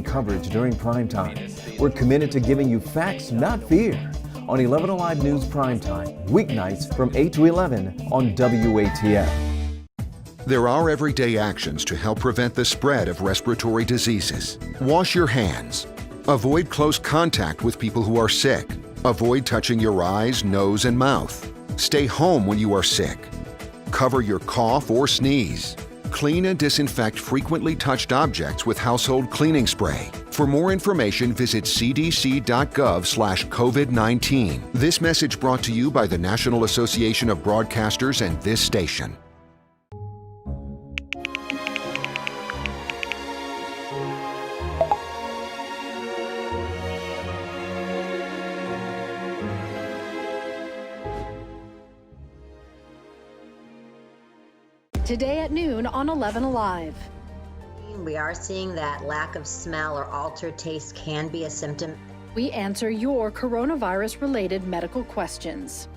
Coverage during primetime. We're committed to giving you facts, not fear. On 11Alive News Primetime, weeknights from 8 to 11 on WATF. There are everyday actions to help prevent the spread of respiratory diseases. Wash your hands. Avoid close contact with people who are sick. Avoid touching your eyes, nose, and mouth. Stay home when you are sick. Cover your cough or sneeze. Clean and disinfect frequently touched objects with household cleaning spray. For more information, visit cdc.gov/COVID-19. This message brought to you by the National Association of Broadcasters and this station. Today at noon on 11Alive. We are seeing that lack of smell or altered taste can be a symptom. We answer your coronavirus-related medical questions.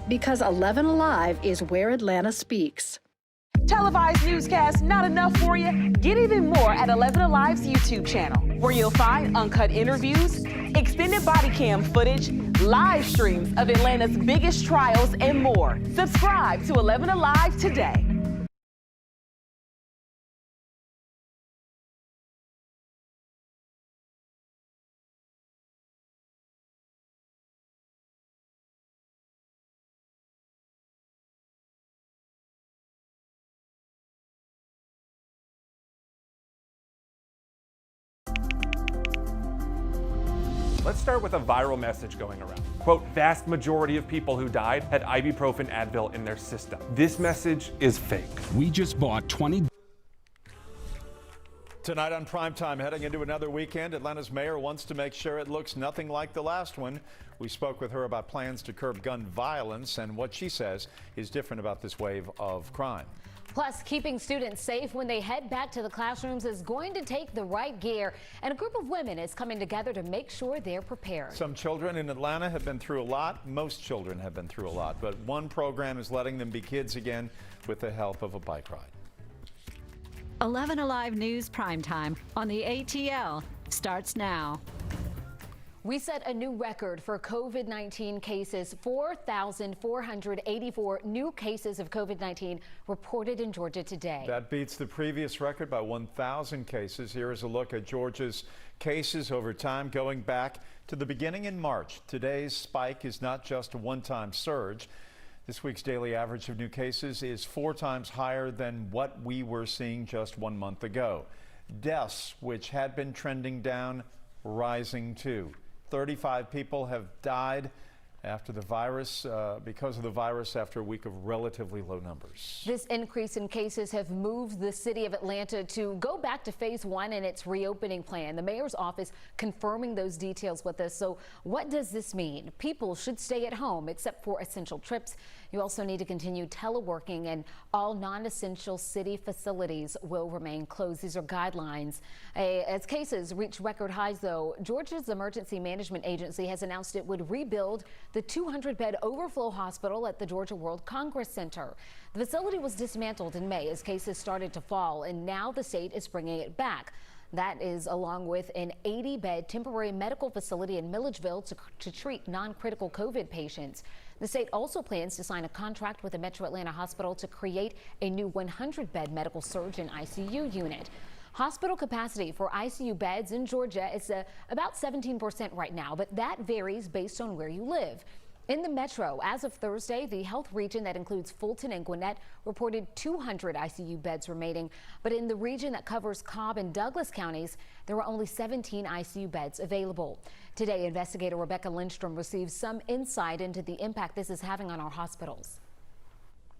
Because 11Alive is where Atlanta speaks. Televised newscasts not enough for you? Get even more at 11Alive's YouTube channel, where you'll find uncut interviews, extended body cam footage, live streams of Atlanta's biggest trials, and more. Subscribe to 11Alive today. Let's start with a viral message going around. Quote, vast majority of people who died had ibuprofen Advil in their system. This message is fake. We just bought 20. Tonight on Primetime, heading into another weekend, Atlanta's mayor wants to make sure it looks nothing like the last one. We spoke with her about plans to curb gun violence and what she says is different about this wave of crime. Plus, keeping students safe when they head back to the classrooms is going to take the right gear, and a group of women is coming together to make sure they're prepared. Some children in Atlanta have been through a lot. Most children have been through a lot, but one program is letting them be kids again with the help of a bike ride. 11Alive News Primetime on the ATL starts now. We set a new record for COVID-19 cases. 4,484 new cases of COVID-19 reported in Georgia today. That beats the previous record by 1,000 cases. Here is a look at Georgia's cases over time going back to the beginning in March. Today's spike is not just a one-time surge. This week's daily average of new cases is 4 times higher than what we were seeing just 1 month ago. Deaths, which had been trending down, rising too. 35 people have died after the virus, because of the virus after a week of relatively low numbers. This increase in cases have moved the city of Atlanta to go back to phase 1 in its reopening plan. The mayor's office confirming those details with us. So what does this mean? People should stay at home except for essential trips. You also need to continue teleworking, and all non-essential city facilities will remain closed. These are guidelines. As cases reach record highs, though, Georgia's Emergency Management Agency has announced it would rebuild the 200-bed overflow hospital at the Georgia World Congress Center. The facility was dismantled in May as cases started to fall, and now the state is bringing it back. That is along with an 80-bed temporary medical facility in Milledgeville to treat non-critical COVID patients. The state also plans to sign a contract with the Metro Atlanta Hospital to create a new 100-bed medical surge and ICU unit. Hospital capacity for ICU beds in Georgia is about 17% right now, but that varies based on where you live. In the metro, as of Thursday, the health region that includes Fulton and Gwinnett reported 200 ICU beds remaining. But in the region that covers Cobb and Douglas counties, there were only 17 ICU beds available. Today, investigator Rebecca Lindstrom received some insight into the impact this is having on our hospitals.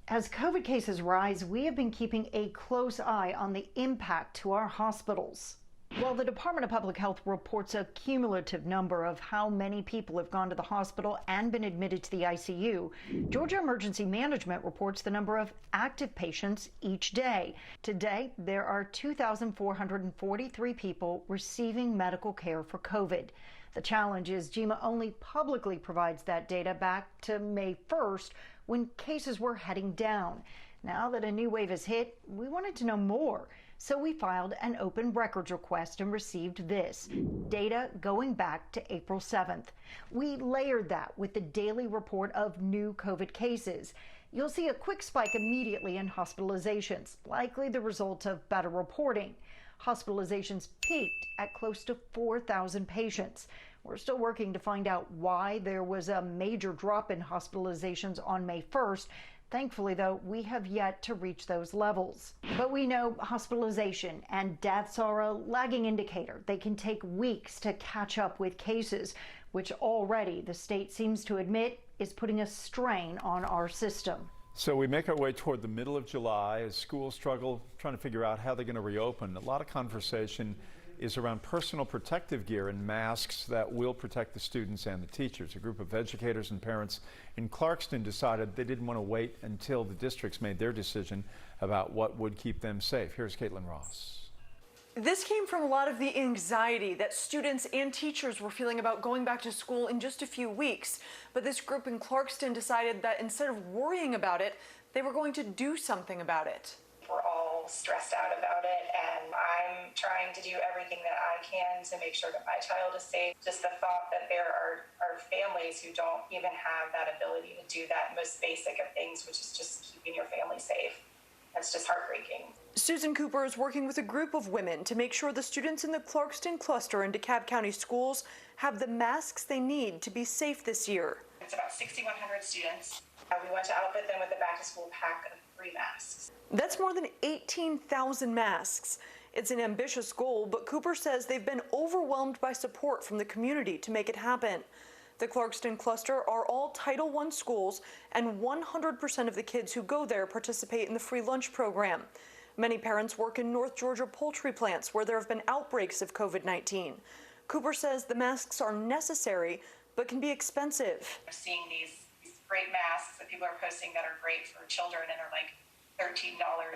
As COVID cases rise, we have been keeping a close eye on the impact to our hospitals. While the Department of Public Health reports a cumulative number of how many people have gone to the hospital and been admitted to the ICU, Georgia Emergency Management reports the number of active patients each day. Today, there are 2,443 people receiving medical care for COVID. The challenge is GEMA only publicly provides that data back to May 1st, when cases were heading down. Now that a new wave has hit, we wanted to know more. So we filed an open records request and received this data going back to April 7th. We layered that with the daily report of new COVID cases. You'll see a quick spike immediately in hospitalizations, likely the result of better reporting. Hospitalizations peaked at close to 4,000 patients. We're still working to find out why there was a major drop in hospitalizations on May 1st. Thankfully, though, we have yet to reach those levels. But we know hospitalization and deaths are a lagging indicator. They can take weeks to catch up with cases, which already the state seems to admit is putting a strain on our system. So we make our way toward the middle of July as schools struggle trying to figure out how they're going to reopen. A lot of conversation is around personal protective gear and masks that will protect the students and the teachers. A group of educators and parents in Clarkston decided they didn't want to wait until the districts made their decision about what would keep them safe. Here's Caitlin Ross. This came from a lot of the anxiety that students and teachers were feeling about going back to school in just a few weeks. But this group in Clarkston decided that instead of worrying about it, they were going to do something about it. We're all stressed out about it, and I'm trying to do everything that I can to make sure that my child is safe. Just the thought that there are families who don't even have that ability to do that most basic of things, which is just keeping your family safe. That's just heartbreaking. Susan Cooper is working with a group of women to make sure the students in the Clarkston cluster in DeKalb County schools have the masks they need to be safe this year. It's about 6,100 students. We want to outfit them with a back-to-school pack of 3 masks. That's more than 18,000 masks. It's an ambitious goal, but Cooper says they've been overwhelmed by support from the community to make it happen. The Clarkston cluster are all Title I schools, and 100% of the kids who go there participate in the free lunch program. Many parents work in North Georgia poultry plants where there have been outbreaks of COVID-19. Cooper says the masks are necessary, but can be expensive. We're seeing these great masks that people are posting that are great for children and are like $13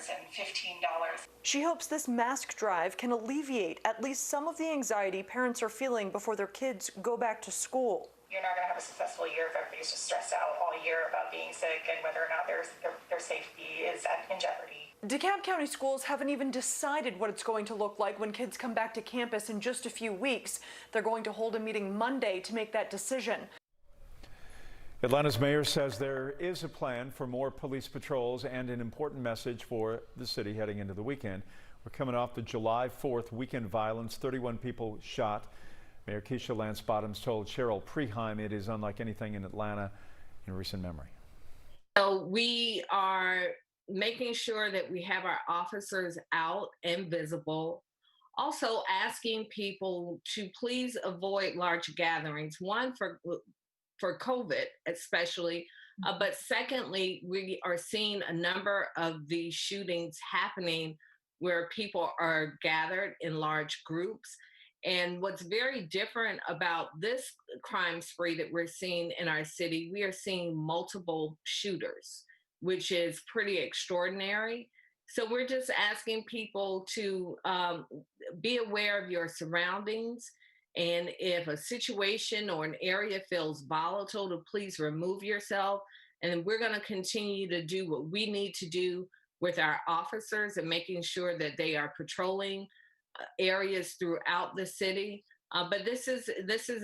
and $15. She hopes this mask drive can alleviate at least some of the anxiety parents are feeling before their kids go back to school. You're not going to have a successful year if everybody's just stressed out all year about being sick and whether or not their safety is in jeopardy. DeKalb County schools haven't even decided what it's going to look like when kids come back to campus in just a few weeks. They're going to hold a meeting Monday to make that decision. Atlanta's mayor says there is a plan for more police patrols and an important message for the city heading into the weekend. We're coming off the July 4th weekend violence, 31 people shot. Mayor Keisha Lance Bottoms told Cheryl Preheim it is unlike anything in Atlanta in recent memory. So we are making sure that we have our officers out and visible. Also asking people to please avoid large gatherings. One, for COVID especially, but secondly, we are seeing a number of these shootings happening where people are gathered in large groups. And what's very different about this crime spree that we're seeing in our city, we are seeing multiple shooters, which is pretty extraordinary. So we're just asking people to be aware of your surroundings. And if a situation or an area feels volatile, to please remove yourself. And then we're going to continue to do what we need to do with our officers and making sure that they are patrolling areas throughout the city. But this is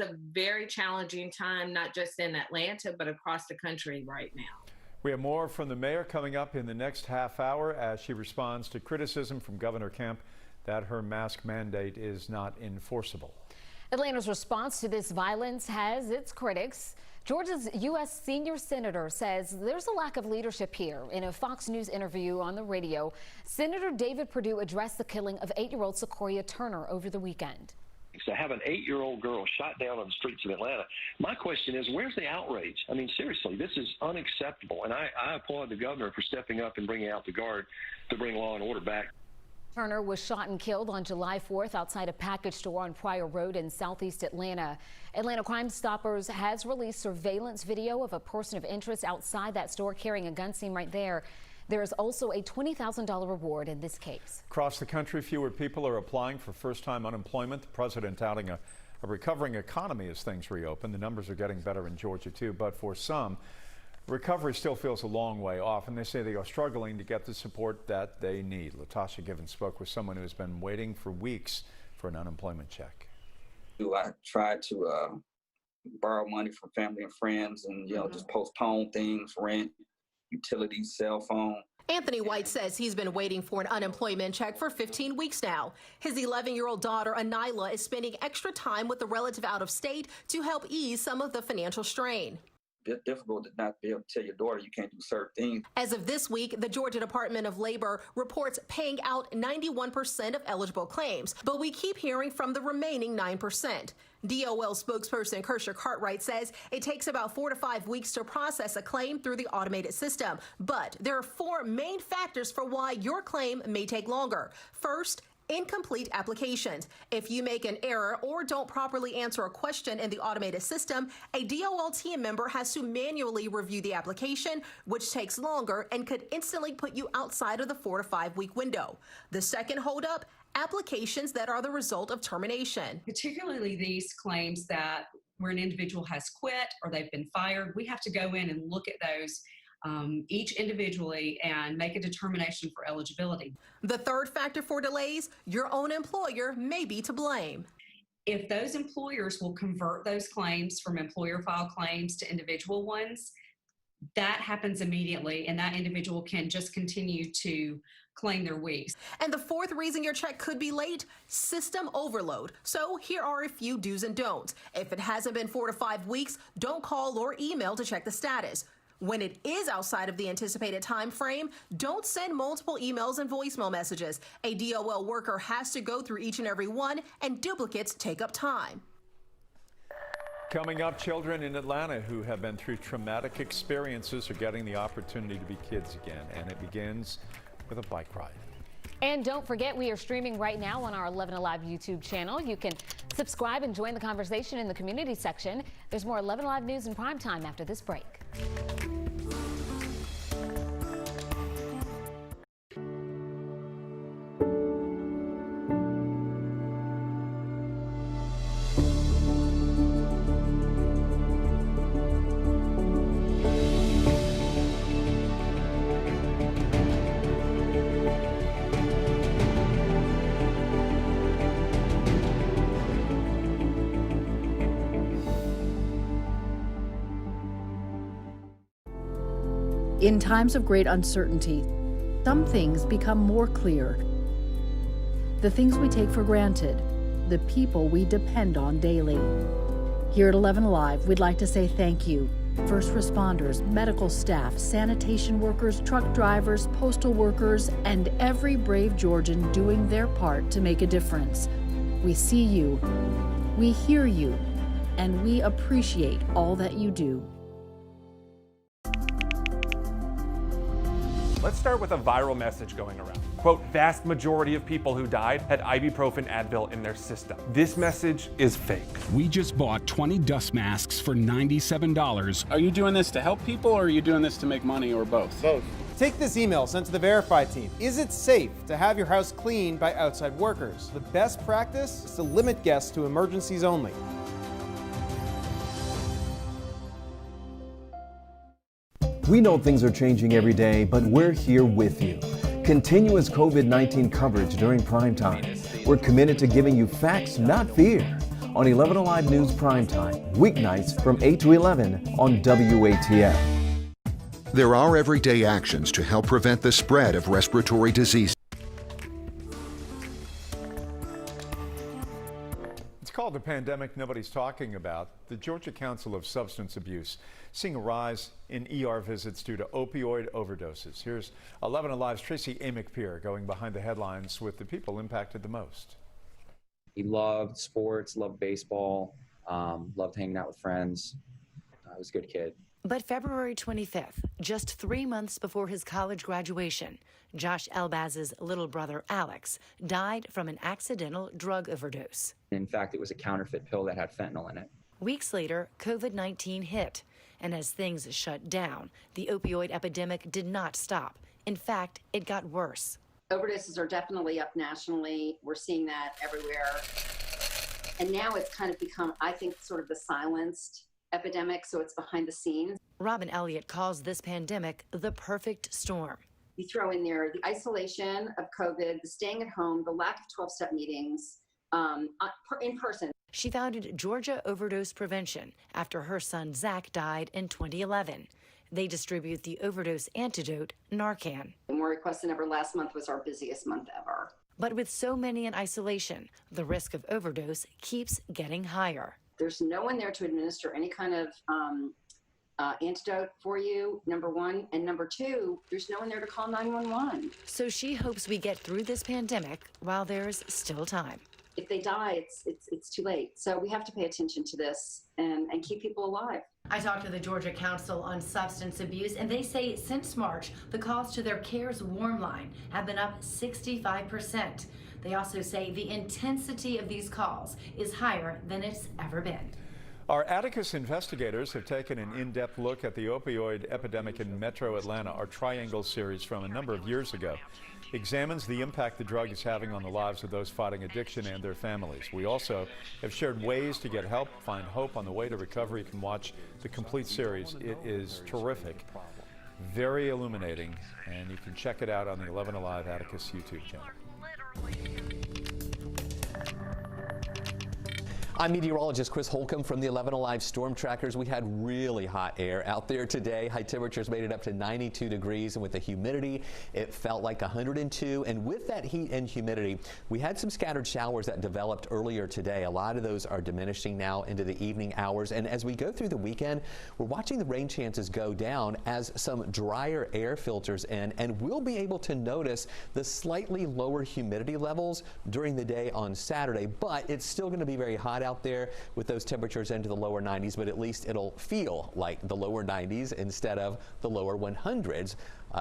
a very challenging time, not just in Atlanta, but across the country right now. We have more from the mayor coming up in the next half hour as she responds to criticism from Governor Kemp that her mask mandate is not enforceable. Atlanta's response to this violence has its critics. Georgia's U.S. senior senator says there's a lack of leadership here. In a Fox News interview on the radio, Senator David Perdue addressed the killing of 8-year-old Sequoia Turner over the weekend. To have an 8-year-old girl shot down on the streets of Atlanta, my question is, where's the outrage? I mean, seriously, this is unacceptable. And I applaud the governor for stepping up and bringing out the guard to bring law and order back. Turner was shot and killed on July 4th outside a package store on Pryor Road in southeast Atlanta. Atlanta Crime Stoppers has released surveillance video of a person of interest outside that store carrying a gun, seen right there. There is also a $20,000 reward in this case. Across the country, fewer people are applying for first-time unemployment. The president touting a recovering economy as things reopen. The numbers are getting better in Georgia, too. But for some, Recovery still feels a long way off, and they say they are struggling to get the support that they need. Latasha Givens spoke with someone who has been waiting for weeks for an unemployment check. I tried to borrow money from family and friends and, just postpone things, rent, utilities, cell phone. Anthony White says he's been waiting for an unemployment check for 15 weeks now. His 11-year-old daughter, Anila, is spending extra time with a relative out of state to help ease some of the financial strain. It's difficult to not be able to tell your daughter you can't do certain things. As of this week, the Georgia Department of Labor reports paying out 91% of eligible claims, but we keep hearing from the remaining 9%. DOL spokesperson Kershaw Cartwright says it takes about 4 to 5 weeks to process a claim through the automated system, but there are 4 main factors for why your claim may take longer. First, incomplete applications. If you make an error or don't properly answer a question in the automated system, a DOL team member has to manually review the application, which takes longer and could instantly put you outside of the 4 to 5 week window. The second holdup, applications that are the result of termination. Particularly these claims that where an individual has quit or they've been fired, we have to go in and look at those each individually and make a determination for eligibility. The third factor for delays, your own employer may be to blame. If those employers will convert those claims from employer file claims to individual ones, that happens immediately and that individual can just continue to claim their weeks. And the fourth reason your check could be late, system overload. So here are a few do's and don'ts. If it hasn't been 4 to 5 weeks, don't call or email to check the status. When it is outside of the anticipated time frame, don't send multiple emails and voicemail messages. A DOL worker has to go through each and every one, and duplicates take up time. Coming up, children in Atlanta who have been through traumatic experiences are getting the opportunity to be kids again, and it begins with a bike ride. And don't forget, we are streaming right now on our 11Alive YouTube channel. You can subscribe and join the conversation in the community section. There's more 11Alive news in prime time after this break. In times of great uncertainty, some things become more clear. The things we take for granted, the people we depend on daily. Here at 11Alive, we'd like to say thank you. First responders, medical staff, sanitation workers, truck drivers, postal workers, and every brave Georgian doing their part to make a difference. We see you, we hear you, and we appreciate all that you do. Let's start with a viral message going around. Quote, vast majority of people who died had ibuprofen Advil in their system. This message is fake. We just bought 20 dust masks for $97. Are you doing this to help people or are you doing this to make money or both? Both. Take this email sent to the Verify team. Is it safe to have your house cleaned by outside workers? The best practice is to limit guests to emergencies only. We know things are changing every day, but we're here with you. Continuous COVID-19 coverage during prime time. We're committed to giving you facts, not fear. On 11Alive News Primetime, weeknights from 8 to 11 on WATF. There are everyday actions to help prevent the spread of respiratory disease. It's called a pandemic nobody's talking about. The Georgia Council of Substance Abuse seeing a rise in ER visits due to opioid overdoses. Here's 11Alive's Tracy Amick-Peer going behind the headlines with the people impacted the most. He loved sports, loved baseball, loved hanging out with friends. He was a good kid. But February 25th, just 3 months before his college graduation, Josh Elbaz's little brother, Alex, died from an accidental drug overdose. In fact, it was a counterfeit pill that had fentanyl in it. Weeks later, COVID-19 hit. And as things shut down, the opioid epidemic did not stop. In fact, it got worse. Overdoses are definitely up nationally. We're seeing that everywhere. And now it's kind of become, I think, sort of the silenced epidemic, so it's behind the scenes. Robin Elliott calls this pandemic the perfect storm. You throw in there the isolation of COVID, the staying at home, the lack of 12-step meetings in person. She founded Georgia Overdose Prevention after her son Zach died in 2011. They distribute the overdose antidote, Narcan. More requests than ever. Last month was our busiest month ever. But with so many in isolation, the risk of overdose keeps getting higher. There's no one there to administer any kind of antidote for you, number one. And number two, there's no one there to call 911. So she hopes we get through this pandemic while there's still time. If they die, it's too late. So we have to pay attention to this and keep people alive. I talked to the Georgia Council on Substance Abuse, and they say since March, the calls to their CARES warm line have been up 65%. They also say the intensity of these calls is higher than it's ever been. Our Atticus investigators have taken an in-depth look at the opioid epidemic in Metro Atlanta. Our Triangle series from a number of years ago examines the impact the drug is having on the lives of those fighting addiction and their families. We also have shared ways to get help, find hope on the way to recovery. You can watch the complete series. It is terrific, very illuminating, and you can check it out on the 11Alive Atticus YouTube channel. I'm meteorologist Chris Holcomb from the 11Alive Storm Trackers. We had really hot air out there today. High temperatures made it up to 92 degrees, and with the humidity, it felt like 102. And with that heat and humidity, we had some scattered showers that developed earlier today. A lot of those are diminishing now into the evening hours. And as we go through the weekend, we're watching the rain chances go down as some drier air filters in, and we'll be able to notice the slightly lower humidity levels during the day on Saturday. But it's still going to be very hot out there with those temperatures into the lower 90s, but at least it'll feel like the lower 90s instead of the lower 100s.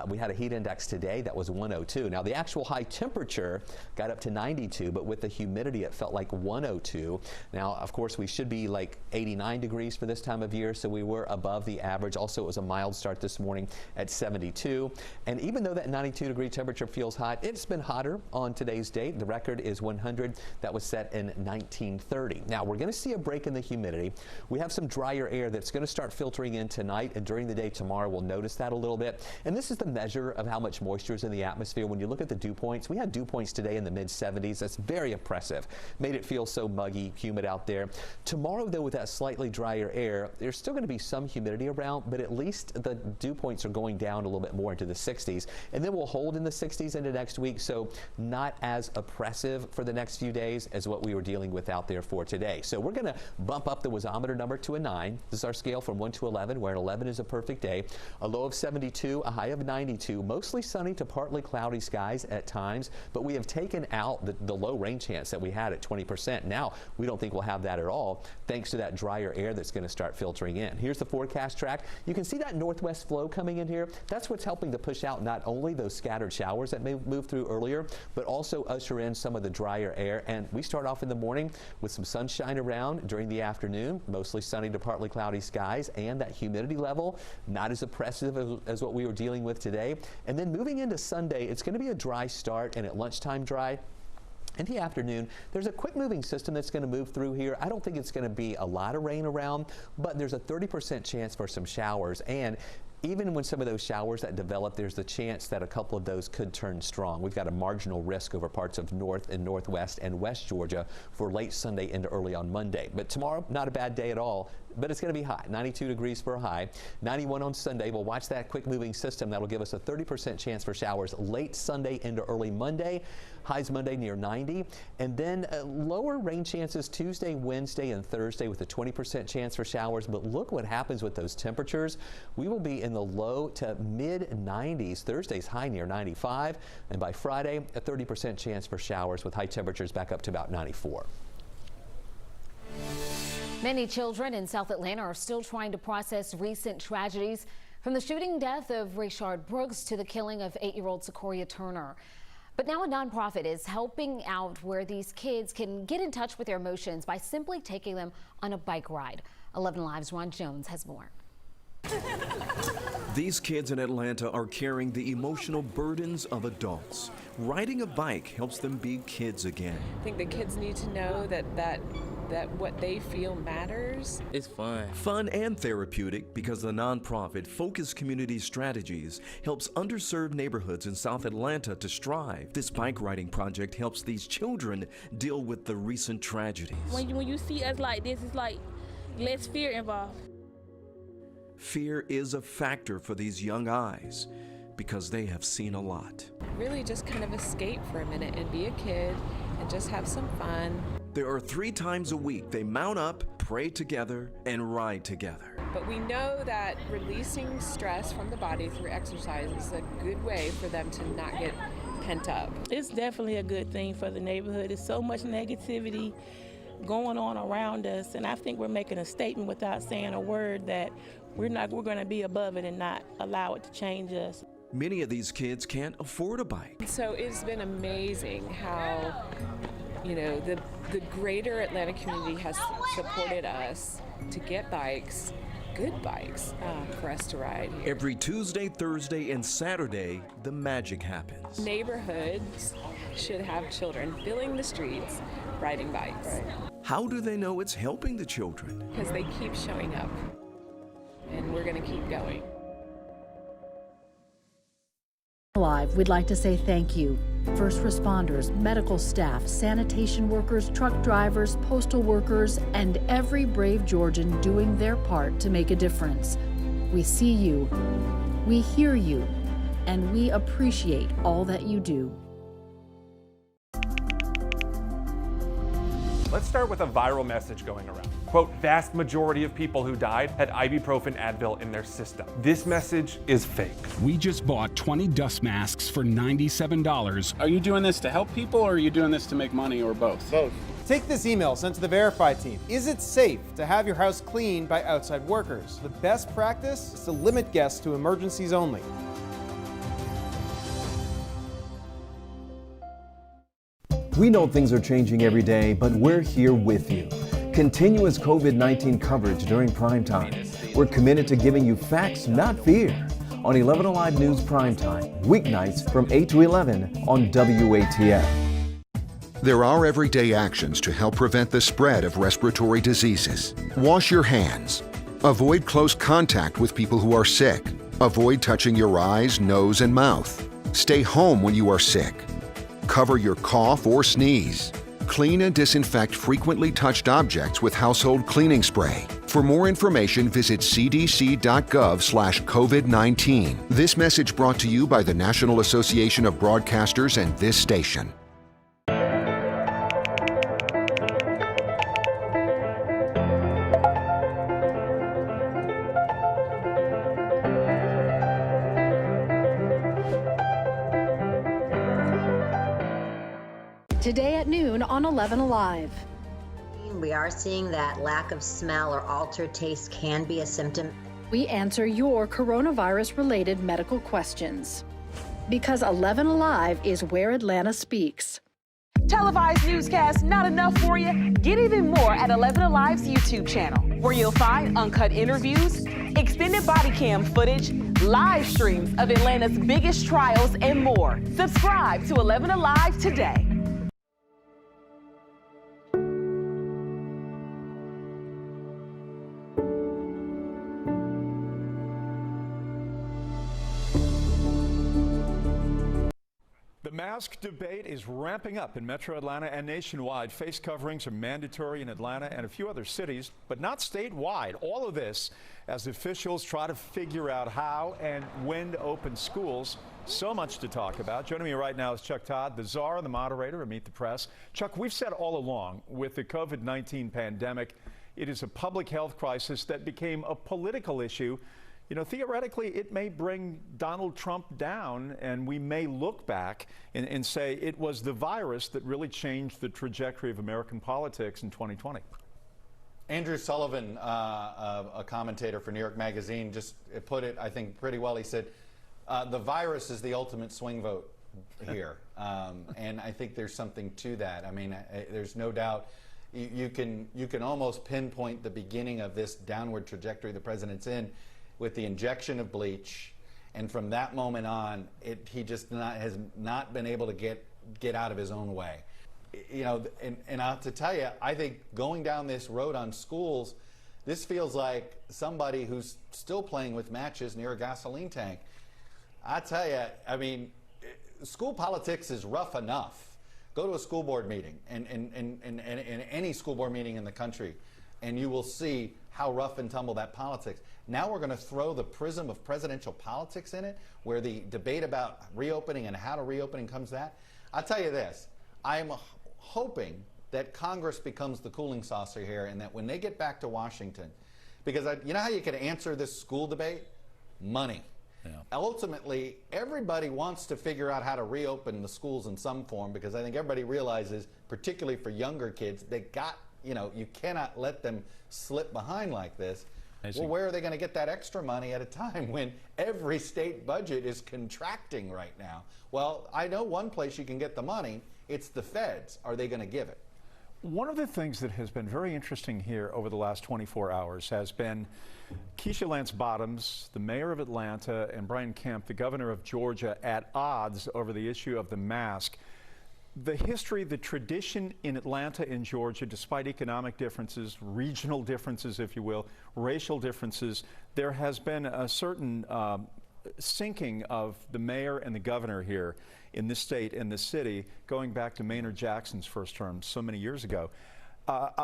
We had a heat index today that was 102. Now the actual high temperature got up to 92, but with the humidity it felt like 102. Now of course we should be like 89 degrees for this time of year, so we were above the average. Also it was a mild start this morning at 72. And even though that 92 degree temperature feels hot, it's been hotter on today's date. The record is 100. That was set in 1930. Now we're going to see a break in the humidity. We have some drier air that's going to start filtering in tonight, and during the day tomorrow we'll notice that a little bit. And this is the measure of how much moisture is in the atmosphere. When you look at the dew points, we had dew points today in the mid-70s. That's very impressive. Made it feel so muggy, humid out there. Tomorrow, though, with that slightly drier air, there's still going to be some humidity around, but at least the dew points are going down a little bit more into the 60s. And then we'll hold in the 60s into next week, so not as oppressive for the next few days as what we were dealing with out there for today. So we're going to bump up the wasometer number to a 9. This is our scale from 1 to 11, where an 11 is a perfect day. A low of 72, a high of 92, mostly sunny to partly cloudy skies at times, but we have taken out the low rain chance that we had at 20%. Now we don't think we'll have that at all, thanks to that drier air that's going to start filtering in. Here's the forecast track. You can see that northwest flow coming in here. That's what's helping to push out not only those scattered showers that may move through earlier, but also usher in some of the drier air. And we start off in the morning with some sunshine around. During the afternoon, mostly sunny to partly cloudy skies, and that humidity level not as oppressive as what we were dealing with today. And then moving into Sunday, it's going to be a dry start, and at lunchtime dry. In the afternoon, there's a quick moving system that's going to move through here. I don't think it's going to be a lot of rain around, but there's a 30% chance for some showers. And even when some of those showers that develop, there's the chance that a couple of those could turn strong. We've got a marginal risk over parts of North and Northwest and West Georgia for late Sunday into early on Monday. But tomorrow, not a bad day at all, but it's going to be hot. 92 degrees for a high, 91 on Sunday. We'll watch that quick moving system. That'll give us a 30% chance for showers late Sunday into early Monday. Highs Monday near 90. And then lower rain chances Tuesday, Wednesday, and Thursday with a 20% chance for showers. But look what happens with those temperatures. We will be in the low to mid 90s. Thursday's high near 95. And by Friday, a 30% chance for showers with high temperatures back up to about 94. Many children in South Atlanta are still trying to process recent tragedies, from the shooting death of Rayshard Brooks to the killing of 8-year-old Sequoia Turner. But now a nonprofit is helping out where these kids can get in touch with their emotions by simply taking them on a bike ride. 11Alive's Ron Jones has more. These kids in Atlanta are carrying the emotional burdens of adults. Riding a bike helps them be kids again. I think the kids need to know that that what they feel matters. It's fun. Fun and therapeutic because the nonprofit Focus Community Strategies helps underserved neighborhoods in South Atlanta to strive. This bike riding project helps these children deal with the recent tragedies. When you see us like this, it's like less fear involved. Fear is a factor for these young eyes because they have seen a lot. Really just kind of escape for a minute and be a kid and just have some fun. There are 3 times a week they mount up, pray together, and ride together. But we know that releasing stress from the body through exercise is a good way for them to not get pent up. It's definitely a good thing for the neighborhood. There's so much negativity going on around us, and I think we're making a statement without saying a word that we're going to be above it and not allow it to change us. Many of these kids can't afford a bike. So it's been amazing how, you know, the greater Atlanta community has supported us to get bikes, good bikes, for us to ride here. Every Tuesday, Thursday, and Saturday, the magic happens. Neighborhoods should have children filling the streets, riding bikes. How do they know it's helping the children? Because they keep showing up, and we're going to keep going. Alive, we'd like to say thank you. First responders, medical staff, sanitation workers, truck drivers, postal workers, and every brave Georgian doing their part to make a difference. We see you, we hear you, and we appreciate all that you do. Let's start with a viral message going around. Quote, vast majority of people who died had ibuprofen Advil in their system. This message is fake. We just bought 20 dust masks for $97. Are you doing this to help people or are you doing this to make money or both? Both. Take this email sent to the Verify team. Is it safe to have your house cleaned by outside workers? The best practice is to limit guests to emergencies only. We know things are changing every day, but we're here with you. Continuous COVID-19 coverage during primetime. We're committed to giving you facts, not fear, on 11Alive News Primetime, weeknights from 8 to 11 on WATF. There are everyday actions to help prevent the spread of respiratory diseases. Wash your hands. Avoid close contact with people who are sick. Avoid touching your eyes, nose, and mouth. Stay home when you are sick. Cover your cough or sneeze. Clean and disinfect frequently touched objects with household cleaning spray. For more information, visit cdc.gov/COVID-19. This message brought to you by the National Association of Broadcasters and this station. Today at noon on 11Alive. We are seeing that lack of smell or altered taste can be a symptom. We answer your coronavirus-related medical questions. Because 11Alive is where Atlanta speaks. Televised newscasts not enough for you? Get even more at 11Alive's YouTube channel, where you'll find uncut interviews, extended body cam footage, live streams of Atlanta's biggest trials, and more. Subscribe to 11Alive today. The mask debate is ramping up in Metro Atlanta and nationwide. Face coverings are mandatory in Atlanta and a few other cities, but not statewide. All of this as officials try to figure out how and when to open schools. So much to talk about. Joining me right now is Chuck Todd, the czar and the moderator of Meet the Press. Chuck, we've said all along with the COVID-19 pandemic, it is a public health crisis that became a political issue. You know, theoretically, it may bring Donald Trump down, and we may look back and say it was the virus that really changed the trajectory of American politics in 2020. Andrew Sullivan, a commentator for New York Magazine, just put it, I think, pretty well. He said, the virus is the ultimate swing vote here. And I think there's something to that. I mean, there's no doubt you can almost pinpoint the beginning of this downward trajectory the president's in with the injection of bleach, and from that moment on, he just has not been able to get out of his own way. you know, and I have to tell you, I think going down this road on schools, this feels like somebody who's still playing with matches near a gasoline tank. I tell you, I mean, school politics is rough enough. Go to a school board meeting and any school board meeting in the country, and you will see how rough and tumble that politics. Now we're going to throw the prism of presidential politics in it, where the debate about reopening and how to reopening comes that. I'll tell you this, I'm hoping that Congress becomes the cooling saucer here, and that when they get back to Washington, because you know how you can answer this school debate? Money. Yeah. Ultimately, everybody wants to figure out how to reopen the schools in some form, because I think everybody realizes, particularly for younger kids, they got, you know, you cannot let them slip behind like this. Well, where are they going to get that extra money at a time when every state budget is contracting right now? Well, I know one place you can get the money. It's the feds. Are they going to give it? One of the things that has been very interesting here over the last 24 hours has been Keisha Lance Bottoms, the mayor of Atlanta, and Brian Kemp, the governor of Georgia, at odds over the issue of the mask. The history, the tradition in Atlanta and Georgia, despite economic differences, regional differences, if you will, racial differences, there has been a certain sinking of the mayor and the governor here in this state and this city, going back to Maynard Jackson's first term so many years ago.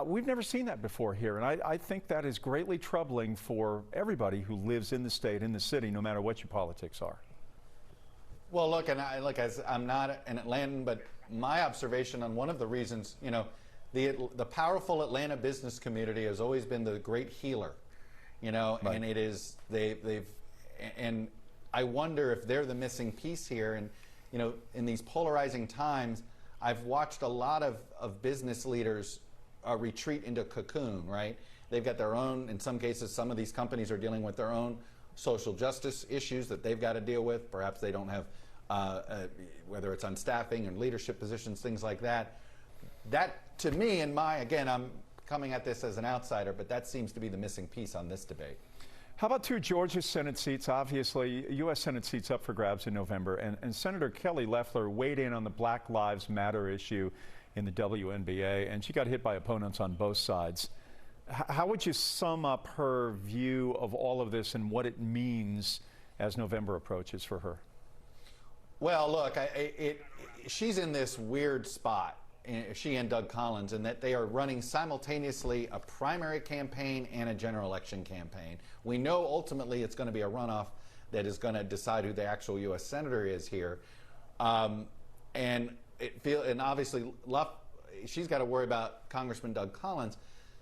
We've never seen that before here, and I think that is greatly troubling for everybody who lives in the state, in the city, no matter what your politics are. Well, look, and I'm not an Atlantan, but my observation on one of the reasons, you know, the powerful Atlanta business community has always been the great healer, you know, right. And it is, and I wonder if they're the missing piece here. And, you know, in these polarizing times, I've watched a lot of business leaders retreat into cocoon, right? They've got their own, in some cases, some of these companies are dealing with their own social justice issues that they've got to deal with. Perhaps they don't have, whether it's on staffing and leadership positions, things like that. That, to me, and again, I'm coming at this as an outsider, but that seems to be the missing piece on this debate. How about two Georgia Senate seats? Obviously, U.S. Senate seats up for grabs in November, and Senator Kelly Loeffler weighed in on the Black Lives Matter issue in the WNBA, and she got hit by opponents on both sides. How would you sum up her view of all of this and what it means as November approaches for her? Well, look, she's in this weird spot, she and Doug Collins, in that they are running simultaneously a primary campaign and a general election campaign. We know ultimately it's going to be a runoff that is going to decide who the actual U.S. Senator is here. And obviously, she's got to worry about Congressman Doug Collins.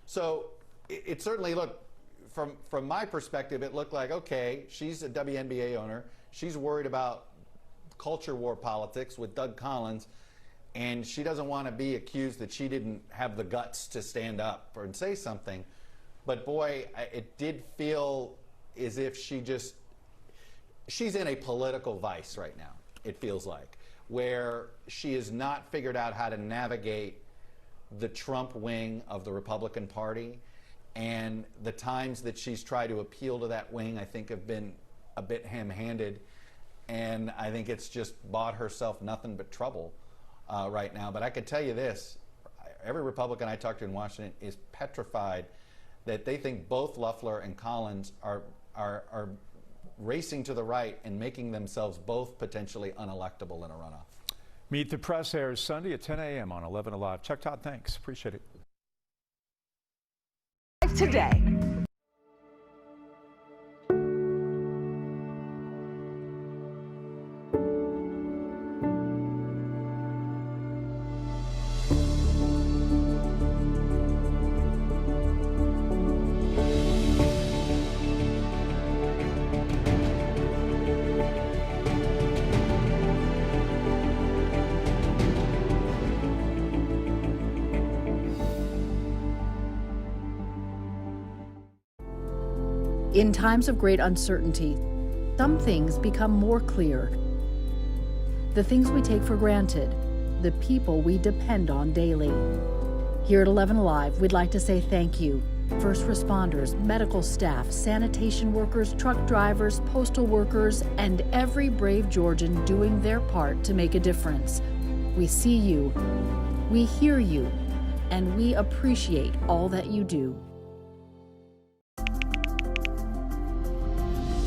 So it certainly looked, from my perspective, it looked like, okay, she's a WNBA owner. She's worried about culture war politics with Doug Collins, and she doesn't want to be accused that she didn't have the guts to stand up and say something. But boy, it did feel as if she's in a political vice right now, it feels like, where she has not figured out how to navigate the Trump wing of the Republican Party, and the times that she's tried to appeal to that wing, I think, have been a bit ham-handed, and I think it's just bought herself nothing but trouble right now. But I could tell you this, every Republican I talk to in Washington is petrified that they think both Loeffler and Collins are racing to the right and making themselves both potentially unelectable in a runoff. Meet the Press airs Sunday at 10 a.m. on 11Alive. Chuck Todd, thanks. Appreciate it. Today. In times of great uncertainty, some things become more clear. The things we take for granted, the people we depend on daily. Here at 11Alive, we'd like to say thank you. First responders, medical staff, sanitation workers, truck drivers, postal workers, and every brave Georgian doing their part to make a difference. We see you, We hear you, and we appreciate all that you do.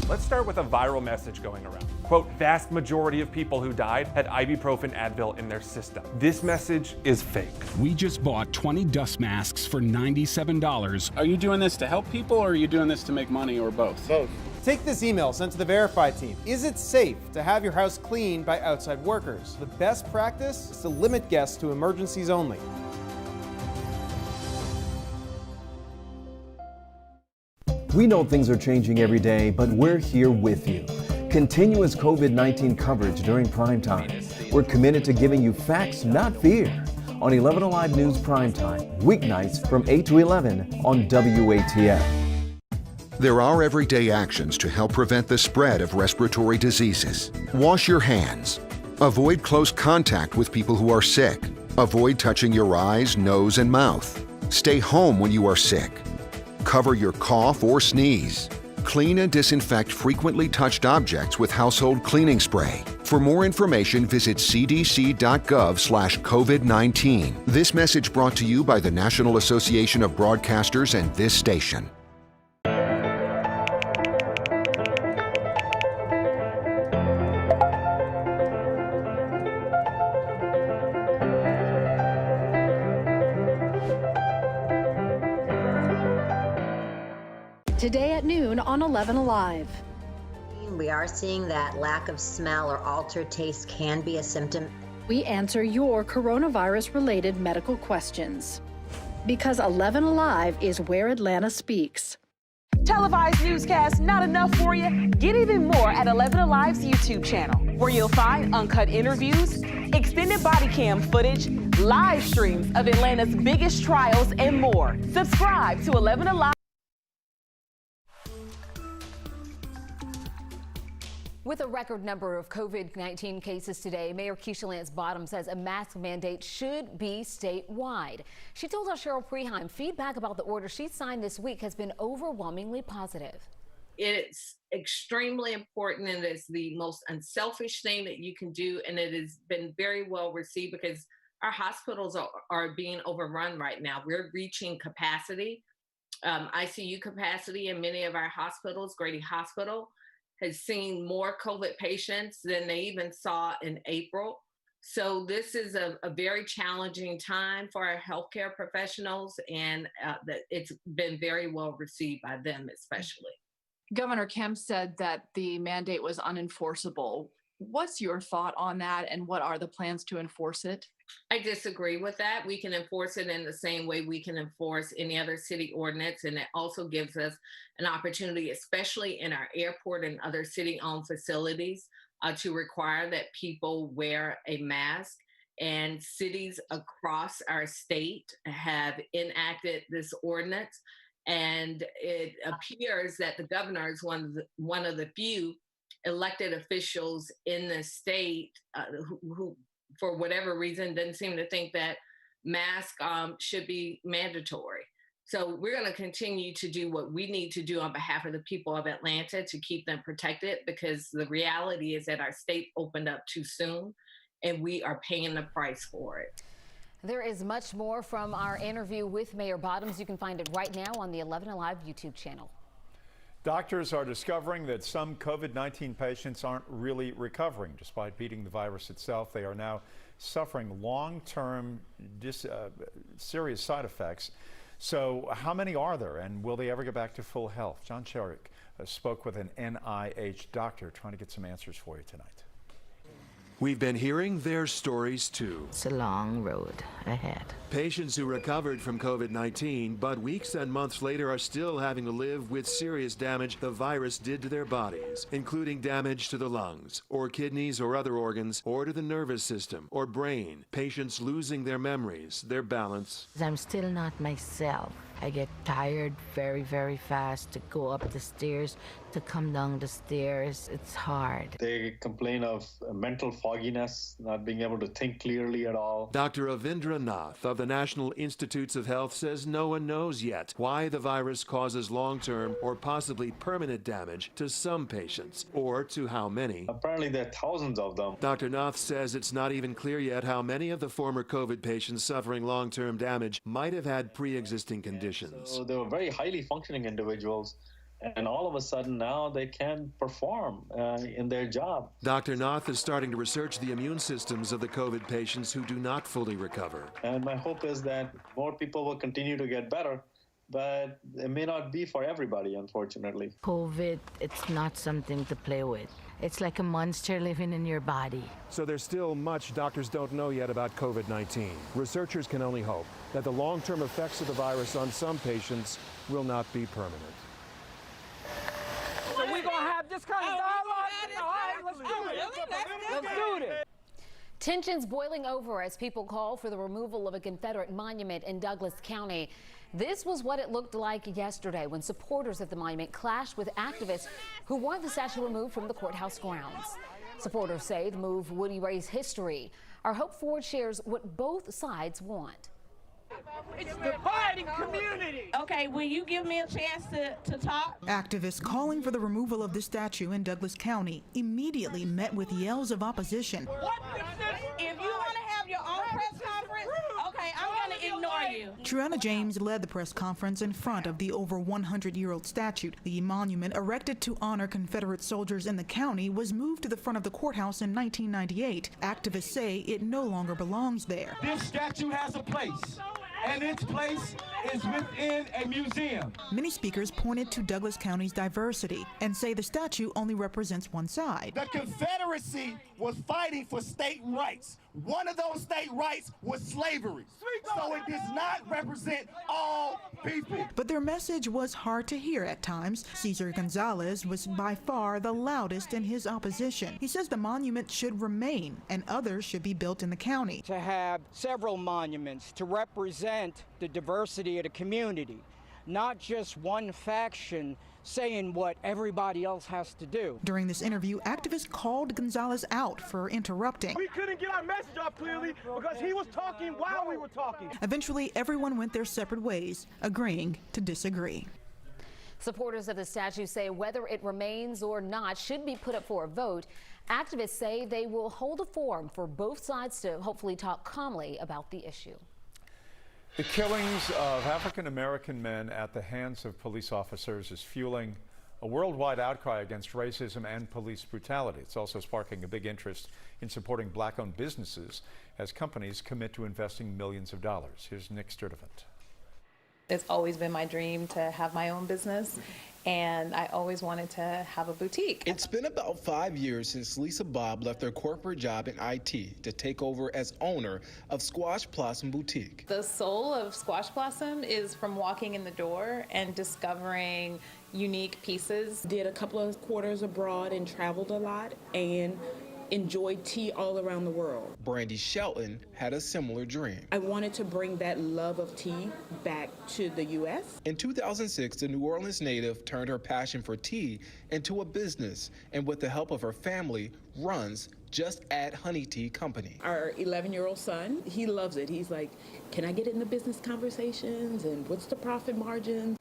Let's start with a viral message going around. Quote, vast majority of people who died had ibuprofen Advil in their system. This message is fake. We just bought 20 dust masks for $97. Are you doing this to help people or are you doing this to make money or both? Both. Take this email sent to the Verify team. Is it safe to have your house cleaned by outside workers? The best practice is to limit guests to emergencies only. We know things are changing every day, but we're here with you. Continuous COVID-19 coverage during primetime. We're committed to giving you facts, not fear, on 11Alive News Primetime, weeknights from 8 to 11 on WATF. There are everyday actions to help prevent the spread of respiratory diseases. Wash your hands. Avoid close contact with people who are sick. Avoid touching your eyes, nose, and mouth. Stay home when you are sick. Cover your cough or sneeze. Clean and disinfect frequently touched objects with household cleaning spray. For more information, visit cdc.gov/COVID-19. This message brought to you by the National Association of Broadcasters and this station. Today at noon on 11Alive. We are seeing that lack of smell or altered taste can be a symptom. We answer your coronavirus-related medical questions. Because 11Alive is where Atlanta speaks. Televised newscasts not enough for you? Get even more at 11Alive's YouTube channel, where you'll find uncut interviews, extended body cam footage, live streams of Atlanta's biggest trials, and more. Subscribe to 11Alive. With a record number of COVID-19 cases today, Mayor Keisha Lance Bottom says a mask mandate should be statewide. She told us Cheryl Preheim feedback about the order she signed this week has been overwhelmingly positive. It's extremely important and it's the most unselfish thing that you can do, and it has been very well received because our hospitals are being overrun right now. We're reaching capacity, ICU capacity in many of our hospitals. Grady Hospital has seen more COVID patients than they even saw in April. So this is a very challenging time for our healthcare professionals, and it's been very well received by them especially. Governor Kemp said that the mandate was unenforceable. What's your thought on that, and what are the plans to enforce it? I disagree with that. We can enforce it in the same way we can enforce any other city ordinance, and it also gives us an opportunity, especially in our airport and other city-owned facilities, to require that people wear a mask. And cities across our state have enacted this ordinance, and it appears that the governor is one of the few elected officials in the state who for whatever reason, doesn't seem to think that masks should be mandatory. So we're going to continue to do what we need to do on behalf of the people of Atlanta to keep them protected, because the reality is that our state opened up too soon and we are paying the price for it. There is much more from our interview with Mayor Bottoms. You can find it right now on the 11Alive YouTube channel. Doctors are discovering that some COVID-19 patients aren't really recovering. Despite beating the virus itself, they are now suffering long-term serious side effects. So how many are there, and will they ever get back to full health? John Cherrick spoke with an NIH doctor trying to get some answers for you tonight. We've been hearing their stories too. It's a long road ahead. Patients who recovered from COVID-19, but weeks and months later are still having to live with serious damage the virus did to their bodies, including damage to the lungs, or kidneys or other organs, or to the nervous system or brain. Patients losing their memories, their balance. I'm still not myself. I get tired very, very fast to go up the stairs, to come down the stairs. It's hard. They complain of mental fogginess, not being able to think clearly at all. Dr. Avindra Nath of the National Institutes of Health says no one knows yet why the virus causes long-term or possibly permanent damage to some patients, or to how many. Apparently there are thousands of them. Dr. Nath says it's not even clear yet how many of the former COVID patients suffering long-term damage might have had pre-existing conditions. So they were very highly functioning individuals, and all of a sudden now they can't perform in their job. Dr. Nath is starting to research the immune systems of the COVID patients who do not fully recover. And my hope is that more people will continue to get better, but it may not be for everybody, unfortunately. COVID, it's not something to play with. It's like a monster living in your body. So there's still much doctors don't know yet about COVID-19. Researchers can only hope that the long-term effects of the virus on some patients will not be permanent. So we're going to have this kind of dialogue? All right, let's do it. Let's do this. Tensions boiling over as people call for the removal of a Confederate monument in Douglas County. This was what it looked like yesterday when supporters of the monument clashed with activists who want the statue removed from the courthouse grounds. Supporters say the move would erase history. Our Hope Ford shares what both sides want. It's dividing community. Okay, will you give me a chance to talk? Activists calling for the removal of the statue in Douglas County immediately met with yells of opposition. If you want to have your own press conference, okay, I'm going to ignore you. Triana James led the press conference in front of the over 100-year-old statue. The monument, erected to honor Confederate soldiers in the county, was moved to the front of the courthouse in 1998. Activists say it no longer belongs there. This statue has a place, and its place is within a museum. Many speakers pointed to Douglas County's diversity and say the statue only represents one side. The Confederacy was fighting for state rights. One of those state rights was slavery. So it does not represent all people. But their message was hard to hear at times. Cesar Gonzalez was by far the loudest in his opposition. He says the monument should remain and others should be built in the county. To have several monuments to represent the diversity of the community, not just one faction saying what everybody else has to do. During this interview, activists called Gonzalez out for interrupting. We couldn't get our message off clearly because he was talking while we were talking. Eventually, everyone went their separate ways, agreeing to disagree. Supporters of the statue say whether it remains or not should be put up for a vote. Activists say they will hold a forum for both sides to hopefully talk calmly about the issue. The killings of African-American men at the hands of police officers is fueling a worldwide outcry against racism and police brutality. It's also sparking a big interest in supporting black-owned businesses as companies commit to investing millions of dollars. Here's Nick Sturdivant. It's always been my dream to have my own business, and I always wanted to have a boutique. It's been about 5 years since Lisa Bobb left her corporate job in IT to take over as owner of Squash Blossom Boutique. The soul of Squash Blossom is from walking in the door and discovering unique pieces. Did a couple of quarters abroad and traveled a lot and enjoyed tea all around the world. Brandy Shelton had a similar dream. I wanted to bring that love of tea back to the U.S. In 2006, the New Orleans native turned her passion for tea into a business, and with the help of her family, runs Just Add Honey Tea Company. Our 11-year-old son, he loves it. He's like, can I get in the business conversations, and what's the profit margin?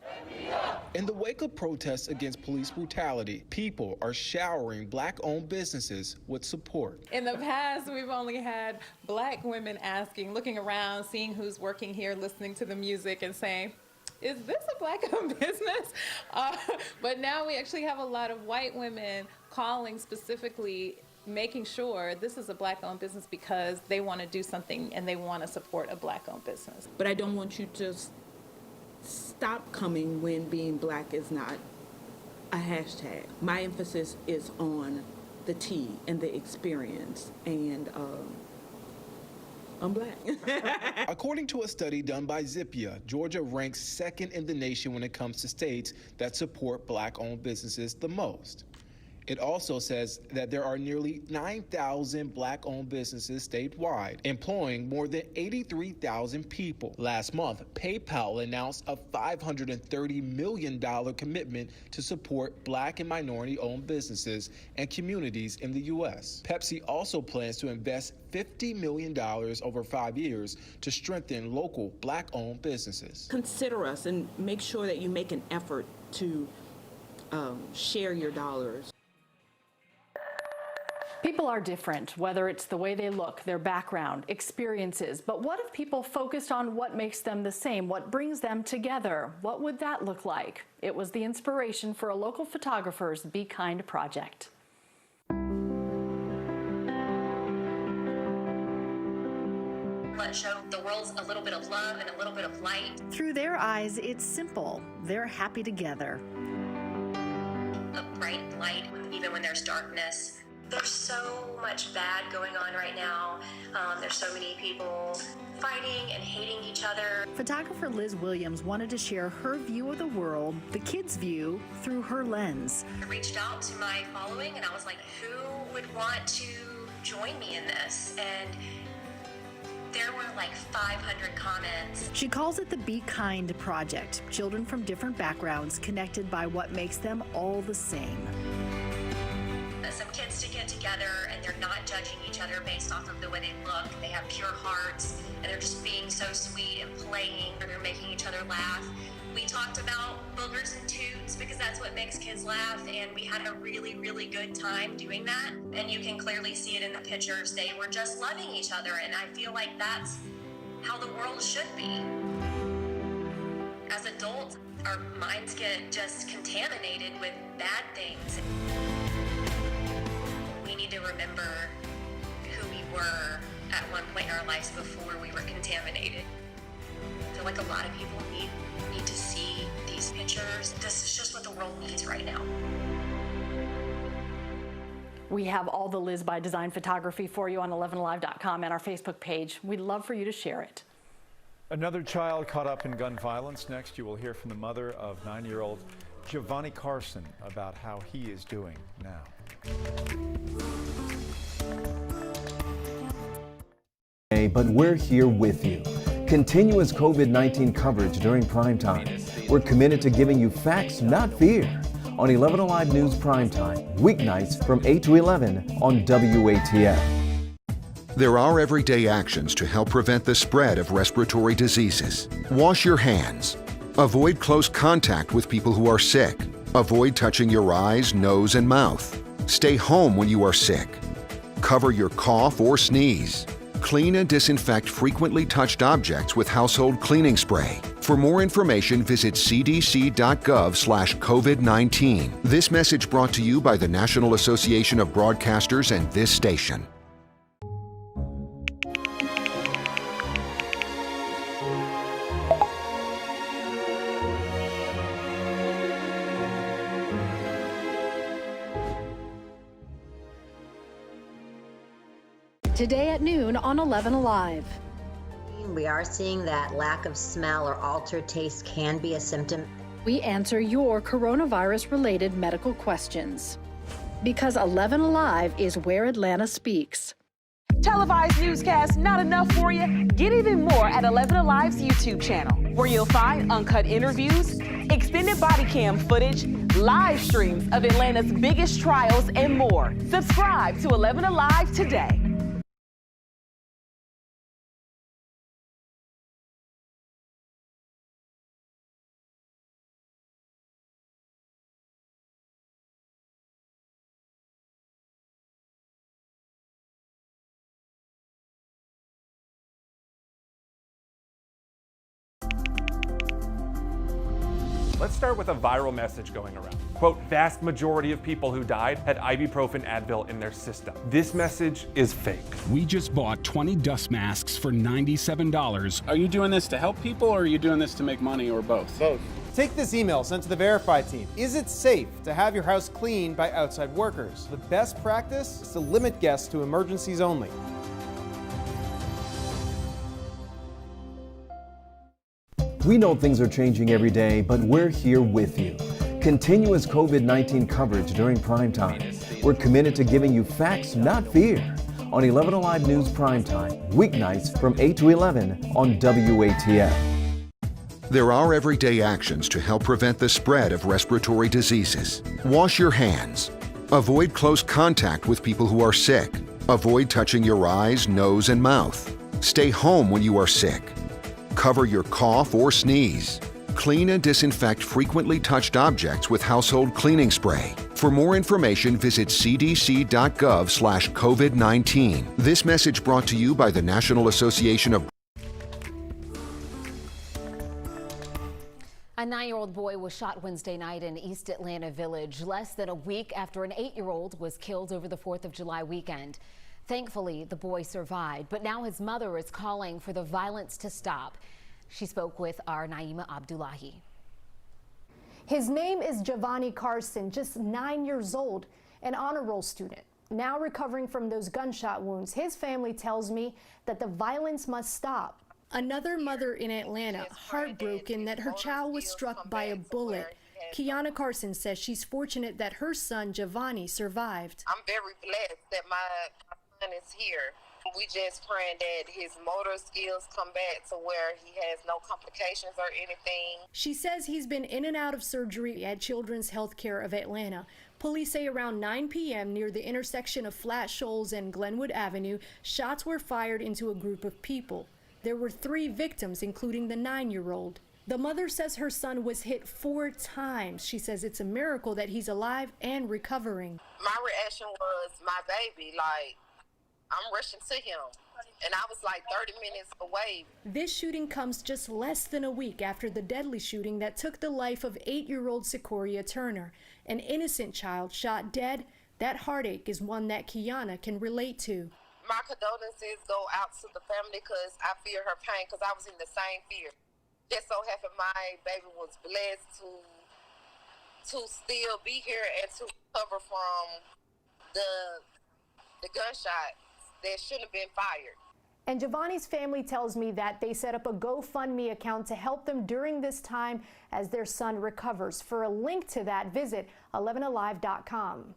In the wake of protests against police brutality, people are showering black-owned businesses with support. In the past, we've only had black women asking, looking around, seeing who's working here, listening to the music and saying, is this a black-owned business? But now we actually have a lot of white women calling specifically, making sure this is a black-owned business because they want to do something and they want to support a black-owned business. But I don't want you to stop coming when being black is not a hashtag. My emphasis is on the tea and the experience, and I'm black. According to a study done by Zippia, Georgia ranks second in the nation when it comes to states that support black-owned businesses the most. It also says that there are nearly 9,000 Black-owned businesses statewide, employing more than 83,000 people. Last month, PayPal announced a $530 million commitment to support Black and minority-owned businesses and communities in the U.S. Pepsi also plans to invest $50 million over 5 years to strengthen local Black-owned businesses. Consider us and make sure that you make an effort to share your dollars. People are different, whether it's the way they look, their background, experiences. But what if people focused on what makes them the same, what brings them together? What would that look like? It was the inspiration for a local photographer's Be Kind project. Let's show the world a little bit of love and a little bit of light. Through their eyes, it's simple. They're happy together. A bright light, even when there's darkness. There's so much bad going on right now. There's so many people fighting and hating each other. Photographer Liz Williams wanted to share her view of the world, the kids' view, through her lens. I reached out to my following and I was like, who would want to join me in this? And there were like 500 comments. She calls it the Be Kind project. Children from different backgrounds connected by what makes them all the same. Some kids to get together and they're not judging each other based off of the way they look. They have pure hearts and they're just being so sweet and playing and they're making each other laugh. We talked about boogers and toots because that's what makes kids laugh, and we had a really, really good time doing that. And you can clearly see it in the pictures. They were just loving each other, and I feel like that's how the world should be. As adults, our minds get just contaminated with bad things. We need to remember who we were at one point in our lives before we were contaminated. I feel like a lot of people need to see these pictures. This is just what the world needs right now. We have all the Liz by Design photography for you on 11alive.com and our Facebook page. We'd love for you to share it. Another child caught up in gun violence. Next, you will hear from the mother of 9-year-old Giovanni Carson about how he is doing now. But we're here with you. Continuous COVID-19 coverage during primetime. We're committed to giving you facts, not fear, on 11Alive News Primetime, weeknights from 8 to 11 on WATF. There are everyday actions to help prevent the spread of respiratory diseases. Wash your hands. Avoid close contact with people who are sick. Avoid touching your eyes, nose, and mouth. Stay home when you are sick. Cover your cough or sneeze. Clean and disinfect frequently touched objects with household cleaning spray. For more information, visit cdc.gov/COVID-19. This message brought to you by the National Association of Broadcasters and this station. Today at noon on 11Alive. We are seeing that lack of smell or altered taste can be a symptom. We answer your coronavirus-related medical questions. Because 11Alive is where Atlanta speaks. Televised newscasts not enough for you? Get even more at 11Alive's YouTube channel, where you'll find uncut interviews, extended body cam footage, live streams of Atlanta's biggest trials, and more. Subscribe to 11Alive today. Let's start with a viral message going around. Quote, vast majority of people who died had ibuprofen Advil in their system. This message is fake. We just bought 20 dust masks for $97. Are you doing this to help people or are you doing this to make money or both? Both. Take this email sent to the Verify team. Is it safe to have your house cleaned by outside workers? The best practice is to limit guests to emergencies only. We know things are changing every day, but we're here with you. Continuous COVID-19 coverage during primetime. We're committed to giving you facts, not fear. On 11Alive News Primetime, weeknights from 8 to 11 on WATF. There are everyday actions to help prevent the spread of respiratory diseases. Wash your hands. Avoid close contact with people who are sick. Avoid touching your eyes, nose, and mouth. Stay home when you are sick. Cover your cough or sneeze. Clean and disinfect frequently touched objects with household cleaning spray. For more information, visit cdc.gov/COVID-19. This message brought to you by the National Association of A 9-year-old boy was shot Wednesday night in East Atlanta Village, less than a week after an 8-year-old was killed over the 4th of July weekend. Thankfully, the boy survived, but now his mother is calling for the violence to stop. She spoke with our Naima Abdullahi. His name is Giovanni Carson, just 9 years old, an honor roll student. Now recovering from those gunshot wounds, his family tells me that the violence must stop. Another mother in Atlanta, heartbroken that her child was struck by a bullet. Kiana Carson says she's fortunate that her son Giovanni survived. I'm very blessed that my son is here. We just praying that his motor skills come back to where he has no complications or anything. She says he's been in and out of surgery at Children's Healthcare of Atlanta. Police say around 9 p.m. near the intersection of Flat Shoals and Glenwood Avenue, shots were fired into a group of people. There were 3 victims, including the 9-year-old. The mother says her son was hit 4 times. She says it's a miracle that he's alive and recovering. My reaction was my baby, like, I'm rushing to him, and I was like 30 minutes away. This shooting comes just less than a week after the deadly shooting that took the life of 8-year-old Sequoia Turner, an innocent child shot dead. That heartache is one that Kiana can relate to. My condolences go out to the family because I feel her pain because I was in the same fear. Just so happened my baby was blessed to still be here and to recover from the gunshot that shouldn't have been fired. And Giovanni's family tells me that they set up a GoFundMe account to help them during this time as their son recovers. For a link to that, visit 11alive.com.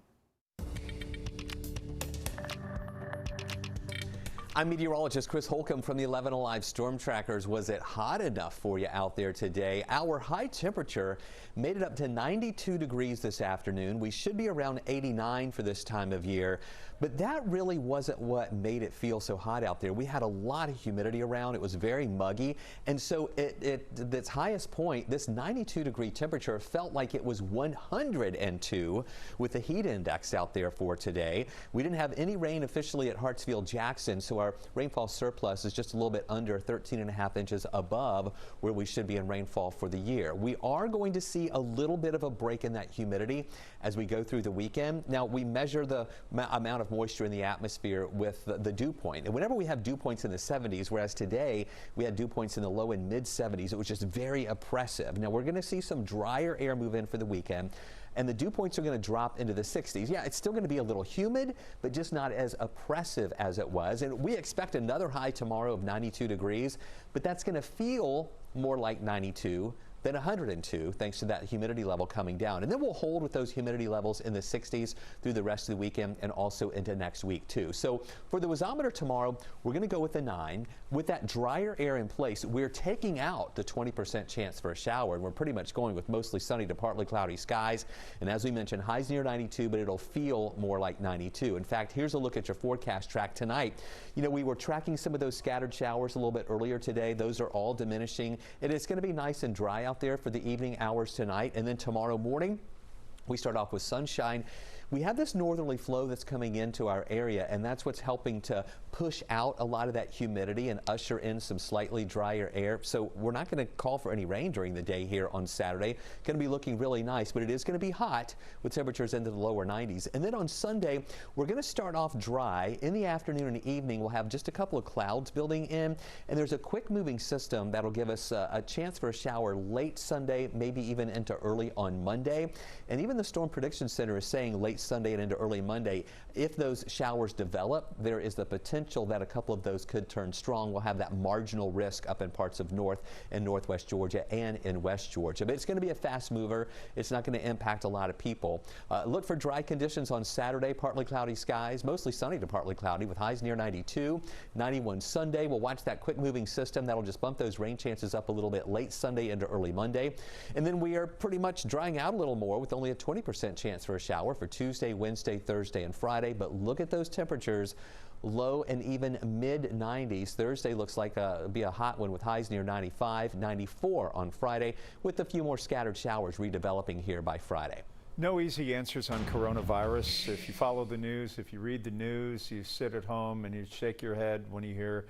I'm meteorologist Chris Holcomb from the 11Alive Storm Trackers. Was it hot enough for you out there today? Our high temperature made it up to 92 degrees this afternoon. We should be around 89 for this time of year, but that really wasn't what made it feel so hot out there. We had a lot of humidity around. It was very muggy, and so its highest point, this 92 degree temperature, felt like it was 102 with the heat index out there for today. We didn't have any rain officially at Hartsfield-Jackson, so our rainfall surplus is just a little bit under 13.5 inches above where we should be in rainfall for the year. We are going to see a little bit of a break in that humidity as we go through the weekend. Now, we measure the amount of moisture in the atmosphere with the dew point. And whenever we have dew points in the 70s, whereas today we had dew points in the low and mid 70s, it was just very oppressive. Now, we're going to see some drier air move in for the weekend, and the dew points are going to drop into the 60s. Yeah, it's still going to be a little humid, but just not as oppressive as it was. And we expect another high tomorrow of 92 degrees, but that's going to feel more like 92 than 102, thanks to that humidity level coming down. And then we'll hold with those humidity levels in the 60s through the rest of the weekend and also into next week too. So for the wasometer tomorrow, we're going to go with a 9. With that drier air in place, we're taking out the 20% chance for a shower, and we're pretty much going with mostly sunny to partly cloudy skies. And as we mentioned, highs near 92, but it'll feel more like 92. In fact, here's a look at your forecast track tonight. You know, we were tracking some of those scattered showers a little bit earlier today. Those are all diminishing. It is going to be nice and dry out there for the evening hours tonight, and then tomorrow morning we start off with sunshine. We have this northerly flow that's coming into our area, and that's what's helping to push out a lot of that humidity and usher in some slightly drier air. So we're not going to call for any rain during the day here on Saturday. Going to be looking really nice, but it is going to be hot with temperatures into the lower 90s. And then on Sunday, we're going to start off dry. In the afternoon and evening, we'll have just a couple of clouds building in, and there's a quick moving system that'll give us a chance for a shower late Sunday, maybe even into early on Monday. And even the Storm Prediction Center is saying late late Sunday and into early Monday. If those showers develop, there is the potential that a couple of those could turn strong. We'll have that marginal risk up in parts of North and Northwest Georgia and in West Georgia. But it's going to be a fast mover. It's not going to impact a lot of people. Look for dry conditions on Saturday, partly cloudy skies, mostly sunny to partly cloudy with highs near 92, 91 Sunday. We'll watch that quick moving system. That'll just bump those rain chances up a little bit late Sunday into early Monday. And then we are pretty much drying out a little more with only a 20% chance for a shower for Tuesday, Wednesday, Thursday, and Friday. But look at those temperatures. Low and even mid 90s. Thursday looks like be a hot one with highs near 95, 94 on Friday, with a few more scattered showers redeveloping here by Friday. No easy answers on coronavirus. If you follow the news, if you read the news, you sit at home and you shake your head when you hear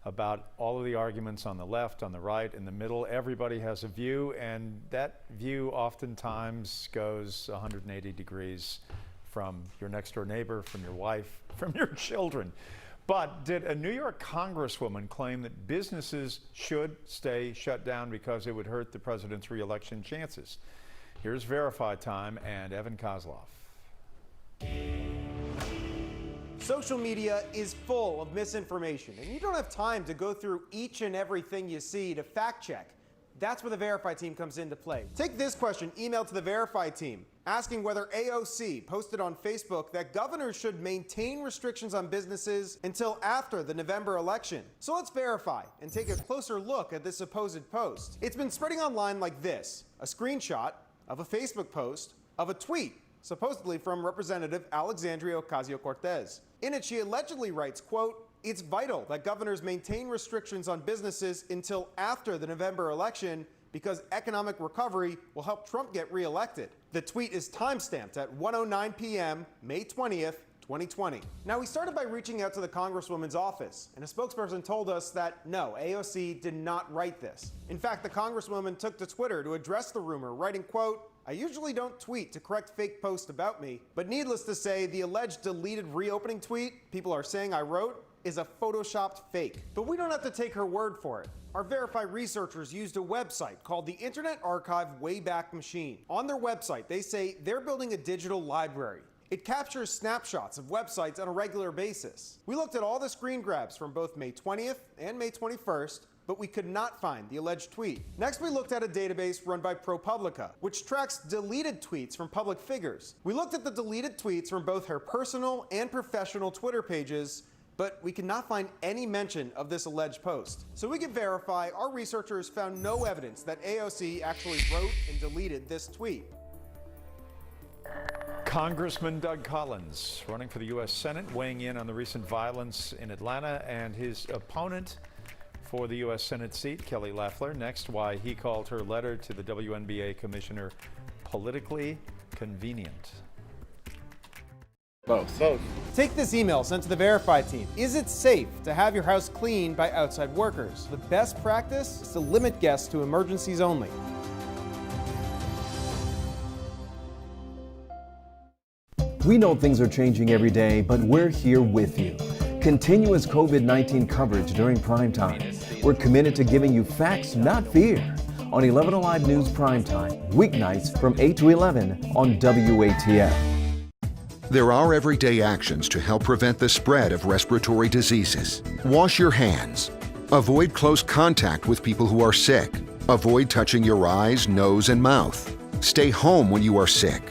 about all of the arguments on the left, on the right, in the middle. Everybody has a view, and that view oftentimes goes 180 degrees from your next door neighbor, from your wife, from your children. But did a New York congresswoman claim that businesses should stay shut down because it would hurt the president's re-election chances? Here's Verify Time and Evan Kozlov. Social media is full of misinformation, and you don't have time to go through each and everything you see to fact check. That's where the Verify team comes into play. Take this question emailed to the Verify team, asking whether AOC posted on Facebook that governors should maintain restrictions on businesses until after the November election. So let's verify and take a closer look at this supposed post. It's been spreading online like this: a screenshot of a Facebook post of a tweet, supposedly from Representative Alexandria Ocasio-Cortez. In it, she allegedly writes, quote, "It's vital that governors maintain restrictions on businesses until after the November election because economic recovery will help Trump get reelected." The tweet is timestamped at 1:09 p.m., May 20th, 2020. Now, we started by reaching out to the Congresswoman's office, and a spokesperson told us that no, AOC did not write this. In fact, the Congresswoman took to Twitter to address the rumor, writing, quote, "I usually don't tweet to correct fake posts about me, but needless to say, the alleged deleted reopening tweet people are saying I wrote is a photoshopped fake." But we don't have to take her word for it. Our Verify researchers used a website called the Internet Archive Wayback Machine. On their website, they say they're building a digital library. It captures snapshots of websites on a regular basis. We looked at all the screen grabs from both May 20th and May 21st, but we could not find the alleged tweet. Next, we looked at a database run by ProPublica, which tracks deleted tweets from public figures. We looked at the deleted tweets from both her personal and professional Twitter pages, but we cannot find any mention of this alleged post. So we can verify our researchers found no evidence that AOC actually wrote and deleted this tweet. Congressman Doug Collins, running for the U.S. Senate, weighing in on the recent violence in Atlanta, and his opponent for the U.S. Senate seat, Kelly Loeffler. Next, why he called her letter to the WNBA commissioner politically convenient. Both. Take this email sent to the Verify team. Is it safe to have your house cleaned by outside workers? The best practice is to limit guests to emergencies only. We know things are changing every day, but we're here with you. Continuous COVID-19 coverage during prime time. We're committed to giving you facts, not fear. On 11Alive News Primetime, weeknights from 8 to 11 on WATF. There are everyday actions to help prevent the spread of respiratory diseases. Wash your hands. Avoid close contact with people who are sick. Avoid touching your eyes, nose, and mouth. Stay home when you are sick.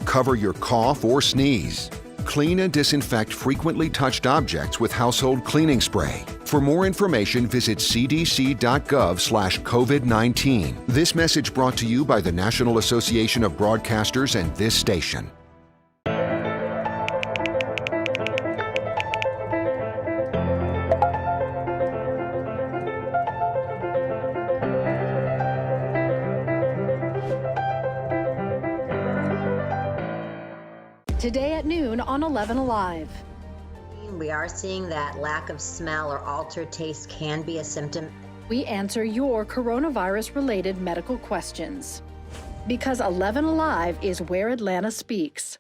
Cover your cough or sneeze. Clean and disinfect frequently touched objects with household cleaning spray. For more information, visit cdc.gov/COVID-19. This message brought to you by the National Association of Broadcasters and this station. Today at noon on 11Alive. We are seeing that lack of smell or altered taste can be a symptom. We answer your coronavirus-related medical questions. Because 11Alive is where Atlanta speaks.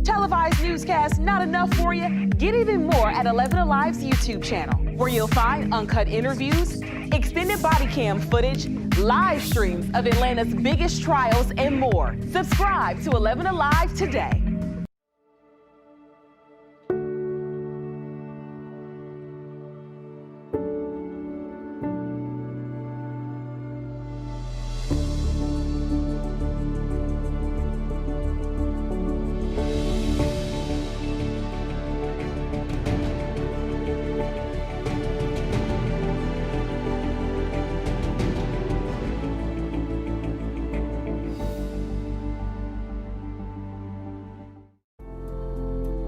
Televised newscasts not enough for you? Get even more at 11Alive's YouTube channel, where you'll find uncut interviews, extended body cam footage, live streams of Atlanta's biggest trials, and more. Subscribe to 11Alive today.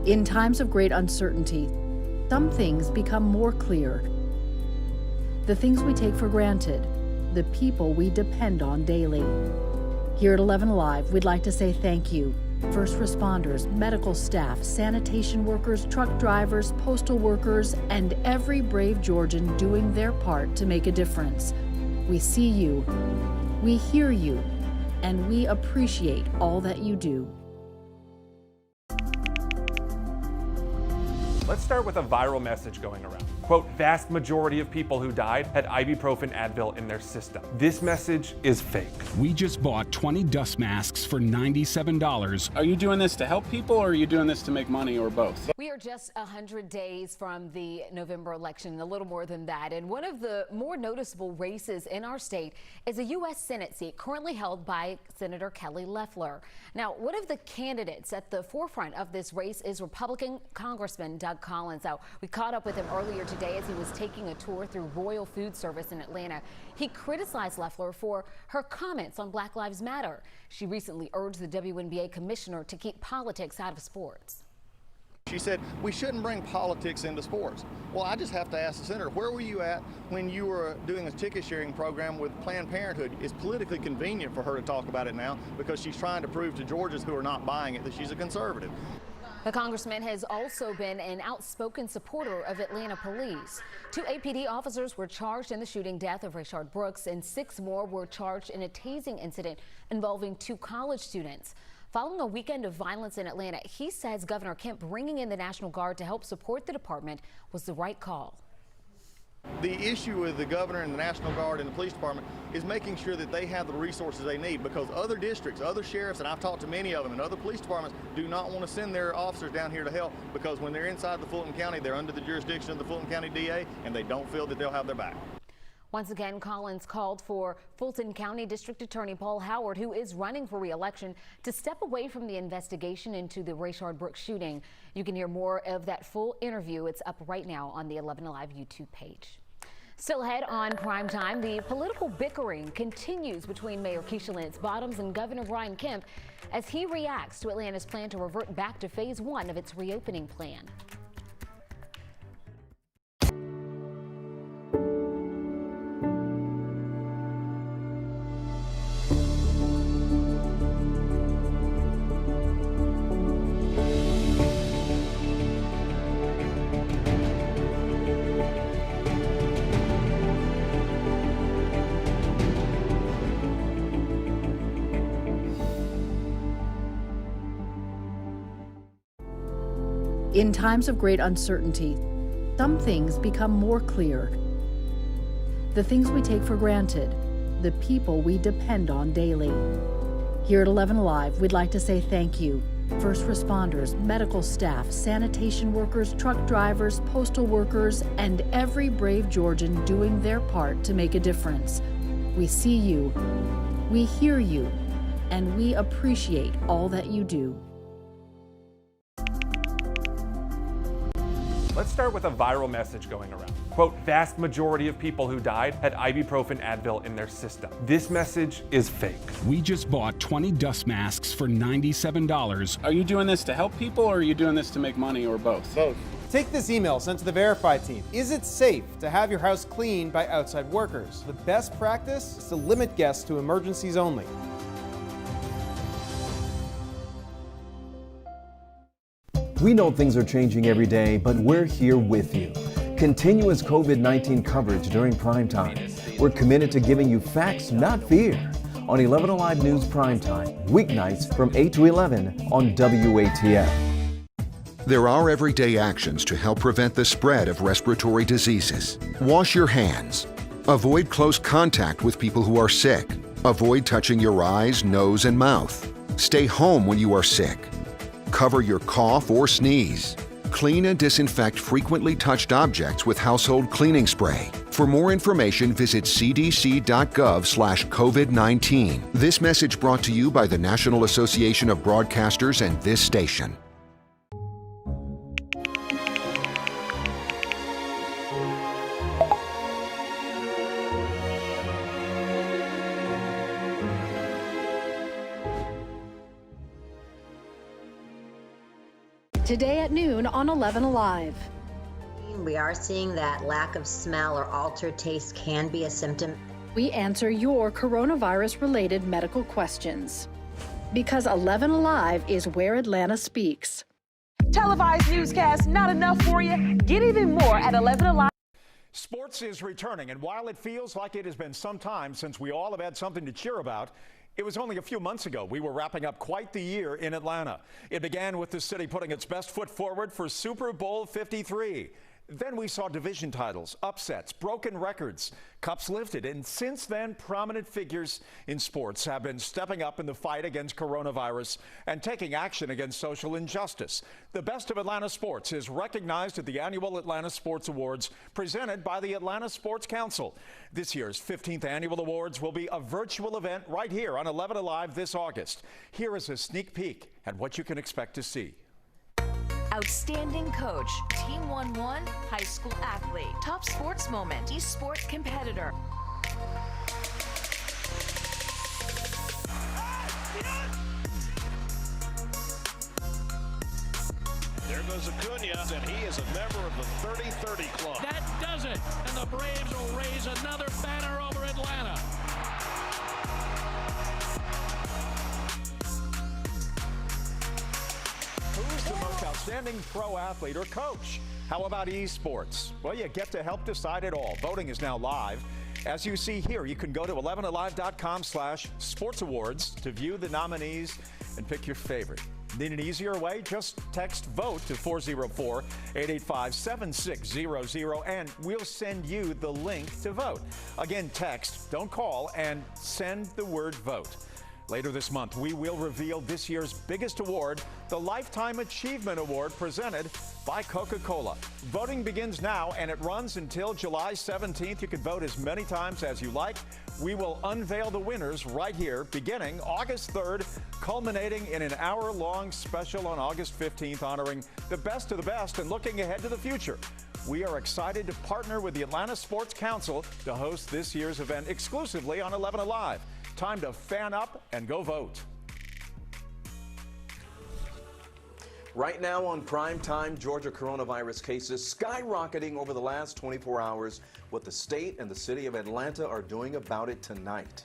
In times of great uncertainty, some things become more clear. The things we take for granted, the people we depend on daily. Here at 11Alive, we'd like to say thank you. First responders, medical staff, sanitation workers, truck drivers, postal workers, and every brave Georgian doing their part to make a difference. We see you, we hear you, and we appreciate all that you do. Let's start with a viral message going around. Quote, vast majority of people who died had ibuprofen Advil in their system. This message is fake. We just bought 20 dust masks for $97. Are you doing this to help people or are you doing this to make money or both? We are just 100 days from the November election, a little more than that. And one of the more noticeable races in our state is a U.S. Senate seat currently held by Senator Kelly Loeffler. Now, one of the candidates at the forefront of this race is Republican Congressman Doug Collins. Now, we caught up with him earlier today as he was taking a tour through Royal Food Service in Atlanta. He criticized Loeffler for her comments on Black Lives Matter. She recently urged the WNBA commissioner to keep politics out of sports. She said, we shouldn't bring politics into sports. Well, I just have to ask the senator, where were you at when you were doing a ticket sharing program with Planned Parenthood? It's politically convenient for her to talk about it now because she's trying to prove to Georgians who are not buying it that she's a conservative. The congressman has also been an outspoken supporter of Atlanta police. 2 APD officers were charged in the shooting death of Rayshard Brooks, and 6 more were charged in a tasing incident involving 2 college students. Following a weekend of violence in Atlanta, he says Governor Kemp bringing in the National Guard to help support the department was the right call. The issue with the governor and the National Guard and the police department is making sure that they have the resources they need, because other districts, other sheriffs, and I've talked to many of them, and other police departments do not want to send their officers down here to help, because when they're inside the Fulton County, they're under the jurisdiction of the Fulton County DA, and they don't feel that they'll have their back. Once again, Collins called for Fulton County District Attorney Paul Howard, who is running for re-election, to step away from the investigation into the Rayshard Brooks shooting. You can hear more of that full interview. It's up right now on the 11Alive YouTube page. Still ahead on Primetime, the political bickering continues between Mayor Keisha Lance Bottoms and Governor Brian Kemp as he reacts to Atlanta's plan to revert back to phase 1 of its reopening plan. In times of great uncertainty, some things become more clear. The things we take for granted, the people we depend on daily. Here at 11Alive, we'd like to say thank you. First responders, medical staff, sanitation workers, truck drivers, postal workers, and every brave Georgian doing their part to make a difference. We see you, we hear you, and we appreciate all that you do. Let's start with a viral message going around. Quote, vast majority of people who died had ibuprofen Advil in their system. This message is fake. We just bought 20 dust masks for $97. Are you doing this to help people or are you doing this to make money or both? Both. Take this email sent to the Verify team. Is it safe to have your house cleaned by outside workers? The best practice is to limit guests to emergencies only. We know things are changing every day, but we're here with you. Continuous COVID-19 coverage during primetime. We're committed to giving you facts, not fear. On 11Alive News Primetime, weeknights from 8 to 11 on WATF. There are everyday actions to help prevent the spread of respiratory diseases. Wash your hands. Avoid close contact with people who are sick. Avoid touching your eyes, nose, and mouth. Stay home when you are sick. Cover your cough or sneeze. Clean and disinfect frequently touched objects with household cleaning spray. For more information, visit cdc.gov/COVID-19. This message brought to you by the National Association of Broadcasters and this station. Today at noon on 11Alive. We are seeing that lack of smell or altered taste can be a symptom. We answer your coronavirus-related medical questions. Because 11Alive is where Atlanta speaks. Televised newscast not enough for you? Get even more at 11Alive. Sports is returning, and while it feels like it has been some time since we all have had something to cheer about, it was only a few months ago we were wrapping up quite the year in Atlanta. It began with the city putting its best foot forward for Super Bowl 53. Then we saw division titles, upsets, broken records, cups lifted, and since then, prominent figures in sports have been stepping up in the fight against coronavirus and taking action against social injustice. The best of Atlanta sports is recognized at the annual Atlanta Sports Awards presented by the Atlanta Sports Council. This year's 15th annual awards will be a virtual event right here on 11Alive this August. Here is a sneak peek at what you can expect to see. Outstanding coach, Team 1-1, high school athlete, top sports moment, esports competitor. There goes Acuna, and he is a member of the 30-30 club. That does it, and the Braves will raise another banner over Atlanta. Who's the most outstanding pro athlete or coach? How about esports? Well, you get to help decide it all. Voting is now live. As you see here, you can go to 11alive.com/sportsawards to view the nominees and pick your favorite. Need an easier way? Just text VOTE to 404-885-7600 and we'll send you the link to vote. Again, text, don't call, and send the word VOTE. Later this month, we will reveal this year's biggest award, the Lifetime Achievement Award presented by Coca-Cola. Voting begins now, and it runs until July 17th. You can vote as many times as you like. We will unveil the winners right here, beginning August 3rd, culminating in an hour-long special on August 15th, honoring the best of the best and looking ahead to the future. We are excited to partner with the Atlanta Sports Council to host this year's event exclusively on 11Alive. Time to fan up and go vote. Right now on Primetime, Georgia coronavirus cases skyrocketing over the last 24 hours. What the state and the city of Atlanta are doing about it tonight.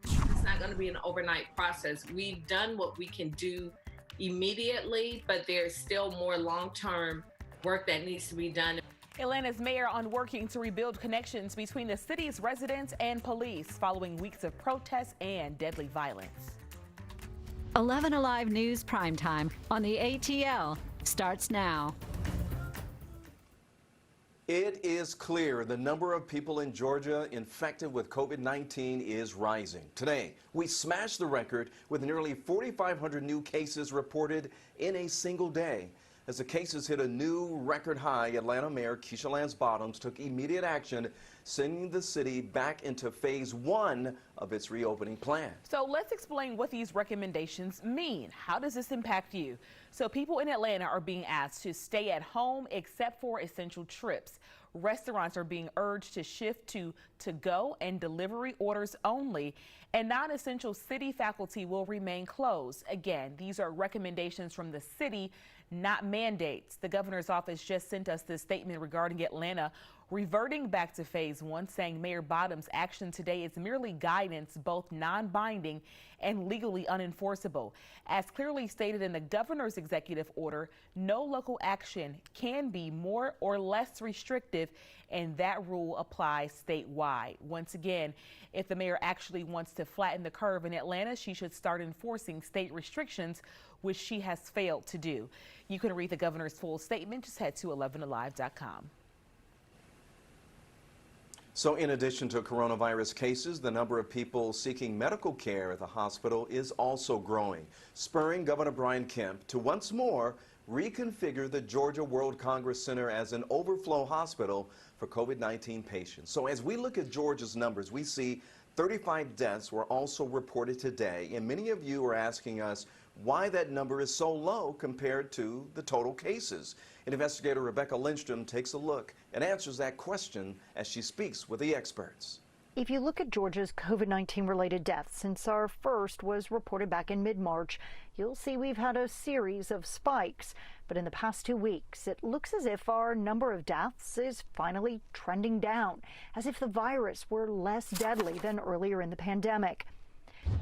It's not going to be an overnight process. We've done what we can do immediately, but there's still more long-term work that needs to be done. Atlanta's mayor on working to rebuild connections between the city's residents and police following weeks of protests and deadly violence. 11Alive News Primetime on the ATL starts now. It is clear the number of people in Georgia infected with COVID-19 is rising. Today, we smashed the record with nearly 4,500 new cases reported in a single day. As the cases hit a new record high, Atlanta Mayor Keisha Lance Bottoms took immediate action, sending the city back into phase 1 of its reopening plan. So let's explain what these recommendations mean. How does this impact you? So people in Atlanta are being asked to stay at home except for essential trips. Restaurants are being urged to shift to go and delivery orders only, and non-essential city faculty will remain closed. Again, these are recommendations from the city, not mandates. The governor's office just sent us this statement regarding Atlanta, reverting back to phase 1, saying Mayor Bottoms' action today is merely guidance, both non-binding and legally unenforceable. As clearly stated in the governor's executive order, no local action can be more or less restrictive, and that rule applies statewide. Once again, if the mayor actually wants to flatten the curve in Atlanta, she should start enforcing state restrictions, which she has failed to do. You can read the governor's full statement. Just head to 11alive.com. So in addition to coronavirus cases, the number of people seeking medical care at the hospital is also growing, spurring Governor Brian Kemp to once more reconfigure the Georgia World Congress Center as an overflow hospital for COVID-19 patients. So as we look at Georgia's numbers, we see 35 deaths were also reported today, and many of you are asking us why that number is so low compared to the total cases. And investigator Rebecca Lindstrom takes a look and answers that question as she speaks with the experts. If you look at Georgia's COVID-19 related deaths since our first was reported back in mid-March, you'll see we've had a series of spikes. But in the past 2 weeks, it looks as if our number of deaths is finally trending down, as if the virus were less deadly than earlier in the pandemic.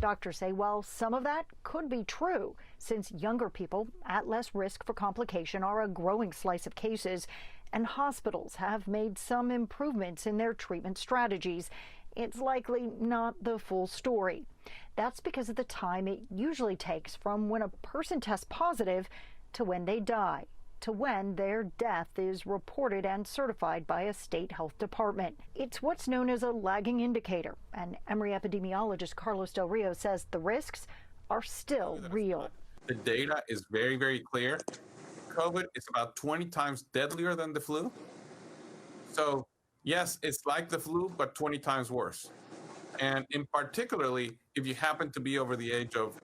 Doctors say while some of that could be true, since younger people at less risk for complication are a growing slice of cases, and hospitals have made some improvements in their treatment strategies, it's likely not the full story. That's because of the time it usually takes from when a person tests positive to when they die, to when their death is reported and certified by a state health department. It's what's known as a lagging indicator, and Emory epidemiologist Carlos Del Rio says the risks are still real. The data is very, very clear. COVID is about 20 times deadlier than the flu. So yes, it's like the flu, but 20 times worse. And in particularly, if you happen to be over the age of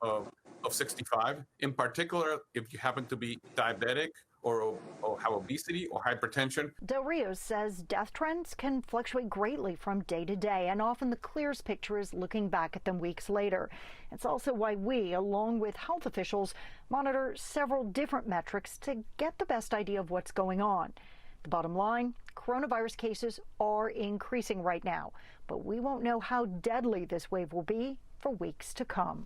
65, in particular, if you happen to be diabetic or have obesity or hypertension. Del Rio says death trends can fluctuate greatly from day to day, and often the clearest picture is looking back at them weeks later. It's also why we, along with health officials, monitor several different metrics to get the best idea of what's going on. The bottom line, coronavirus cases are increasing right now, but we won't know how deadly this wave will be for weeks to come.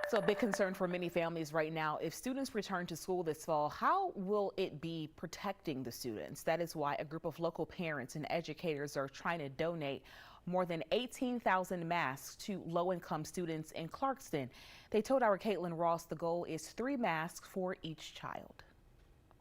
So a big concern for many families right now, if students return to school this fall, how will it be protecting the students? That is why a group of local parents and educators are trying to donate more than 18,000 masks to low-income students in Clarkston. They told our Caitlin Ross the goal is 3 masks for each child.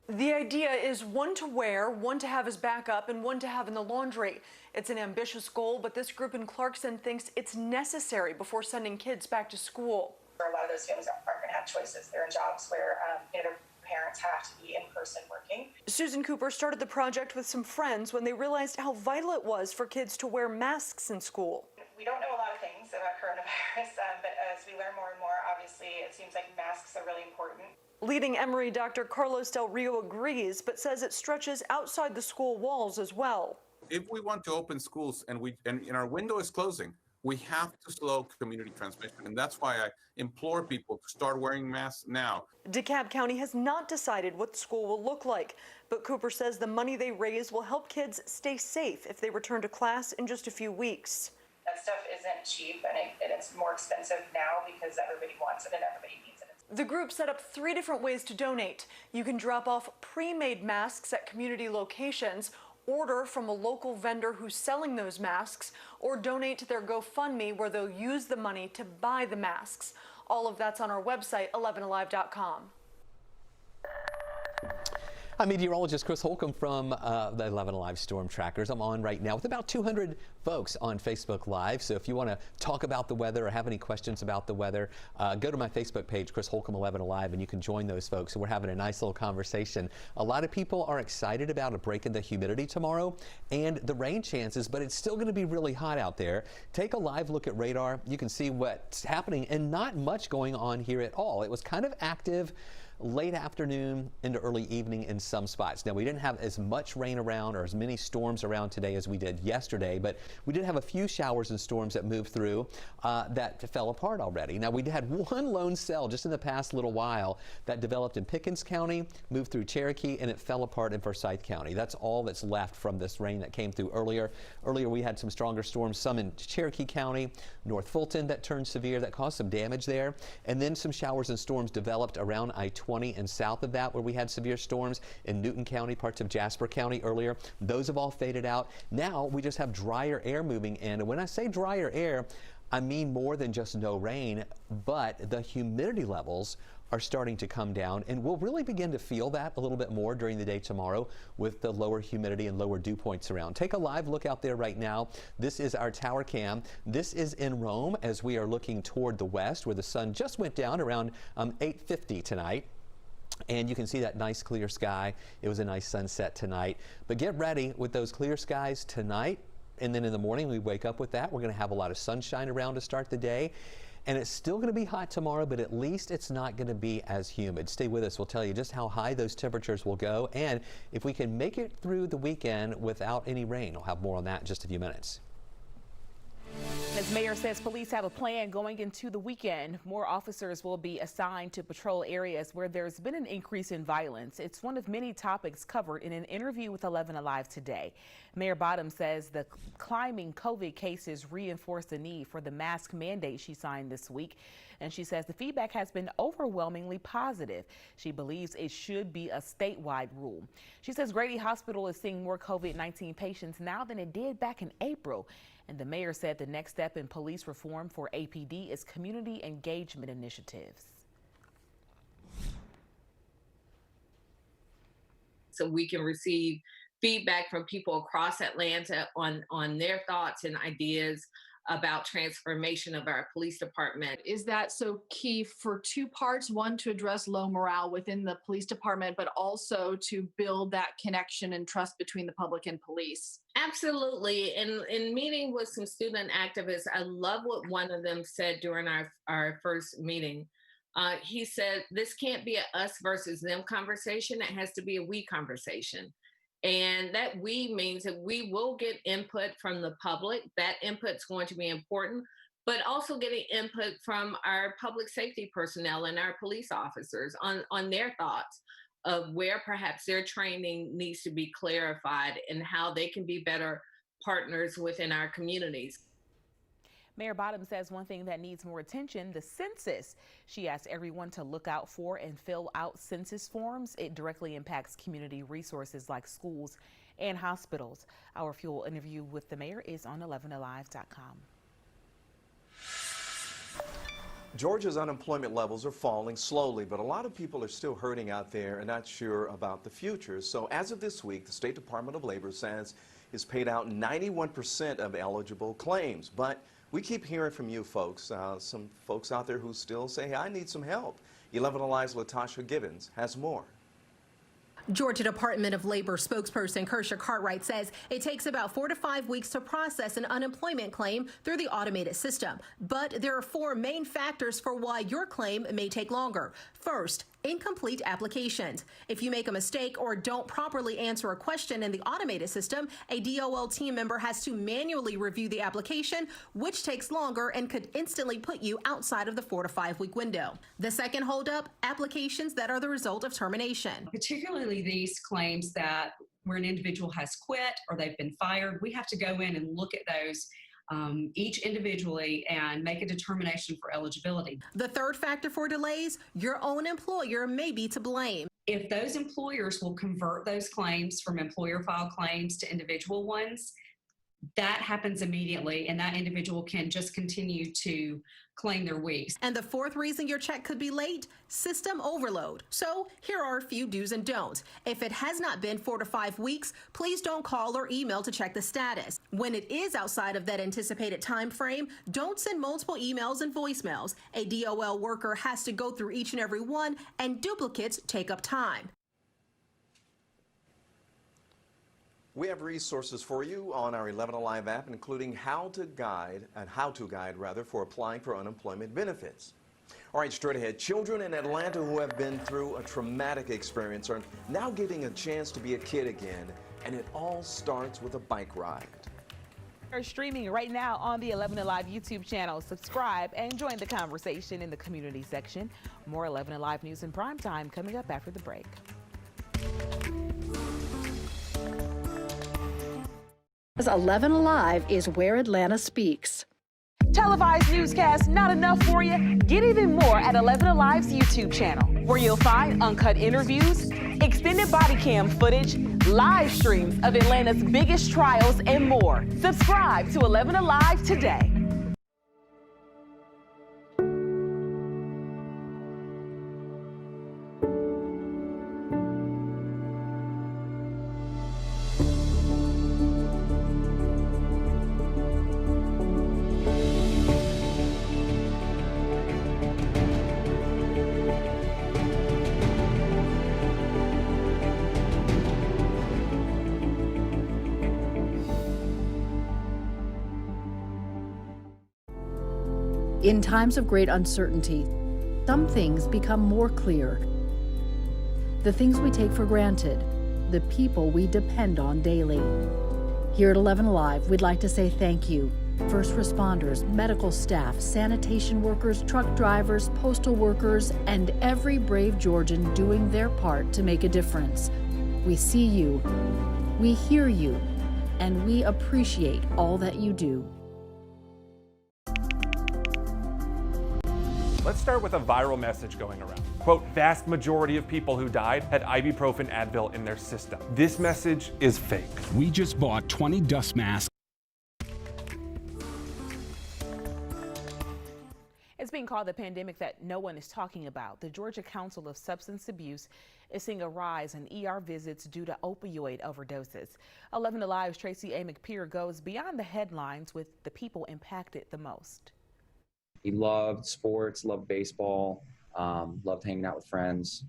The idea is one to wear, one to have as backup, and one to have in the laundry. It's an ambitious goal, but this group in Clarkston thinks it's necessary before sending kids back to school. A lot of those families aren't going to have choices. They're in jobs where their parents have to be in person working. Susan Cooper started the project with some friends when they realized how vital it was for kids to wear masks in school. We don't know a lot of things about coronavirus, but as we learn more and more, obviously, it seems like masks are really important. Leading Emory Dr. Carlos Del Rio agrees, but says it stretches outside the school walls as well. If we want to open schools and our window is closing, we have to slow community transmission, and that's why I implore people to start wearing masks now. DeKalb County has not decided what school will look like, but Cooper says the money they raise will help kids stay safe if they return to class in just a few weeks. That stuff isn't cheap, and it's more expensive now because everybody wants it and everybody needs it. The group set up 3 different ways to donate. You can drop off pre-made masks at community locations, order from a local vendor who's selling those masks, or donate to their GoFundMe where they'll use the money to buy the masks. All of that's on our website, 11alive.com. I'm meteorologist Chris Holcomb from the 11Alive Storm Trackers. I'm on right now with about 200 folks on Facebook Live. So if you want to talk about the weather or have any questions about the weather, go to my Facebook page, Chris Holcomb 11Alive, and you can join those folks. So we're having a nice little conversation. A lot of people are excited about a break in the humidity tomorrow and the rain chances, but it's still going to be really hot out there. Take a live look at radar. You can see what's happening and not much going on here at all. It was kind of active late afternoon into early evening in some spots. Now, we didn't have as much rain around or as many storms around today as we did yesterday, but we did have a few showers and storms that moved through that fell apart already. Now, we had one lone cell just in the past little while that developed in Pickens County, moved through Cherokee, and it fell apart in Forsyth County. That's all that's left from this rain that came through earlier. Earlier, we had some stronger storms, some in Cherokee County, North Fulton that turned severe, that caused some damage there, and then some showers and storms developed around I-20 and south of that where we had severe storms in Newton County, parts of Jasper County earlier. Those have all faded out. Now we just have drier air moving in. And when I say drier air, I mean more than just no rain, but the humidity levels are starting to come down, and we'll really begin to feel that a little bit more during the day tomorrow with the lower humidity and lower dew points around. Take a live look out there right now. This is our tower cam. This is in Rome as we are looking toward the west where the sun just went down around 8:50 tonight. And you can see that nice clear sky. It was a nice sunset tonight. But get ready with those clear skies tonight. And then in the morning, we wake up with that. We're going to have a lot of sunshine around to start the day. And it's still going to be hot tomorrow, but at least it's not going to be as humid. Stay with us. We'll tell you just how high those temperatures will go and if we can make it through the weekend without any rain. We'll have more on that in just a few minutes. As mayor says police have a plan going into the weekend. More officers will be assigned to patrol areas where there's been an increase in violence. It's one of many topics covered in an interview with 11Alive today. Mayor Bottom says the climbing COVID cases reinforce the need for the mask mandate she signed this week. And she says the feedback has been overwhelmingly positive. She believes it should be a statewide rule. She says Grady Hospital is seeing more COVID-19 patients now than it did back in April. And the mayor said the next step in police reform for APD is community engagement initiatives. So we can receive feedback from people across Atlanta on their thoughts and ideas about transformation of our police department. Is that so key for two parts? One, to address low morale within the police department, but also to build that connection and trust between the public and police? Absolutely. And in meeting with some student activists, I love what one of them said during our first meeting. He said, this can't be a us versus them conversation. It has to be a we conversation. And that we means that we will get input from the public. That input's going to be important, but also getting input from our public safety personnel and our police officers on their thoughts of where perhaps their training needs to be clarified and how they can be better partners within our communities. Mayor Bottom says one thing that needs more attention, the census. She asked everyone to look out for and fill out census forms. It directly impacts community resources like schools and hospitals. Our full interview with the mayor is on 11alive.com. Georgia's unemployment levels are falling slowly, but a lot of people are still hurting out there and not sure about the future. So as of this week, the State Department of Labor says it's paid out 91% of eligible claims. But we keep hearing from you folks, some folks out there who still say, hey, I need some help. 11Alive's Latasha Gibbons has more. Georgia Department of Labor spokesperson Kersha Cartwright says it takes about 4 to 5 weeks to process an unemployment claim through the automated system. But there are 4 main factors for why your claim may take longer. First, incomplete applications. If you make a mistake or don't properly answer a question in the automated system, a DOL team member has to manually review the application, which takes longer and could instantly put you outside of the 4 to 5 week window. The second holdup, applications that are the result of termination. Particularly these claims that where an individual has quit or they've been fired, we have to go in and look at those each individually and make a determination for eligibility. The third factor for delays, your own employer may be to blame. If those employers will convert those claims from employer file claims to individual ones, that happens immediately and that individual can just continue to claim their weeks. And the fourth reason your check could be late, system overload. So here are a few do's and don'ts. If it has not been 4 to 5 weeks, please don't call or email to check the status. When it is outside of that anticipated time frame, don't send multiple emails and voicemails. A DOL worker has to go through each and every one, and duplicates take up time. We have resources for you on our 11Alive app, including how to guide for applying for unemployment benefits. All right, straight ahead. Children in Atlanta who have been through a traumatic experience are now getting a chance to be a kid again, and it all starts with a bike ride. We're streaming right now on the 11Alive YouTube channel. Subscribe and join the conversation in the community section. More 11Alive news in prime time coming up after the break. Because 11Alive is where Atlanta speaks. Televised newscasts not enough for you? Get even more at 11Alive's YouTube channel, where you'll find uncut interviews, extended body cam footage, live streams of Atlanta's biggest trials, and more. Subscribe to 11Alive today. In times of great uncertainty, some things become more clear. The things we take for granted, the people we depend on daily. Here at 11Alive, we'd like to say thank you. First responders, medical staff, sanitation workers, truck drivers, postal workers, and every brave Georgian doing their part to make a difference. We see you, we hear you, and we appreciate all that you do. Let's start with a viral message going around. Quote, vast majority of people who died had ibuprofen Advil in their system. This message is fake. We just bought 20 dust masks. It's being called the pandemic that no one is talking about. The Georgia Council of Substance Abuse is seeing a rise in ER visits due to opioid overdoses. 11Alive's Tracy A. McPeer goes beyond the headlines with the people impacted the most. He loved sports, loved baseball, loved hanging out with friends.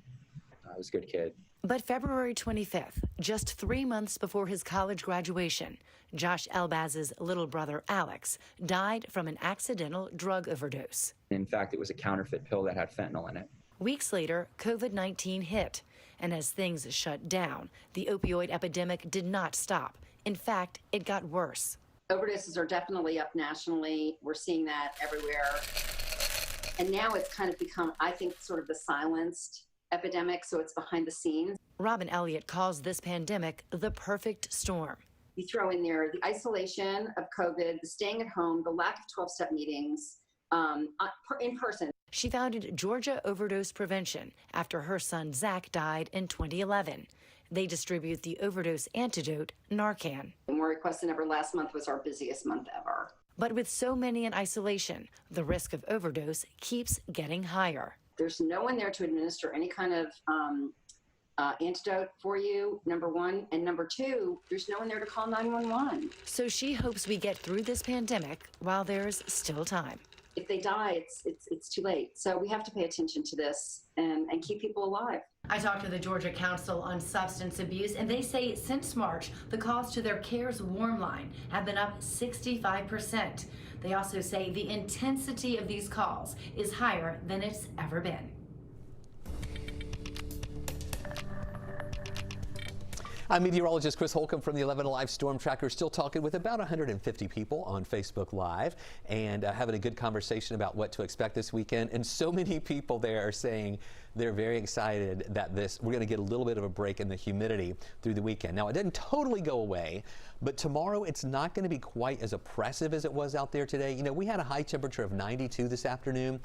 He was a good kid. But February 25th, just 3 months before his college graduation, Josh Elbaz's little brother, Alex, died from an accidental drug overdose. In fact, it was a counterfeit pill that had fentanyl in it. Weeks later, COVID-19 hit. And as things shut down, the opioid epidemic did not stop. In fact, it got worse. Overdoses are definitely up nationally. We're seeing that everywhere. And now it's kind of become, I think, sort of the silenced epidemic, so it's behind the scenes. Robin Elliott calls this pandemic the perfect storm. You throw in there the isolation of COVID, the staying at home, the lack of 12-step meetings in person. She founded Georgia Overdose Prevention after her son Zach died in 2011. They distribute the overdose antidote, Narcan. More requests than ever. Last month was our busiest month ever. But with so many in isolation, the risk of overdose keeps getting higher. There's no one there to administer any kind of antidote for you, number one. And number two, there's no one there to call 911. So she hopes we get through this pandemic while there's still time. If they die, it's too late. So we have to pay attention to this and keep people alive. I talked to the Georgia Council on Substance Abuse, and they say since March, the calls to their CARES warm line have been up 65%. They also say the intensity of these calls is higher than it's ever been. I'm meteorologist Chris Holcomb from the 11Alive Storm Tracker, still talking with about 150 people on Facebook Live and having a good conversation about what to expect this weekend. And so many people there are saying they're very excited that we're going to get a little bit of a break in the humidity through the weekend. Now, it didn't totally go away, but tomorrow it's not going to be quite as oppressive as it was out there today. You know, we had a high temperature of 92 this afternoon,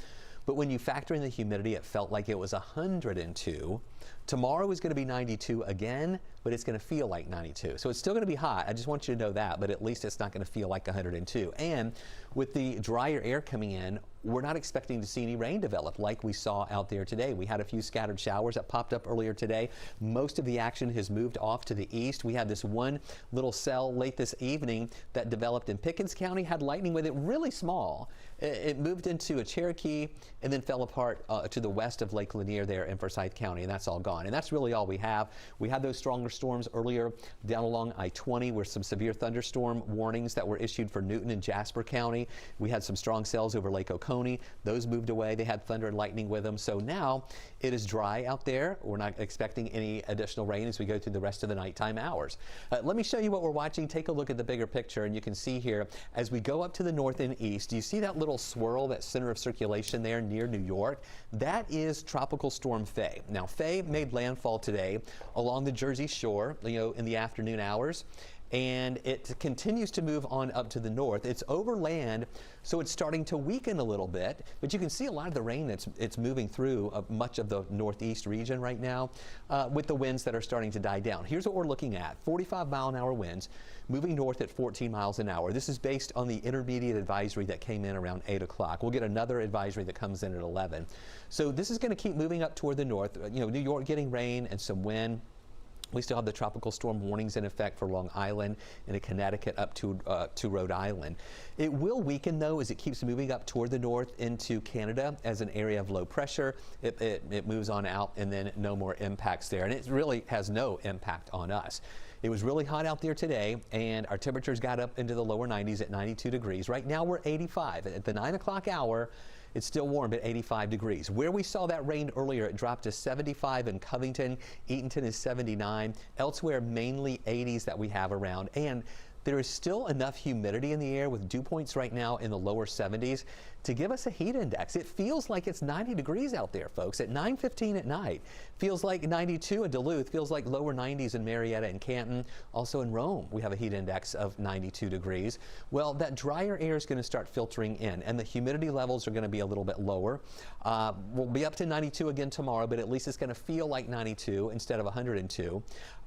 but when you factor in the humidity, it felt like it was 102. Tomorrow is going to be 92 again, but it's going to feel like 92. So it's still going to be hot. I just want you to know that, but at least it's not going to feel like 102. And with the drier air coming in, we're not expecting to see any rain develop like we saw out there today. We had a few scattered showers that popped up earlier today. Most of the action has moved off to the east. We had this one little cell late this evening that developed in Pickens County, had lightning with it, really small. It moved into a Cherokee and then fell apart to the west of Lake Lanier there in Forsyth County, and that's all gone. And that's really all we have. We had those stronger storms earlier down along I-20 where some severe thunderstorm warnings that were issued for Newton and Jasper County. We had some strong cells over Lake Oconee. Those moved away. They had thunder and lightning with them. So now it is dry out there. We're not expecting any additional rain as we go through the rest of the nighttime hours. Let me show you what we're watching. Take a look at the bigger picture, and you can see here as we go up to the north and east, do you see that little swirl, that center of circulation there near New York? That is Tropical Storm Faye. Now, Faye made landfall today along the Jersey Shore, in the afternoon hours, and it continues to move on up to the north. It's over land, so it's starting to weaken a little bit, but you can see a lot of the rain it's moving through much of the northeast region right now with the winds that are starting to die down. Here's what we're looking at: 45-mile-an-hour winds moving north at 14 miles an hour. This is based on the intermediate advisory that came in around 8 o'clock. We'll get another advisory that comes in at 11. So this is going to keep moving up toward the north. New York getting rain and some wind. We still have the tropical storm warnings in effect for Long Island and Connecticut up to Rhode Island. It will weaken, though, as it keeps moving up toward the north into Canada as an area of low pressure. It moves on out, and then no more impacts there. And it really has no impact on us. It was really hot out there today, and our temperatures got up into the lower 90s at 92 degrees. Right now we're 85. At the 9 o'clock hour, it's still warm at 85 degrees. Where we saw that rain earlier, it dropped to 75 in Covington. Eatonton is 79. Elsewhere, mainly 80s that we have around. And there is still enough humidity in the air with dew points right now in the lower 70s to give us a heat index. It feels like it's 90 degrees out there, folks, at 9:15 at night. Feels like 92 in Duluth, feels like lower 90s in Marietta and Canton. Also in Rome, we have a heat index of 92 degrees. Well, that drier air is going to start filtering in, and the humidity levels are going to be a little bit lower. We'll be up to 92 again tomorrow, but at least it's going to feel like 92 instead of 102.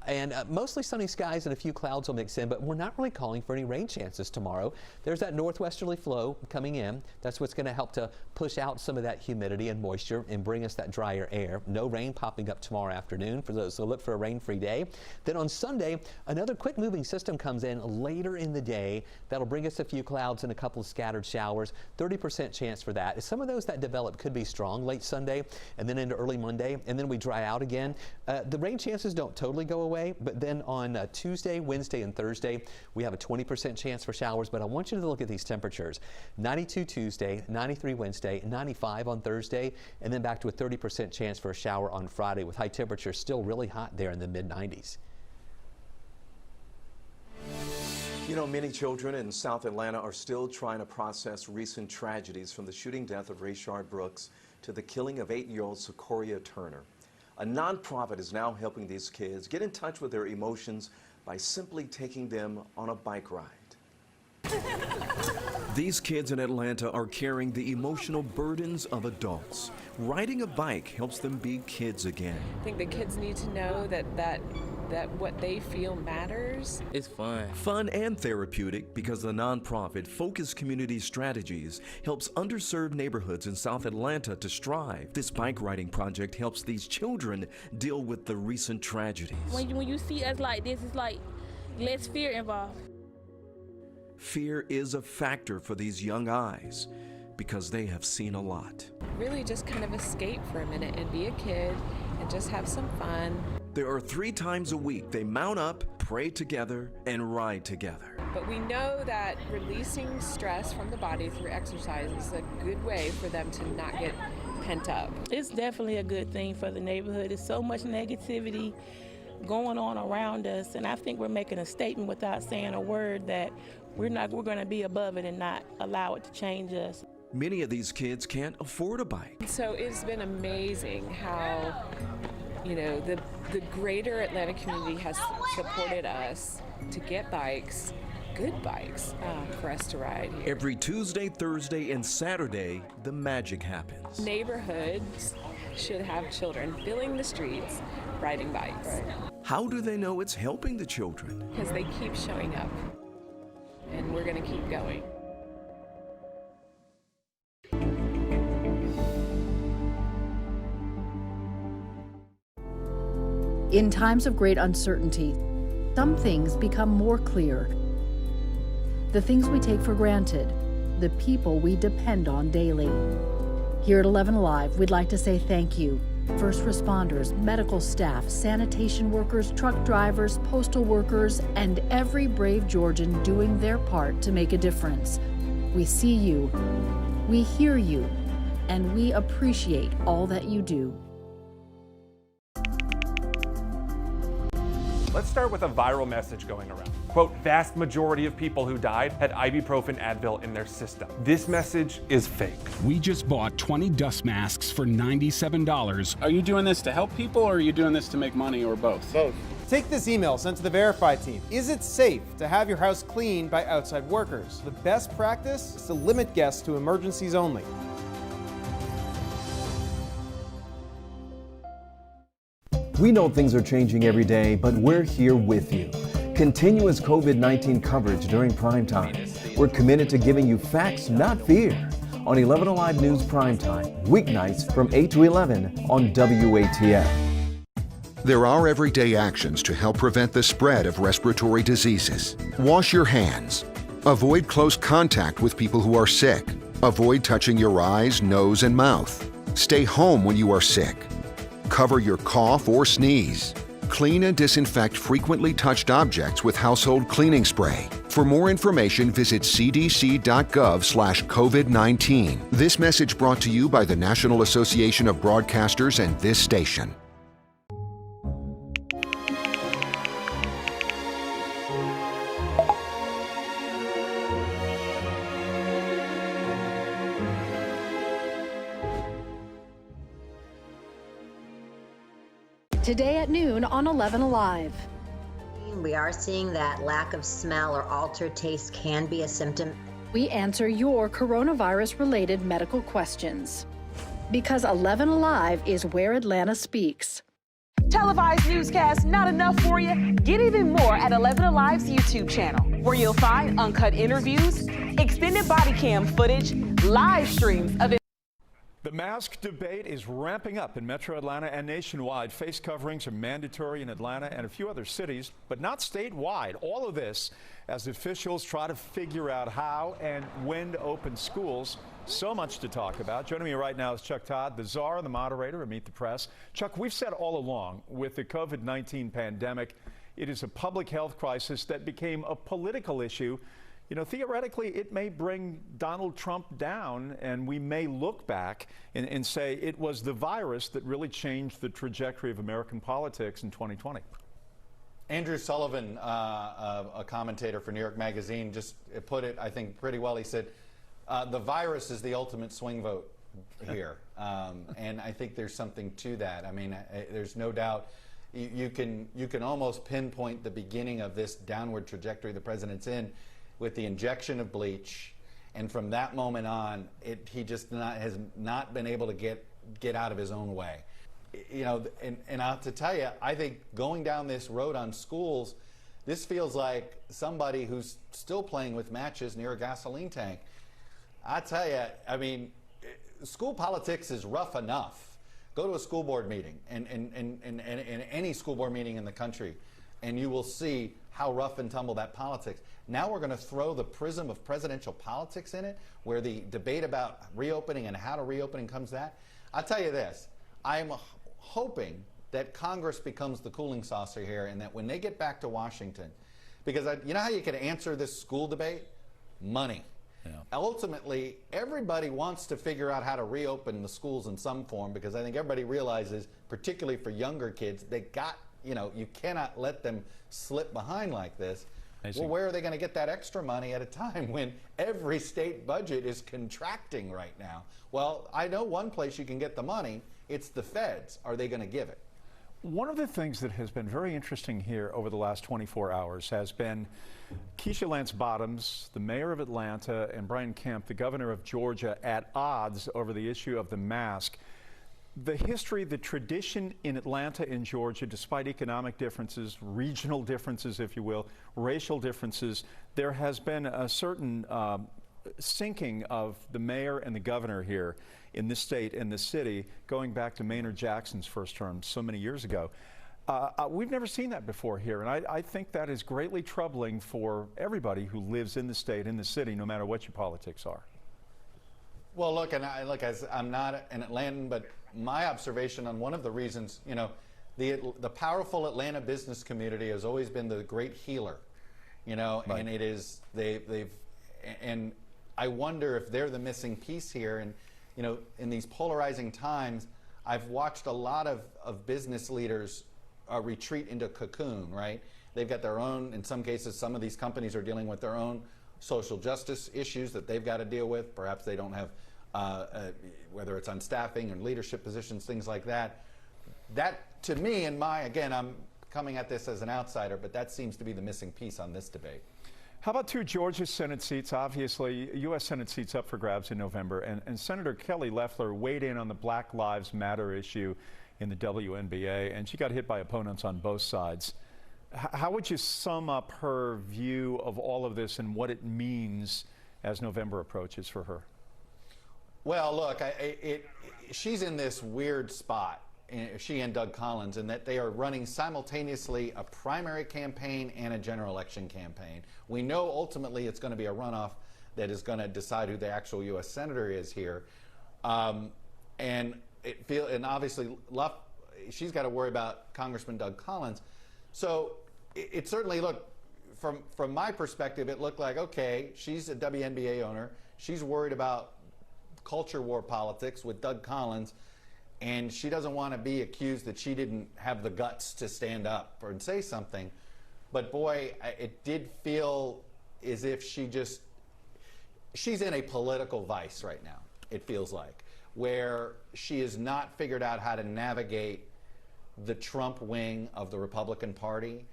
And mostly sunny skies and a few clouds will mix in, but we're not really calling for any rain chances tomorrow. There's that northwesterly flow coming in. That's what's going to help to push out some of that humidity and moisture and bring us that drier air. No rain popping up tomorrow afternoon for those who look for a rain-free day. Then on Sunday, another quick moving system comes in later in the day. That'll bring us a few clouds and a couple of scattered showers. 30% chance for that. Some of those that develop could be strong late Sunday and then into early Monday, and then we dry out again. The rain chances don't totally go away, but then on Tuesday, Wednesday, and Thursday, we have a 20% chance for showers. But I want you to look at these temperatures. 92 Tuesday, 93 Wednesday, 95 on Thursday, and then back to a 30% chance for a shower on Friday with high temperatures still really hot there in the mid-90s. You know, many children in South Atlanta are still trying to process recent tragedies, from the shooting death of Rayshard Brooks to the killing of 8-year-old Sequoia Turner. A nonprofit is now helping these kids get in touch with their emotions by simply taking them on a bike ride. These kids in Atlanta are carrying the emotional burdens of adults. Riding a bike helps them be kids again. I think the kids need to know that what they feel matters. It's fun. Fun and therapeutic, because the nonprofit Focus Community Strategies helps underserved neighborhoods in South Atlanta to strive. This bike riding project helps these children deal with the recent tragedies. When you see us like this, it's like less fear involved. Fear is a factor for these young eyes because they have seen a lot. Really just kind of escape for a minute and be a kid and just have some fun. There are 3 times a week they mount up, pray together, and ride together. But we know that releasing stress from the body through exercise is a good way for them to not get pent up. It's definitely a good thing for the neighborhood. There's so much negativity going on around us, and I think we're making a statement without saying a word that we're going to be above it and not allow it to change us. Many of these kids can't afford a bike. So it's been amazing how, you know, the greater Atlanta community has supported us to get bikes, good bikes, for us to ride here. Every Tuesday, Thursday, and Saturday, the magic happens. Neighborhoods should have children filling the streets, riding bikes. How do they know it's helping the children? Because they keep showing up, and we're going to keep going. In times of great uncertainty, some things become more clear. The things we take for granted, the people we depend on daily. Here at 11Alive, we'd like to say thank you. First responders, medical staff, sanitation workers, truck drivers, postal workers, and every brave Georgian doing their part to make a difference. We see you, we hear you, and we appreciate all that you do. Let's start with a viral message going around. Quote, vast majority of people who died had ibuprofen Advil in their system. This message is fake. We just bought 20 dust masks for $97. Are you doing this to help people, or are you doing this to make money, or both? Both. Take this email sent to the Verify team. Is it safe to have your house cleaned by outside workers? The best practice is to limit guests to emergencies only. We know things are changing every day, but we're here with you. Continuous COVID-19 coverage during primetime. We're committed to giving you facts, not fear. On 11Alive News Primetime, weeknights from 8 to 11 on WATF. There are everyday actions to help prevent the spread of respiratory diseases. Wash your hands. Avoid close contact with people who are sick. Avoid touching your eyes, nose, and mouth. Stay home when you are sick. Cover your cough or sneeze. Clean and disinfect frequently touched objects with household cleaning spray. For more information, visit cdc.gov/COVID-19. This message brought to you by the National Association of Broadcasters and this station. Today at noon on 11Alive. We are seeing that lack of smell or altered taste can be a symptom. We answer your coronavirus-related medical questions. Because 11Alive is where Atlanta speaks. Televised newscasts not enough for you? Get even more at 11Alive's YouTube channel, where you'll find uncut interviews, extended body cam footage, live streams of it. The mask debate is ramping up in Metro Atlanta and nationwide. Face coverings are mandatory in Atlanta and a few other cities, but not statewide. All of this as officials try to figure out how and when to open schools. So much to talk about. Joining me right now is Chuck Todd, the czar and the moderator of Meet the Press. Chuck, we've said all along with the COVID-19 pandemic, it is a public health crisis that became a political issue. You know, theoretically, it may bring Donald Trump down, and we may look back and say it was the virus that really changed the trajectory of American politics in 2020. Andrew Sullivan, a commentator for New York Magazine, just put it, I think, pretty well. He said, the virus is the ultimate swing vote here. And I think there's something to that. I mean, there's no doubt you can almost pinpoint the beginning of this downward trajectory the president's in with the injection of bleach, and from that moment on, he just has not been able to get out of his own way. You know, and I have to tell you, I think going down this road on schools, this feels like somebody who's still playing with matches near a gasoline tank. I tell you, I mean, school politics is rough enough. Go to a school board meeting and any school board meeting in the country, and you will see how rough and tumble that politics. Now we're going to throw the prism of presidential politics in it, where the debate about reopening and how to reopening comes that. I'll tell you this, I'm hoping that Congress becomes the cooling saucer here, and that when they get back to Washington, because you know how you can answer this school debate? Money. Yeah. Ultimately, everybody wants to figure out how to reopen the schools in some form, because I think everybody realizes, particularly for younger kids, you cannot let them slip behind like this. Well, where are they going to get that extra money at a time when every state budget is contracting right now? Well, I know one place you can get the money. It's the feds. Are they going to give it? One of the things that has been very interesting here over the last 24 hours has been Keisha Lance Bottoms, the mayor of Atlanta, and Brian Kemp, the governor of Georgia, at odds over the issue of the mask. The history, the tradition in Atlanta and Georgia, despite economic differences, regional differences, if you will, racial differences, there has been a certain sinking of the mayor and the governor here in this state and this city, going back to Maynard Jackson's first term so many years ago. We've never seen that before here, and I think that is greatly troubling for everybody who lives in the state, in the city, no matter what your politics are. Well, look, I'm not an Atlantan, but my observation on one of the reasons, you know, the powerful Atlanta business community has always been the great healer, you know, right. And it is and I wonder if they're the missing piece here. And you know, in these polarizing times, I've watched a lot of business leaders retreat into cocoon, right? They've got their own, in some cases, some of these companies are dealing with their own social justice issues that they've got to deal with. Perhaps they don't have, whether it's on staffing and leadership positions, things like that. That, to me, again, I'm coming at this as an outsider, but that seems to be the missing piece on this debate. How about two Georgia Senate seats? Obviously, U.S. Senate seats up for grabs in November, and Senator Kelly Loeffler weighed in on the Black Lives Matter issue in the WNBA, and she got hit by opponents on both sides. How would you sum up her view of all of this and what it means as November approaches for her? Well, look, she's in this weird spot, she and Doug Collins, in that they are running simultaneously a primary campaign and a general election campaign. We know ultimately it's going to be a runoff that is going to decide who the actual U.S. Senator is here. And obviously, she's got to worry about Congressman Doug Collins. So it certainly looked, from my perspective, it looked like, okay, she's a WNBA owner. She's worried about culture war politics with Doug Collins, and she doesn't want to be accused that she didn't have the guts to stand up and say something. But boy, it did feel as if she's in a political vice right now, it feels like, where she has not figured out how to navigate the Trump wing of the Republican Party.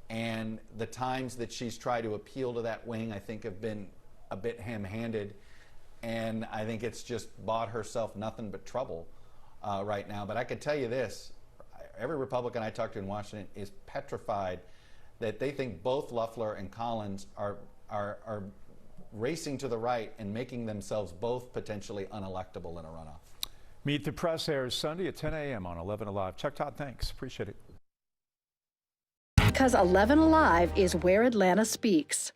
And the times that she's tried to appeal to that wing, I think, have been a bit ham-handed. And I think it's just bought herself nothing but trouble right now. But I can tell you this, every Republican I talk to in Washington is petrified that they think both Loeffler and Collins are racing to the right and making themselves both potentially unelectable in a runoff. Meet the Press airs Sunday at 10 a.m. on 11 Alive. Chuck Todd, thanks. Appreciate it. Because 11 Alive is where Atlanta speaks.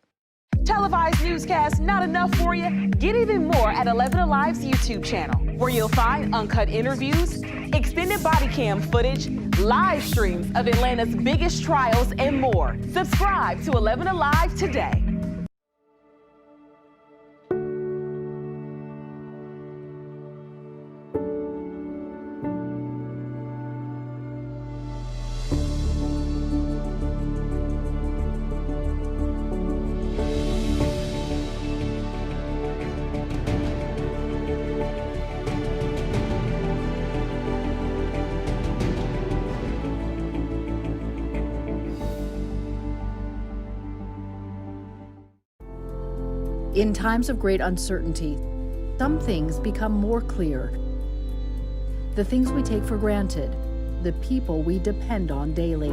Televised newscasts not enough for you? Get even more at 11Alive's YouTube channel, where you'll find uncut interviews, extended body cam footage, live streams of Atlanta's biggest trials, and more. Subscribe to 11 Alive today. In times of great uncertainty, some things become more clear. The things we take for granted, the people we depend on daily.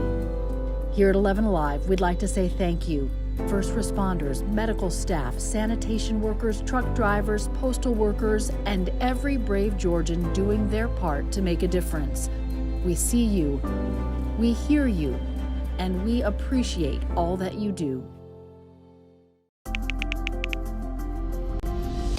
Here at 11 Alive, we'd like to say thank you. First responders, medical staff, sanitation workers, truck drivers, postal workers, and every brave Georgian doing their part to make a difference. We see you, we hear you, and we appreciate all that you do.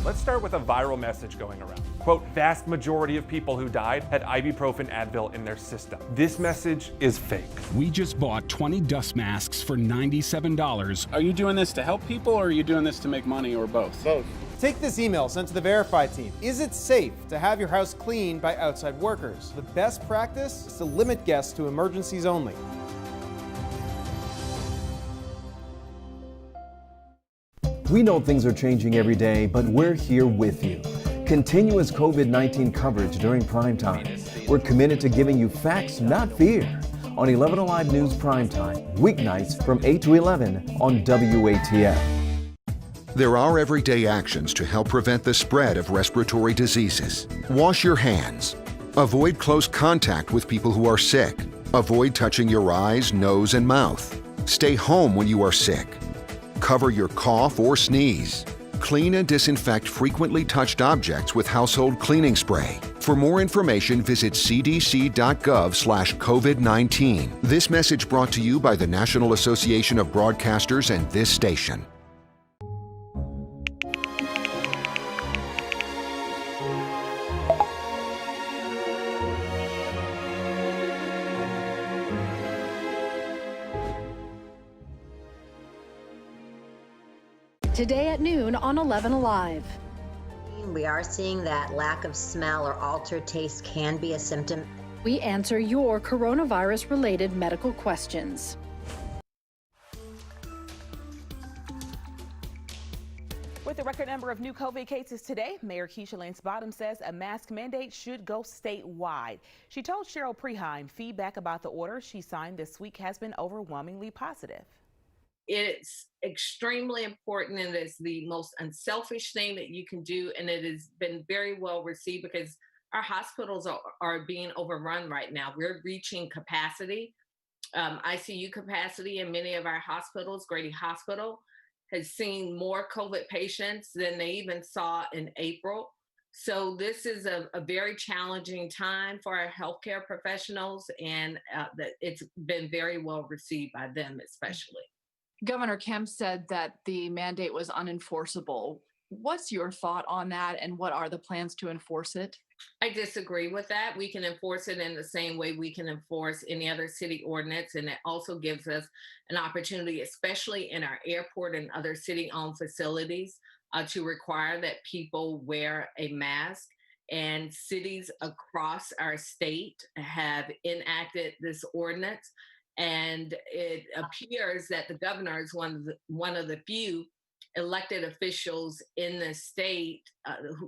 Let's start with a viral message going around. Quote, vast majority of people who died had ibuprofen Advil in their system. This message is fake. We just bought 20 dust masks for $97. Are you doing this to help people or are you doing this to make money or both? Both. Take this email sent to the Verify team. Is it safe to have your house cleaned by outside workers? The best practice is to limit guests to emergencies only. We know things are changing every day, but we're here with you. Continuous COVID-19 coverage during primetime. We're committed to giving you facts, not fear. On 11 Alive News Primetime, weeknights from 8 to 11 on WATF. There are everyday actions to help prevent the spread of respiratory diseases. Wash your hands. Avoid close contact with people who are sick. Avoid touching your eyes, nose, and mouth. Stay home when you are sick. Cover your cough or sneeze. Clean and disinfect frequently touched objects with household cleaning spray. For more information, visit cdc.gov/COVID-19. This message brought to you by the National Association of Broadcasters and this station. Today at noon on 11 Alive. We are seeing that lack of smell or altered taste can be a symptom. We answer your coronavirus-related medical questions. With the record number of new COVID cases today, Mayor Keisha Lance Bottoms says a mask mandate should go statewide. She told Cheryl Preheim feedback about the order she signed this week has been overwhelmingly positive. It's extremely important, and it's the most unselfish thing that you can do. And it has been very well received because our hospitals are being overrun right now. We're reaching capacity, ICU capacity in many of our hospitals. Grady Hospital has seen more COVID patients than they even saw in April. So this is a very challenging time for our healthcare professionals, and that it's been very well received by them especially. Governor Kemp said that the mandate was unenforceable. What's your thought on that, and what are the plans to enforce it? I disagree with that. We can enforce it in the same way we can enforce any other city ordinance. And it also gives us an opportunity, especially in our airport and other city-owned facilities, to require that people wear a mask. And cities across our state have enacted this ordinance. And it appears that the governor is one of the few elected officials in the state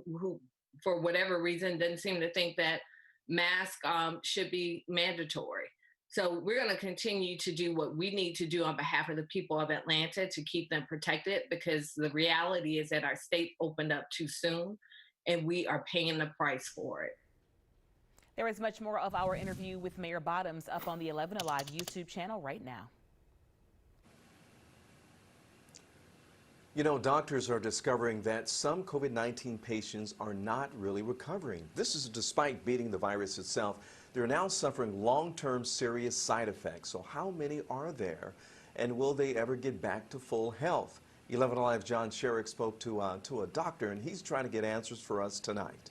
who for whatever reason, doesn't seem to think that masks should be mandatory. So we're going to continue to do what we need to do on behalf of the people of Atlanta to keep them protected, because the reality is that our state opened up too soon and we are paying the price for it. There is much more of our interview with Mayor Bottoms up on the 11Alive YouTube channel right now. You know, doctors are discovering that some COVID-19 patients are not really recovering. This is despite beating the virus itself. They're now suffering long-term serious side effects. So how many are there? And will they ever get back to full health? 11Alive John Sherrick spoke to a doctor, and he's trying to get answers for us tonight.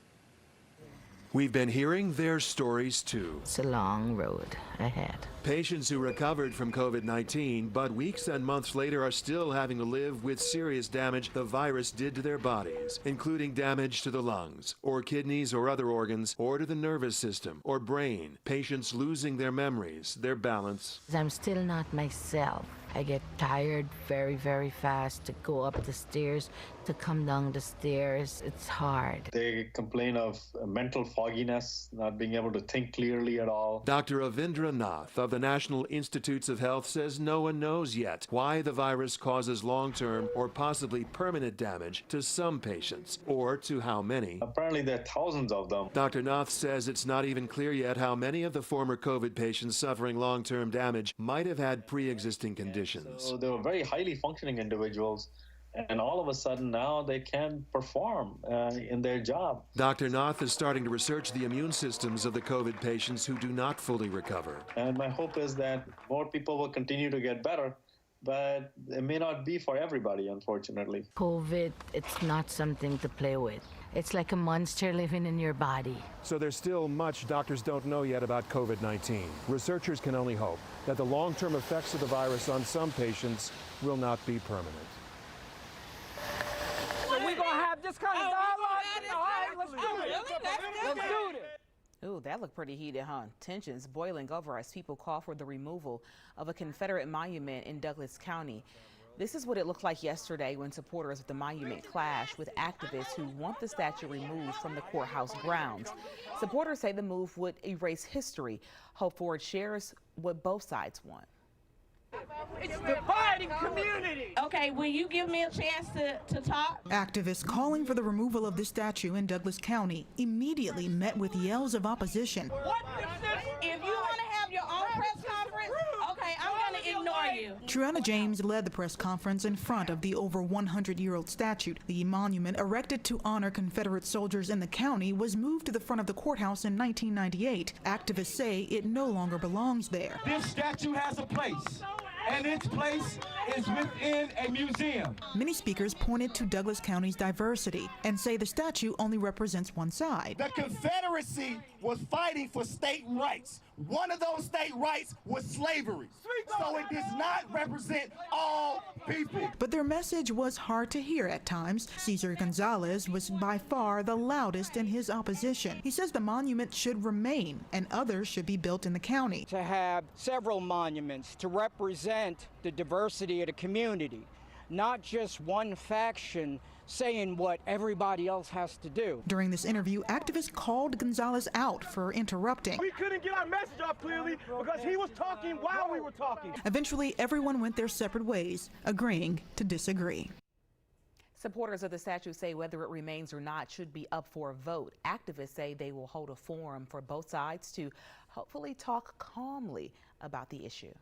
We've been hearing their stories too. It's a long road ahead. Patients who recovered from COVID-19, but weeks and months later are still having to live with serious damage the virus did to their bodies, including damage to the lungs, or kidneys or other organs, or to the nervous system or brain. Patients losing their memories, their balance. I'm still not myself. I get tired very, very fast to go up the stairs, to come down the stairs. It's hard. They complain of mental fogginess, not being able to think clearly at all. Dr. Avindra Nath of the National Institutes of Health says no one knows yet why the virus causes long-term or possibly permanent damage to some patients, or to how many. Apparently there are thousands of them. Dr. Nath says it's not even clear yet how many of the former COVID patients suffering long-term damage might have had pre-existing conditions. So they were very highly functioning individuals, and all of a sudden now they can't perform in their job. Dr. Nath is starting to research the immune systems of the COVID patients who do not fully recover. And my hope is that more people will continue to get better, but it may not be for everybody, unfortunately. COVID, it's not something to play with. It's like a monster living in your body. So there's still much doctors don't know yet about COVID-19. Researchers can only hope that the long-term effects of the virus on some patients will not be permanent. So we're going to have this kind of dialogue? All right, let's do it. Let's do it. Ooh, that looked pretty heated, huh? Tensions boiling over as people call for the removal of a Confederate monument in Douglas County. This is what it looked like yesterday when supporters of the monument clashed with activists who want the statue removed from the courthouse grounds. Supporters say the move would erase history. Hope Ford shares what both sides want. It's dividing community. Okay, will you give me a chance to talk? Activists calling for the removal of the statue in Douglas County immediately met with yells of opposition. If you want to have your own press conference, okay, I'm going to ignore you. Triana James led the press conference in front of the over 100-year-old statue. The monument, erected to honor Confederate soldiers in the county, was moved to the front of the courthouse in 1998. Activists say it no longer belongs there. This statue has a place, and its place is within a museum. Many speakers pointed to Douglas County's diversity and say the statue only represents one side. The Confederacy was fighting for state rights. One of those state rights was slavery. So it does not represent all people. But their message was hard to hear at times. Cesar Gonzalez was by far the loudest in his opposition. He says the monument should remain and others should be built in the county. To have several monuments to represent the diversity of the community, not just one faction saying what everybody else has to do. During this interview, activists called Gonzalez out for interrupting. We couldn't get our message off clearly because he was talking while we were talking. Eventually, everyone went their separate ways, agreeing to disagree. Supporters of the statue say whether it remains or not should be up for a vote. Activists say they will hold a forum for both sides to hopefully talk calmly about the issue.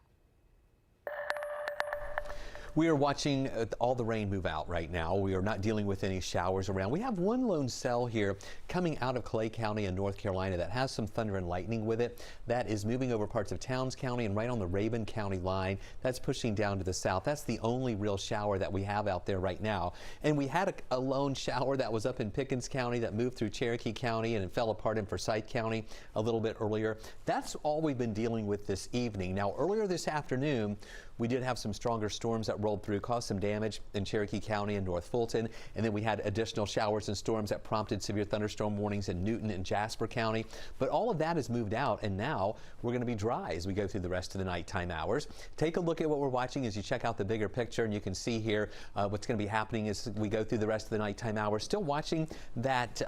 We are watching all the rain move out right now. We are not dealing with any showers around. We have one lone cell here coming out of Clay County in North Carolina that has some thunder and lightning with it. That is moving over parts of Towns County and right on the Rabun County line. That's pushing down to the south. That's the only real shower that we have out there right now. And we had a lone shower that was up in Pickens County that moved through Cherokee County and it fell apart in Forsyth County a little bit earlier. That's all we've been dealing with this evening. Now, earlier this afternoon, we did have some stronger storms that rolled through, caused some damage in Cherokee County and North Fulton, and then we had additional showers and storms that prompted severe thunderstorm warnings in Newton and Jasper County. But all of that has moved out, and now we're going to be dry as we go through the rest of the nighttime hours. Take a look at what we're watching as you check out the bigger picture, and you can see here what's going to be happening as we go through the rest of the nighttime hours. Still watching that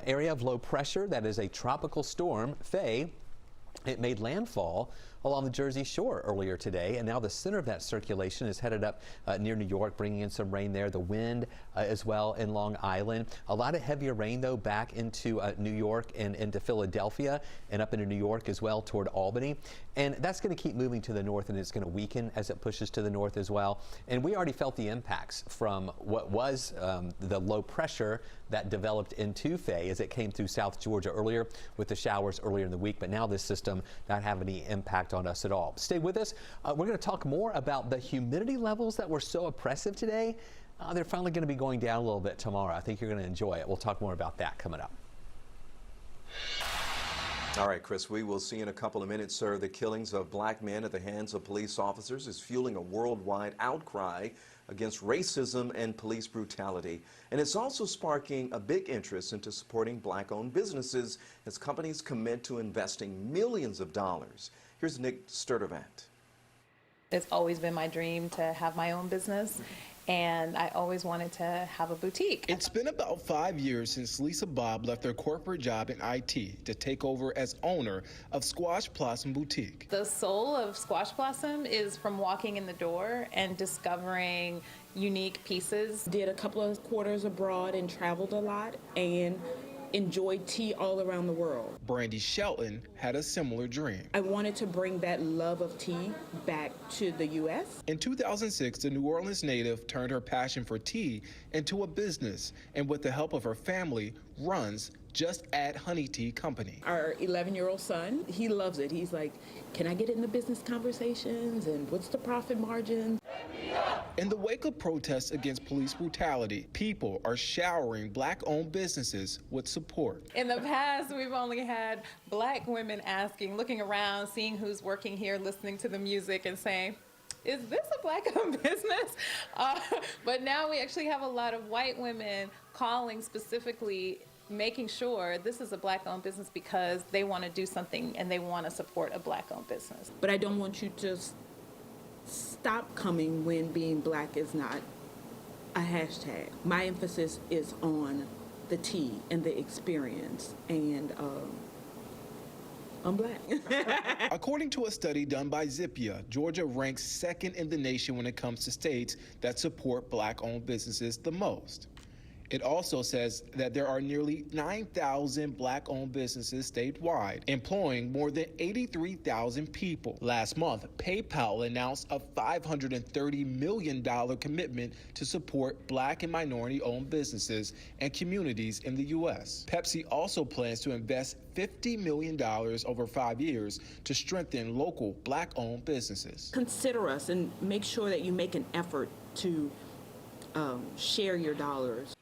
area of low pressure that is a tropical storm, Faye. It made landfall along the Jersey Shore earlier today, and now the center of that circulation is headed up near New York, bringing in some rain there. The wind as well in Long Island. A lot of heavier rain, though, back into New York and into Philadelphia and up into New York as well toward Albany. And that's going to keep moving to the north, and it's going to weaken as it pushes to the north as well. And we already felt the impacts from what was the low pressure that developed into Faye as it came through South Georgia earlier with the showers earlier in the week. But now this system not having any impact on us at all. Stay with us. We're going to talk more about the humidity levels that were so oppressive today. They're finally going to be going down a little bit tomorrow. I think you're going to enjoy it. We'll talk more about that coming up. All right, Chris, we will see in a couple of minutes, sir. The killings of black men at the hands of police officers is fueling a worldwide outcry against racism and police brutality. And it's also sparking a big interest into supporting black-owned businesses as companies commit to investing millions of dollars. Here's Nick Sturtevant. It's always been my dream to have my own business, and I always wanted to have a boutique. It's been about 5 years since Lisa Bob left her corporate job in IT to take over as owner of Squash Blossom Boutique. The soul of Squash Blossom is from walking in the door and discovering unique pieces. Did a couple of quarters abroad and traveled a lot and enjoyed tea all around the world. Brandy Shelton had a similar dream. I wanted to bring that love of tea back to the U.S. In 2006, the New Orleans native turned her passion for tea into a business, and with the help of her family, runs Just Add Honey Tea Company. Our 11-year-old son, he loves it. He's like, can I get in the business conversations, and what's the profit margin? In the wake of protests against police brutality, people are showering black-owned businesses with support. In the past, we've only had black women asking, looking around, seeing who's working here, listening to the music and saying, is this a black-owned business? But now we actually have a lot of white women calling specifically, making sure this is a black-owned business because they want to do something and they want to support a black-owned business. But I don't want you to stop coming when being black is not a hashtag. My emphasis is on the tea and the experience, and I'm black. According to a study done by Zippia, Georgia ranks second in the nation when it comes to states that support black-owned businesses the most. It also says that there are nearly 9,000 black-owned businesses statewide, employing more than 83,000 people. Last month, PayPal announced a $530 million commitment to support black and minority-owned businesses and communities in the U.S. Pepsi also plans to invest $50 million over 5 years to strengthen local black-owned businesses. Consider us and make sure that you make an effort to share your dollars.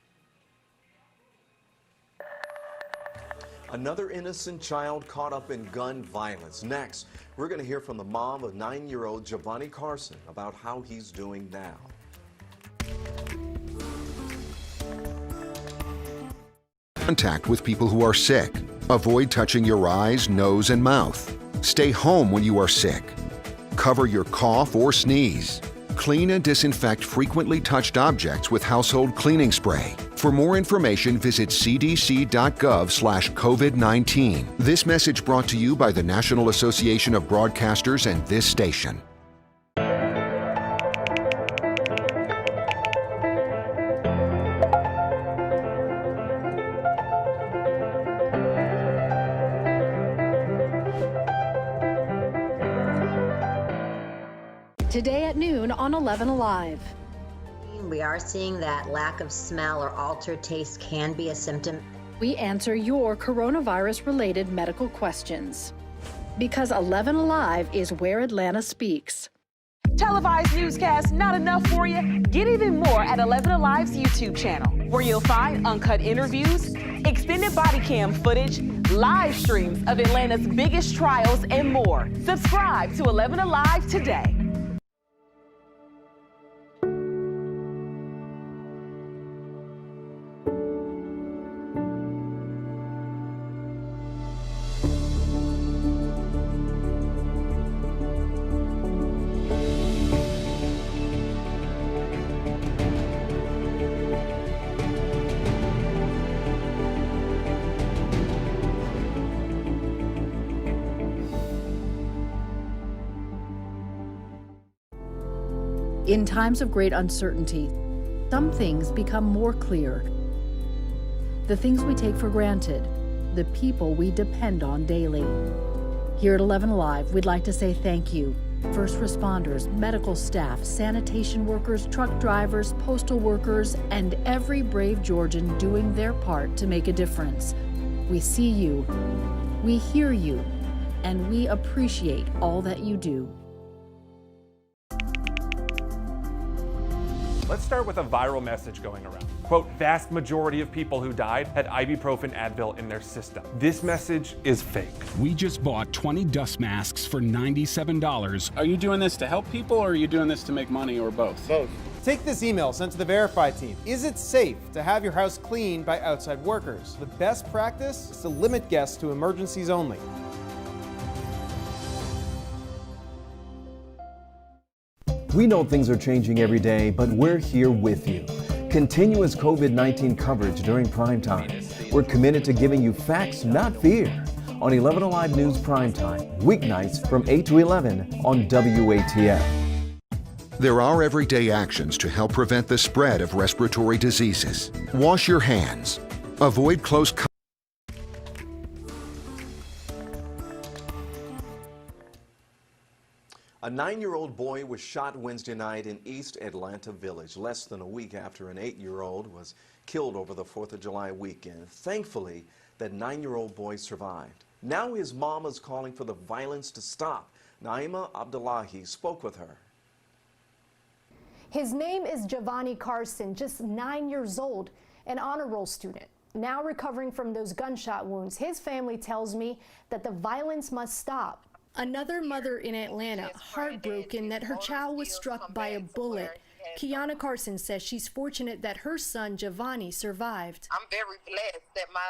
Another innocent child caught up in gun violence. Next, we're going to hear from the mom of 9-year-old Giovanni Carson about how he's doing now. Contact with people who are sick. Avoid touching your eyes, nose, and mouth. Stay home when you are sick. Cover your cough or sneeze. Clean and disinfect frequently touched objects with household cleaning spray. For more information, visit cdc.gov/COVID-19. This message brought to you by the National Association of Broadcasters and this station. Today at noon on 11 Alive. We are seeing that lack of smell or altered taste can be a symptom. We answer your coronavirus-related medical questions. Because 11Alive is where Atlanta speaks. Televised newscasts not enough for you? Get even more at 11Alive's YouTube channel, where you'll find uncut interviews, extended body cam footage, live streams of Atlanta's biggest trials, and more. Subscribe to 11Alive today. In times of great uncertainty, some things become more clear. The things we take for granted, the people we depend on daily. Here at 11Alive, we'd like to say thank you. First responders, medical staff, sanitation workers, truck drivers, postal workers, and every brave Georgian doing their part to make a difference. We see you, we hear you, and we appreciate all that you do. Let's start with a viral message going around. Quote, vast majority of people who died had ibuprofen Advil in their system. This message is fake. We just bought 20 dust masks for $97. Are you doing this to help people or are you doing this to make money or both? Both. Take this email sent to the Verify team. Is it safe to have your house cleaned by outside workers? The best practice is to limit guests to emergencies only. We know things are changing every day, but we're here with you. Continuous COVID-19 coverage during prime time. We're committed to giving you facts, not fear. On 11Alive News Primetime, weeknights from 8 to 11 on WATF. There are everyday actions to help prevent the spread of respiratory diseases. Wash your hands. Avoid close contact. A 9-year-old boy was shot Wednesday night in East Atlanta Village, less than a week after an 8-year-old was killed over the 4th of July weekend. Thankfully, that 9-year-old boy survived. Now his mom is calling for the violence to stop. Naima Abdullahi spoke with her. His name is Giovanni Carson, just 9 years old, an honor roll student. Now recovering from those gunshot wounds, his family tells me that the violence must stop. Another mother in Atlanta, heartbroken that her child was struck by a bullet. Kiana Carson says she's fortunate that her son, Giovanni, survived. I'm very blessed that my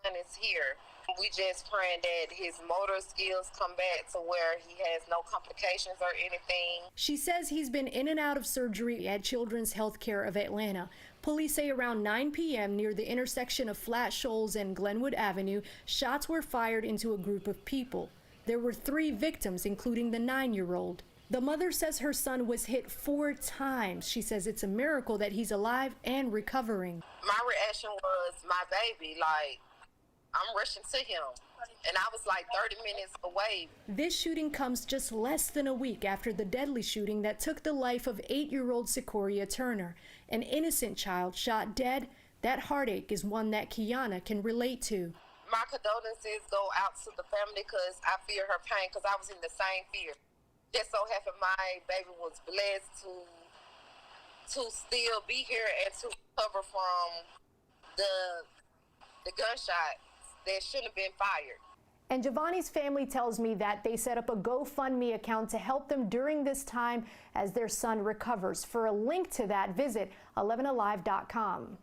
son is here. We just praying that his motor skills come back to where he has no complications or anything. She says he's been in and out of surgery at Children's Healthcare of Atlanta. Police say around 9 p.m. near the intersection of Flat Shoals and Glenwood Avenue, shots were fired into a group of people. There were 3 victims, including the 9-year-old. The mother says her son was hit 4 times. She says it's a miracle that he's alive and recovering. My reaction was my baby, like, I'm rushing to him. And I was like 30 minutes away. This shooting comes just less than a week after the deadly shooting that took the life of 8-year-old Sequoia Turner, an innocent child shot dead. That heartache is one that Kiana can relate to. My condolences go out to the family because I fear her pain because I was in the same fear. Just so happened my baby was blessed to still be here and to recover from the gunshots that shouldn't have been fired. And Giovanni's family tells me that they set up a GoFundMe account to help them during this time as their son recovers. For a link to that, visit 11alive.com.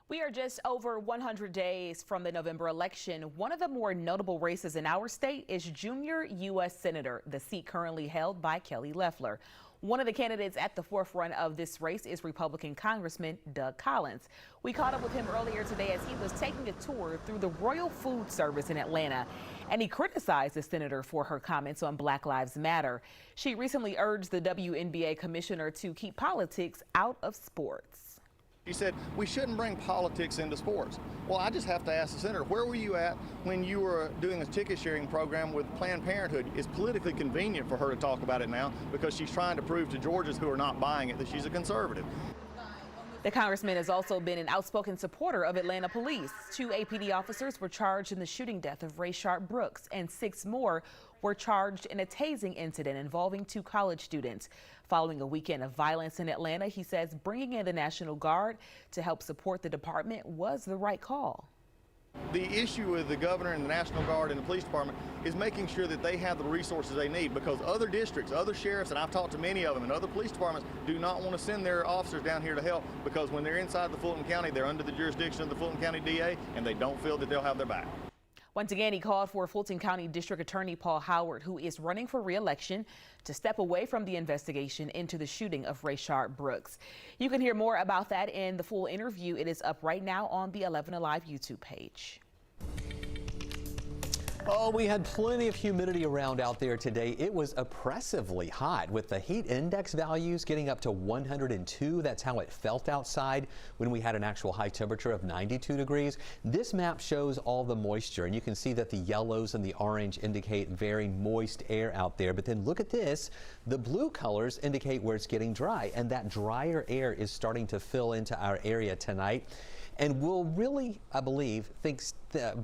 We are just over 100 days from the November election. One of the more notable races in our state is junior U.S. Senator, the seat currently held by Kelly Loeffler. One of the candidates at the forefront of this race is Republican Congressman Doug Collins. We caught up with him earlier today as he was taking a tour through the Royal Food Service in Atlanta, and he criticized the senator for her comments on Black Lives Matter. She recently urged the WNBA commissioner to keep politics out of sports. She said, we shouldn't bring politics into sports. Well, I just have to ask the senator, where were you at when you were doing a ticket sharing program with Planned Parenthood? It's politically convenient for her to talk about it now because she's trying to prove to Georgians who are not buying it that she's a conservative. The congressman has also been an outspoken supporter of Atlanta police. 2 APD officers were charged in the shooting death of Rayshard Brooks, and 6 more were charged in a tasing incident involving 2 college students. Following a weekend of violence in Atlanta, he says bringing in the National Guard to help support the department was the right call. The issue with the governor and the National Guard and the police department is making sure that they have the resources they need, because other districts, other sheriffs, and I've talked to many of them, and other police departments do not want to send their officers down here to help, because when they're inside the Fulton County, they're under the jurisdiction of the Fulton County DA, and they don't feel that they'll have their back. Once again, he called for Fulton County District Attorney Paul Howard, who is running for re-election, to step away from the investigation into the shooting of Rayshard Brooks. You can hear more about that in the full interview. It is up right now on the 11Alive YouTube page. Oh, we had plenty of humidity around out there today. It was oppressively hot with the heat index values getting up to 102. That's how it felt outside when we had an actual high temperature of 92 degrees. This map shows all the moisture, and you can see that the yellows and the orange indicate very moist air out there. But then look at this. The blue colors indicate where it's getting dry, and that drier air is starting to fill into our area tonight. And we'll really, I believe,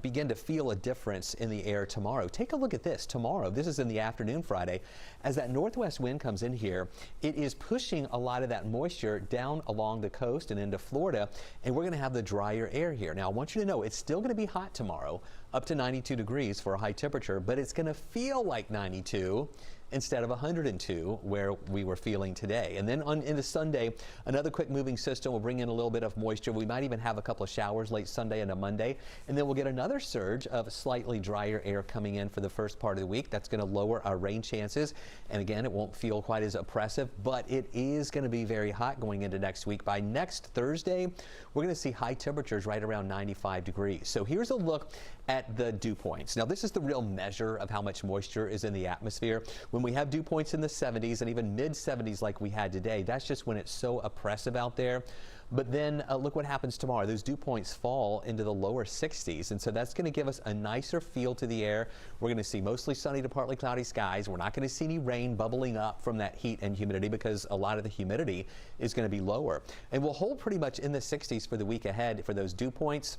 begin to feel a difference in the air tomorrow. Take a look at this. Tomorrow, this is in the afternoon Friday, as that northwest wind comes in here, it is pushing a lot of that moisture down along the coast and into Florida, and we're going to have the drier air here. Now, I want you to know it's still going to be hot tomorrow, up to 92 degrees for a high temperature, but it's going to feel like 92 instead of 102 where we were feeling today. And then into Sunday, another quick moving system will bring in a little bit of moisture. We might even have a couple of showers late Sunday into Monday, and then we'll get another surge of slightly drier air coming in for the first part of the week. That's going to lower our rain chances, and again, it won't feel quite as oppressive, but it is going to be very hot going into next week. By next Thursday, we're going to see high temperatures right around 95 degrees. So here's a look at the dew points. Now, this is the real measure of how much moisture is in the atmosphere. When we have dew points in the 70s and even mid 70s like we had today, that's just when it's so oppressive out there. But then look what happens tomorrow. Those dew points fall into the lower 60s, and so that's going to give us a nicer feel to the air. We're going to see mostly sunny to partly cloudy skies. We're not going to see any rain bubbling up from that heat and humidity because a lot of the humidity is going to be lower. And we'll hold pretty much in the 60s for the week ahead for those dew points,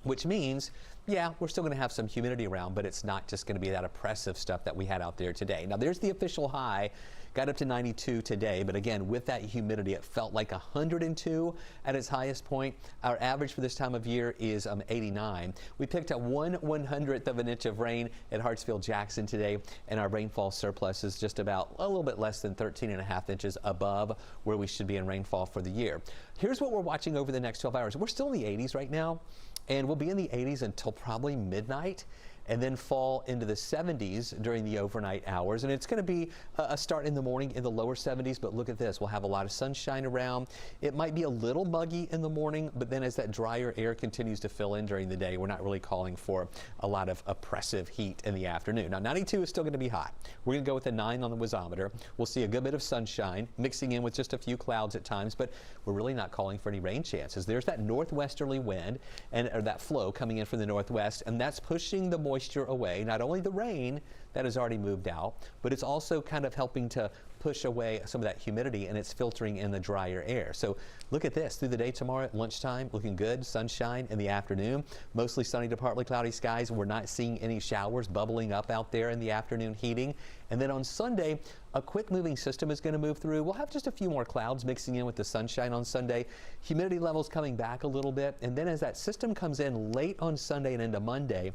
which means, yeah, we're still going to have some humidity around, but it's not just going to be that oppressive stuff that we had out there today. Now, there's the official high. Got up to 92 today, but again, with that humidity, it felt like 102 at its highest point. Our average for this time of year is 89. We picked up 1/100th of an inch of rain at Hartsfield-Jackson today, and our rainfall surplus is just about a little bit less than 13.5 inches above where we should be in rainfall for the year. Here's what we're watching over the next 12 hours. We're still in the 80s right now, and we'll be in the 80s until probably midnight, and then fall into the 70s during the overnight hours. And it's going to be a start in the morning in the lower 70s, but look at this. We'll have a lot of sunshine around. It might be a little muggy in the morning, but then as that drier air continues to fill in during the day, we're not really calling for a lot of oppressive heat in the afternoon. Now, 92 is still going to be hot. We're going to go with a 9 on the wazometer. We'll see a good bit of sunshine mixing in with just a few clouds at times, but we're really not calling for any rain chances. There's that northwesterly wind or that flow coming in from the northwest, and that's pushing the moisture away. Not only the rain that has already moved out, but it's also kind of helping to push away some of that humidity, and it's filtering in the drier air. So look at this. Through the day tomorrow at lunchtime, looking good. Sunshine in the afternoon. Mostly sunny to partly cloudy skies. We're not seeing any showers bubbling up out there in the afternoon heating. And then on Sunday, a quick moving system is going to move through. We'll have just a few more clouds mixing in with the sunshine on Sunday. Humidity levels coming back a little bit. And then as that system comes in late on Sunday and into Monday,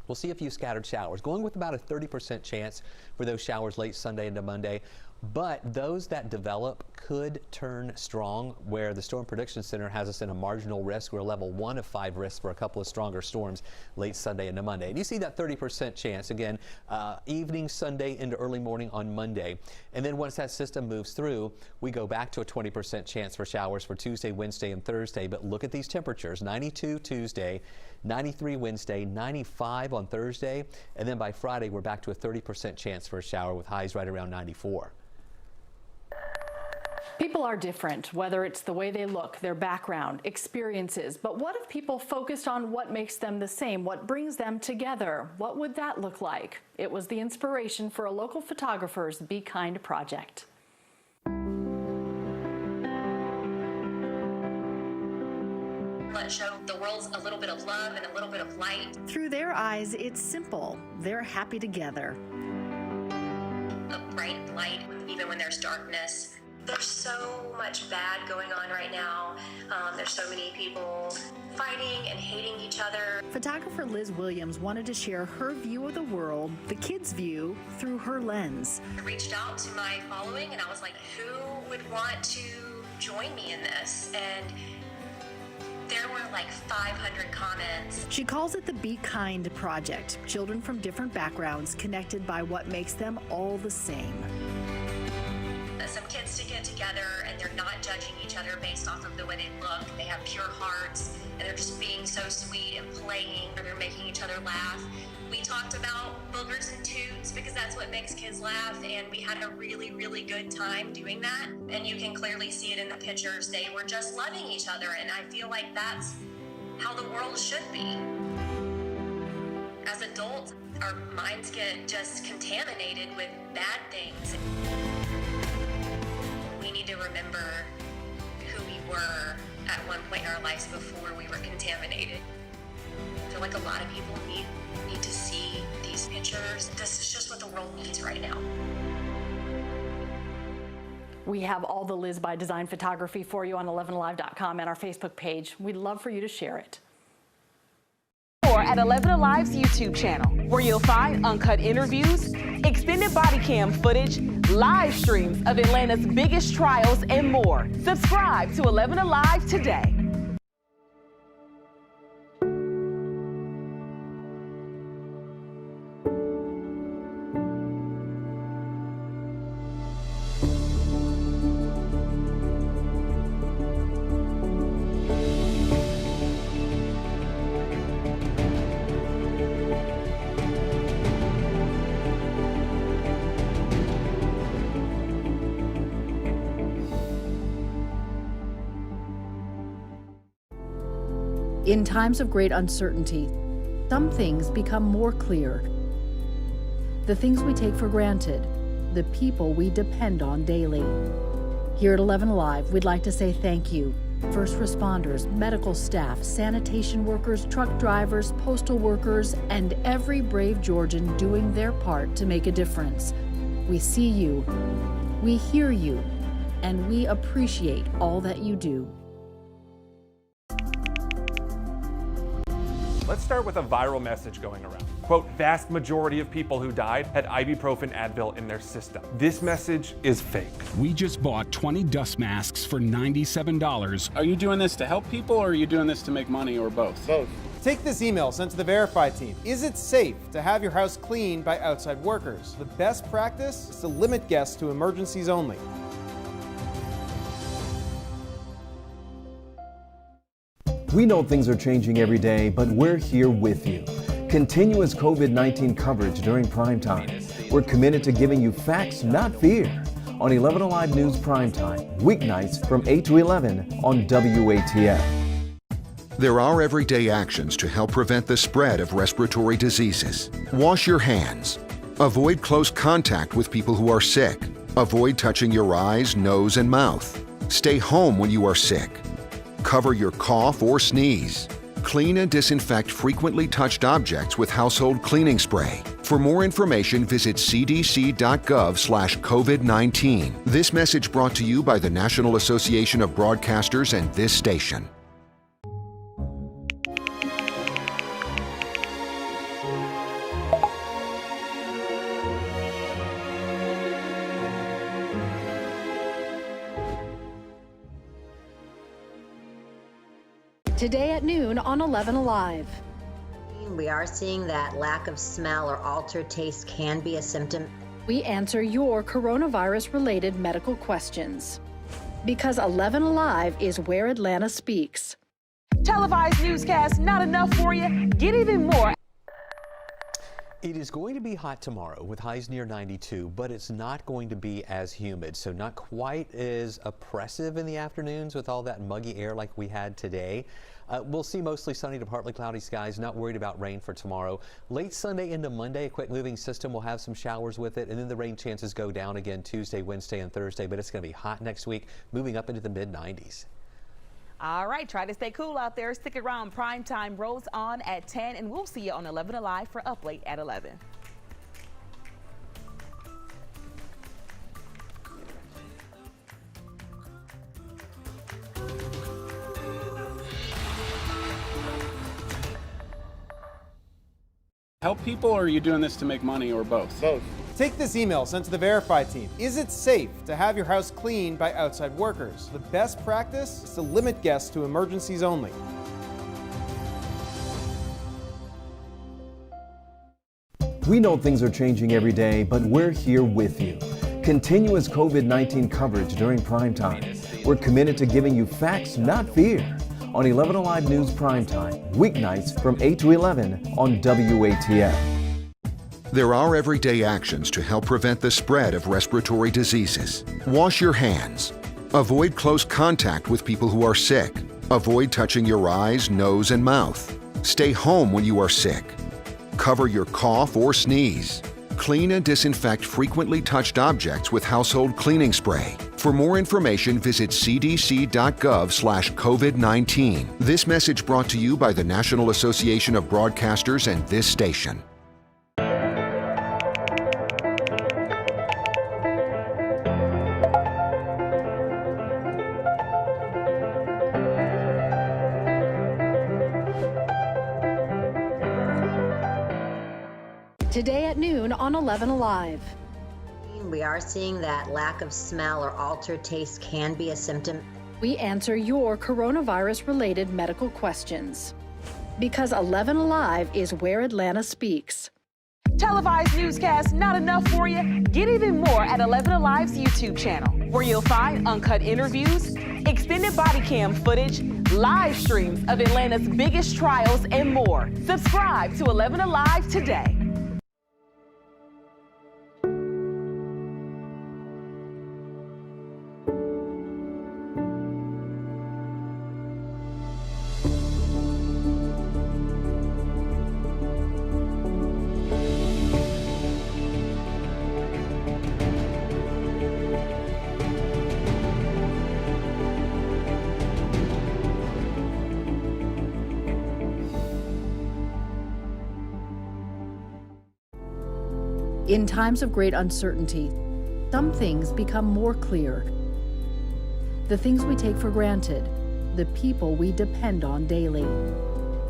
we'll see a few scattered showers, going with about a 30% chance for those showers late Sunday into Monday. But those that develop could turn strong, where the Storm Prediction Center has us in a marginal risk. We're level 1 of 5 risk for a couple of stronger storms late Sunday into Monday. And you see that 30% chance again, evening Sunday into early morning on Monday. And then once that system moves through, we go back to a 20% chance for showers for Tuesday, Wednesday, and Thursday. But look at these temperatures: 92 Tuesday, 93 Wednesday, 95 on Thursday, and then by Friday we're back to a 30% chance for a shower with highs right around 94. People are different, whether it's the way they look, their background, experiences. But what if people focused on what makes them the same, what brings them together? What would that look like? It was the inspiration for a local photographer's Be Kind project. Let's show the world a little bit of love and a little bit of light. Through their eyes, it's simple. They're happy together. A bright light, even when there's darkness. There's so much bad going on right now. There's so many people fighting and hating each other. Photographer Liz Williams wanted to share her view of the world, the kids' view, through her lens. I reached out to my following and I was like, who would want to join me in this? And there were like 500 comments. She calls it the Be Kind project. Children from different backgrounds connected by what makes them all the same. Some kids to get together and they're not judging each other based off of the way they look. They have pure hearts and they're just being so sweet and playing, or they're making each other laugh. We talked about boogers and toots because that's what makes kids laugh, and we had a really, really good time doing that. And you can clearly see it in the pictures. They were just loving each other, and I feel like that's how the world should be. As adults, our minds get just contaminated with bad things. We need to remember who we were at one point in our lives before we were contaminated. I feel like a lot of people need to see these pictures. This is just what the world needs right now. We have all the Liz by Design photography for you on 11alive.com and our Facebook page. We'd love for you to share it. Or at 11Alive's YouTube channel, where you'll find uncut interviews, extended body cam footage, live streams of Atlanta's biggest trials, and more. Subscribe to 11Alive today. In times of great uncertainty, some things become more clear. The things we take for granted, the people we depend on daily. Here at 11Alive, we'd like to say thank you. First responders, medical staff, sanitation workers, truck drivers, postal workers, and every brave Georgian doing their part to make a difference. We see you, we hear you, and we appreciate all that you do. Let's start with a viral message going around. Quote, vast majority of people who died had ibuprofen Advil in their system. This message is fake. We just bought 20 dust masks for $97. Are you doing this to help people or are you doing this to make money, or both? Both. Take this email sent to the Verify team. Is it safe to have your house cleaned by outside workers? The best practice is to limit guests to emergencies only. We know things are changing every day, but we're here with you. Continuous COVID-19 coverage during primetime. We're committed to giving you facts, not fear. On 11Alive News Primetime, weeknights from 8 to 11 on WATF. There are everyday actions to help prevent the spread of respiratory diseases. Wash your hands. Avoid close contact with people who are sick. Avoid touching your eyes, nose, and mouth. Stay home when you are sick. Cover your cough or sneeze. Clean and disinfect frequently touched objects with household cleaning spray. For more information, visit cdc.gov/COVID-19. This message brought to you by the National Association of Broadcasters and this station. Today at noon on 11Alive. We are seeing that lack of smell or altered taste can be a symptom. We answer your coronavirus-related medical questions. Because 11Alive is where Atlanta speaks. Televised newscast not enough for you? Get even more. It is going to be hot tomorrow with highs near 92, but it's not going to be as humid, so not quite as oppressive in the afternoons with all that muggy air like we had today. We'll see mostly sunny to partly cloudy skies, not worried about rain for tomorrow. Late Sunday into Monday, a quick moving system will have some showers with it, and then the rain chances go down again Tuesday, Wednesday, and Thursday, but it's going to be hot next week, moving up into the mid-90s. All right, try to stay cool out there. Stick around. Prime time rolls on at 10, and we'll see you on 11 Alive for Up Late at 11. Help people, or are you doing this to make money, or both? Both. Take this email sent to the Verify team. Is it safe to have your house cleaned by outside workers? The best practice is to limit guests to emergencies only. We know things are changing every day, but we're here with you. Continuous COVID-19 coverage during prime time. We're committed to giving you facts, not fear. On 11 Alive News Primetime, weeknights from 8 to 11 on WATF. There are everyday actions to help prevent the spread of respiratory diseases. Wash your hands. Avoid close contact with people who are sick. Avoid touching your eyes, nose, and mouth. Stay home when you are sick. Cover your cough or sneeze. Clean and disinfect frequently touched objects with household cleaning spray. For more information, visit cdc.gov/COVID-19. This message brought to you by the National Association of Broadcasters and this station. Today at noon on 11 Alive. We are seeing that lack of smell or altered taste can be a symptom. We answer your coronavirus-related medical questions. Because 11 Alive is where Atlanta speaks. Televised newscasts not enough for you? Get even more at 11 Alive's YouTube channel, where you'll find uncut interviews, extended body cam footage, live streams of Atlanta's biggest trials, and more. Subscribe to 11 Alive today. In times of great uncertainty, some things become more clear. The things we take for granted, the people we depend on daily.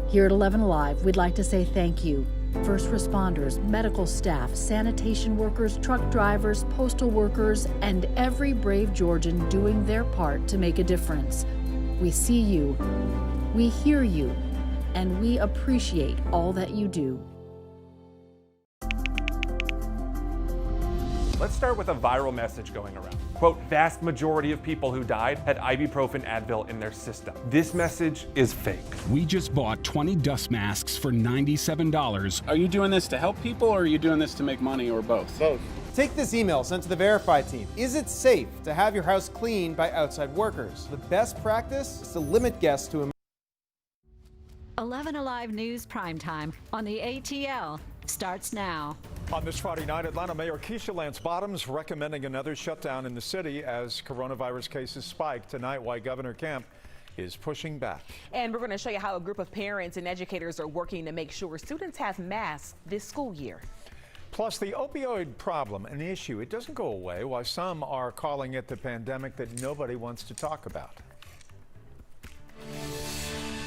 Here at 11 Alive, we'd like to say thank you. First responders, medical staff, sanitation workers, truck drivers, postal workers, and every brave Georgian doing their part to make a difference. We see you, we hear you, and we appreciate all that you do. Let's start with a viral message going around. Quote, vast majority of people who died had ibuprofen Advil in their system. This message is fake. We just bought 20 dust masks for $97. Are you doing this to help people, or are you doing this to make money, or both? Both. Take this email sent to the Verify team. Is it safe to have your house cleaned by outside workers? The best practice is to limit guests to 11 Alive News Primetime on the ATL starts now. On this Friday night, Atlanta Mayor Keisha Lance Bottoms recommending another shutdown in the city as coronavirus cases spike. Tonight, why Governor Kemp is pushing back. And we're going to show you how a group of parents and educators are working to make sure students have masks this school year. Plus, the opioid problem, an issue. It doesn't go away, while some are calling it the pandemic that nobody wants to talk about.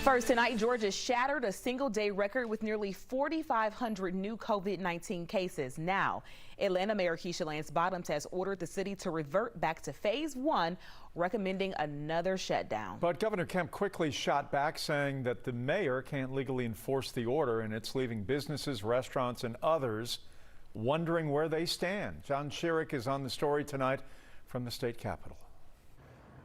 First tonight, Georgia shattered a single-day record with nearly 4,500 new COVID-19 cases. Now, Atlanta Mayor Keisha Lance Bottoms has ordered the city to revert back to phase 1, recommending another shutdown. But Governor Kemp quickly shot back, saying that the mayor can't legally enforce the order, and it's leaving businesses, restaurants, and others wondering where they stand. John Schierick is on the story tonight from the state capitol.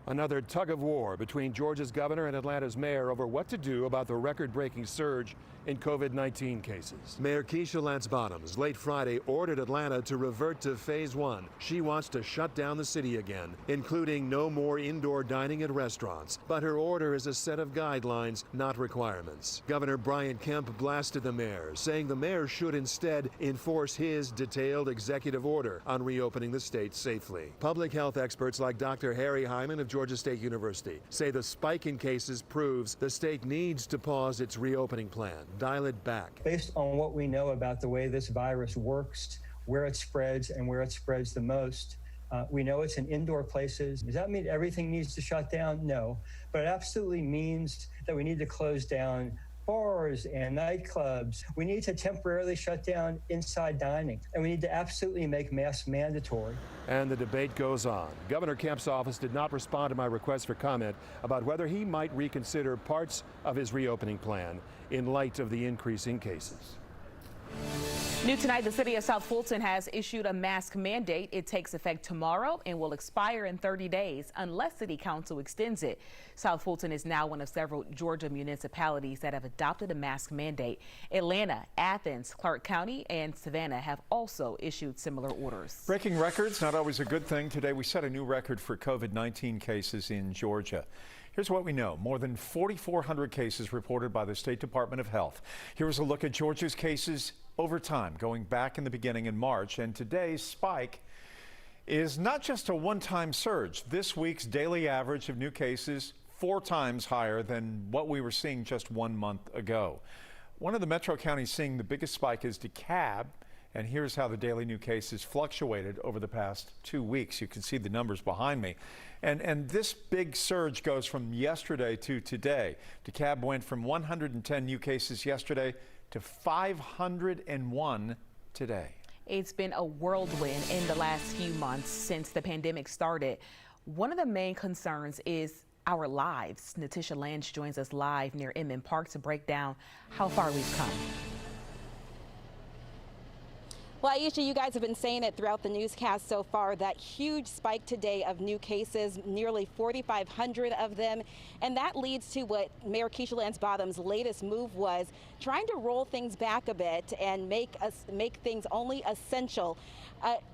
Another tug of war between Georgia's governor and Atlanta's mayor over what to do about the record-breaking surge in COVID-19 cases. Mayor Keisha Lance Bottoms late Friday ordered Atlanta to revert to phase 1. She wants to shut down the city again, including no more indoor dining at restaurants. But her order is a set of guidelines, not requirements. Governor Brian Kemp blasted the mayor, saying the mayor should instead enforce his detailed executive order on reopening the state safely. Public health experts like Dr. Harry Hyman of Georgia State University say the spike in cases proves the state needs to pause its reopening plan, dial it back. Based on what we know about the way this virus works, where it spreads and where it spreads the most, we know it's in indoor places. Does that mean everything needs to shut down? No, but it absolutely means that we need to close down bars and nightclubs. We need to temporarily shut down inside dining, and we need to absolutely make masks mandatory. And the debate goes on. Governor Kemp's office did not respond to my request for comment about whether he might reconsider parts of his reopening plan in light of the increasing cases. New tonight, the city of South Fulton has issued a mask mandate. It takes effect tomorrow and will expire in 30 days unless City Council extends it. South Fulton is now one of several Georgia municipalities that have adopted a mask mandate. Atlanta, Athens, Clark County, and Savannah have also issued similar orders. Breaking records, not always a good thing. Today we set a new record for COVID-19 cases in Georgia. Here's what we know. More than 4,400 cases reported by the State Department of Health. Here's a look at Georgia's cases over time, going back in the beginning in March. And today's spike is not just a one-time surge. This week's daily average of new cases 4 times higher than what we were seeing just 1 month ago. One of the metro counties seeing the biggest spike is DeKalb. And here's how the daily new cases fluctuated over the past 2 weeks. You can see the numbers behind me. And this big surge goes from yesterday to today. DeKalb went from 110 new cases yesterday to 501 today. It's been a whirlwind in the last few months since the pandemic started. One of the main concerns is our lives. Natisha Lange joins us live near Inman Park to break down how far we've come. Well, Aisha, you guys have been saying it throughout the newscast so far, that huge spike today of new cases, nearly 4,500 of them. And that leads to what Mayor Keisha Lance Bottoms' latest move was, trying to roll things back a bit and make things only essential.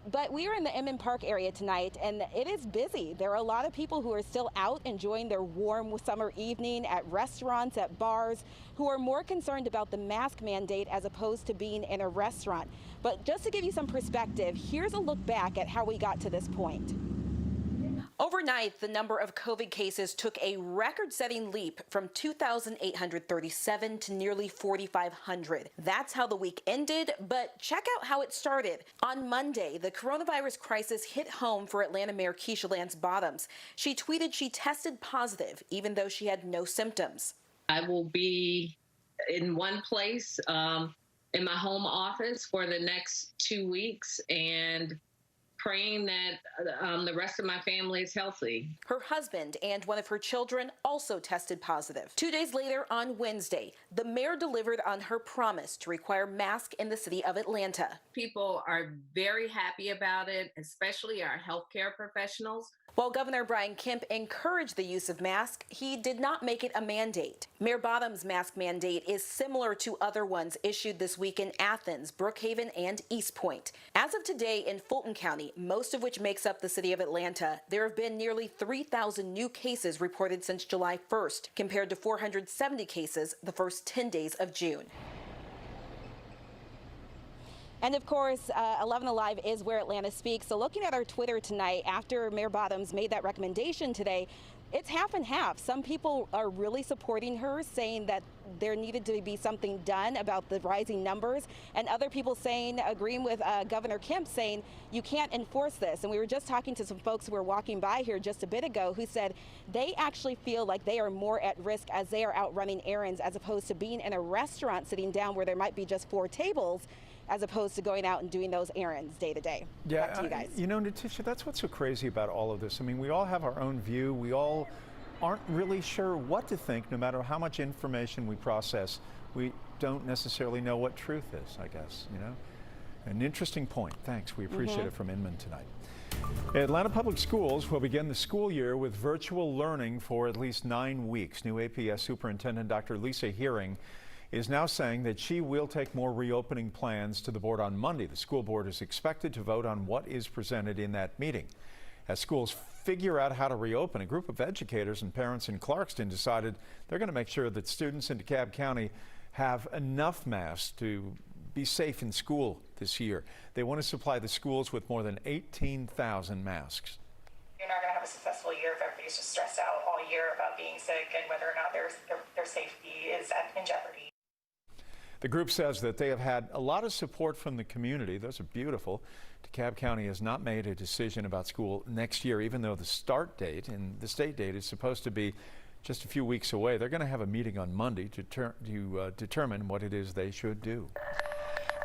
But we are in the Inman Park area tonight, and it is busy. There are a lot of people who are still out enjoying their warm summer evening at restaurants, at bars, who are more concerned about the mask mandate as opposed to being in a restaurant. But just to give you some perspective, here's a look back at how we got to this point. Overnight, the number of COVID cases took a record-setting leap from 2,837 to nearly 4,500. That's how the week ended, but check out how it started. On Monday, the coronavirus crisis hit home for Atlanta Mayor Keisha Lance Bottoms. She tweeted she tested positive, even though she had no symptoms. I will be in one place in my home office for the next 2 weeks and praying that the rest of my family is healthy. Her husband and one of her children also tested positive. 2 days later, on Wednesday, the mayor delivered on her promise to require masks in the city of Atlanta. People are very happy about it, especially our healthcare professionals. While Governor Brian Kemp encouraged the use of masks, he did not make it a mandate. Mayor Bottoms' mask mandate is similar to other ones issued this week in Athens, Brookhaven, and East Point. As of today in Fulton County, most of which makes up the city of Atlanta, there have been nearly 3,000 new cases reported since July 1st, compared to 470 cases the first 10 days of June. And of course, 11Alive is where Atlanta speaks. So looking at our Twitter tonight, after Mayor Bottoms made that recommendation today, it's half and half. Some people are really supporting her, saying that there needed to be something done about the rising numbers, and other people saying, agreeing with Governor Kemp, saying you can't enforce this. And we were just talking to some folks who were walking by here just a bit ago who said they actually feel like they are more at risk as they are out running errands, as opposed to being in a restaurant sitting down where there might be just 4 tables, as opposed to going out and doing those errands day to day. Yeah, back to you guys. You know, Natisha, that's what's so crazy about all of this. I mean, we all have our own view. We all aren't really sure what to think, no matter how much information we process. We don't necessarily know what truth is, I guess, you know. An interesting point. Thanks. We appreciate it from Inman tonight. Atlanta Public Schools will begin the school year with virtual learning for at least 9 weeks. New APS Superintendent Dr. Lisa Hearing is now saying that she will take more reopening plans to the board on Monday. The school board is expected to vote on what is presented in that meeting. As schools figure out how to reopen, a group of educators and parents in Clarkston decided they're going to make sure that students in DeKalb County have enough masks to be safe in school this year. They want to supply the schools with more than 18,000 masks. You're not going to have a successful year if everybody's just stressed out all year about being sick and whether or not their safety is in jeopardy. The group says that they have had a lot of support from the community. Those are beautiful. DeKalb County has not made a decision about school next year, even though the start date and the state date is supposed to be just a few weeks away. They're going to have a meeting on Monday to determine what it is they should do.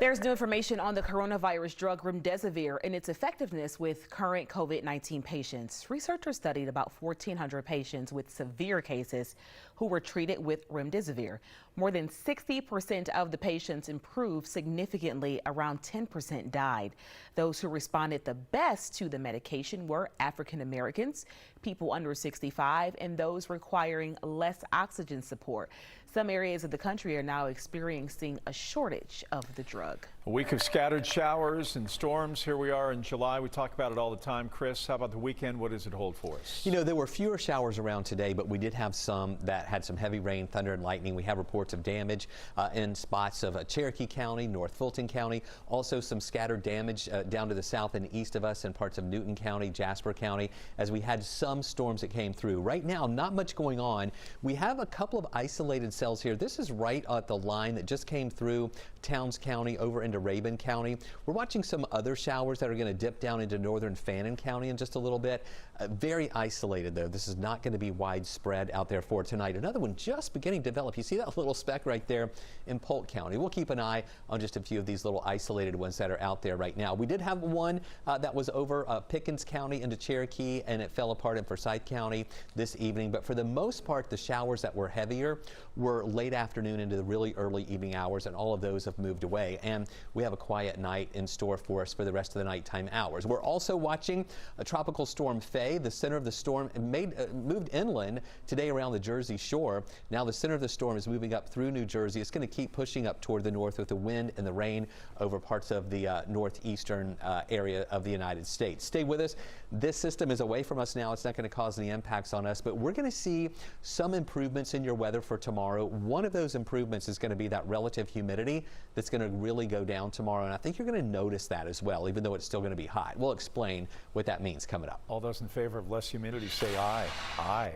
There's new information on the coronavirus drug remdesivir and its effectiveness with current COVID-19 patients. Researchers studied about 1,400 patients with severe cases who were treated with remdesivir. More than 60% of the patients improved significantly. Around 10% died. Those who responded the best to the medication were African Americans, people under 65, and those requiring less oxygen support. Some areas of the country are now experiencing a shortage of the drug. A week of scattered showers and storms. Here we are in July. We talk about it all the time. Chris, how about the weekend? What does it hold for us? You know, there were fewer showers around today, but we did have some that had some heavy rain, thunder, and lightning. We have reports of damage in spots of Cherokee County, North Fulton County. Also some scattered damage down to the south and east of us in parts of Newton County, Jasper County, as we had some storms that came through. Right now, not much going on. We have a couple of isolated cells here. This is right at the line that just came through Towns County over into Rabun County. We're watching some other showers that are going to dip down into northern Fannin County in just a little bit. Very isolated, though. This is not going to be widespread out there for tonight. Another one just beginning to develop. You see that little speck right there in Polk County. We'll keep an eye on just a few of these little isolated ones that are out there right now. We did have one that was over Pickens County into Cherokee, and it fell apart in Forsyth County this evening. But for the most part, the showers that were heavier were late afternoon into the really early evening hours, and all of those have moved away. And we have a quiet night in store for us for the rest of the nighttime hours. We're also watching a tropical storm Faye. The center of the storm moved inland today around the Jersey Shore. Now the center of the storm is moving up through New Jersey. It's going to keep pushing up toward the north with the wind and the rain over parts of the northeastern area of the United States. Stay with us. This system is away from us now. It's not going to cause any impacts on us, but we're going to see some improvements in your weather for tomorrow. One of those improvements is going to be that relative humidity that's going to really go down tomorrow, and I think you're going to notice that as well, even though it's still going to be hot. We'll explain what that means coming up. All those in favor of less humidity say aye. Aye.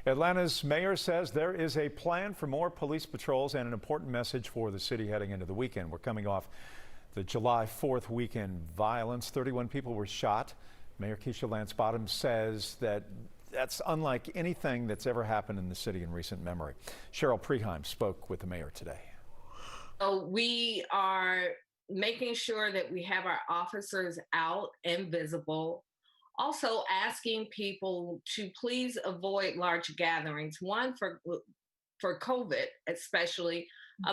Atlanta's mayor says there is a plan for more police patrols and an important message for the city heading into the weekend. We're coming off the July 4th weekend violence. 31 people were shot. Mayor Keisha Lance Bottoms says that that's unlike anything that's ever happened in the city in recent memory. Cheryl Preheim spoke with the mayor today. So we are making sure that we have our officers out and visible. Also asking people to please avoid large gatherings, one for COVID especially,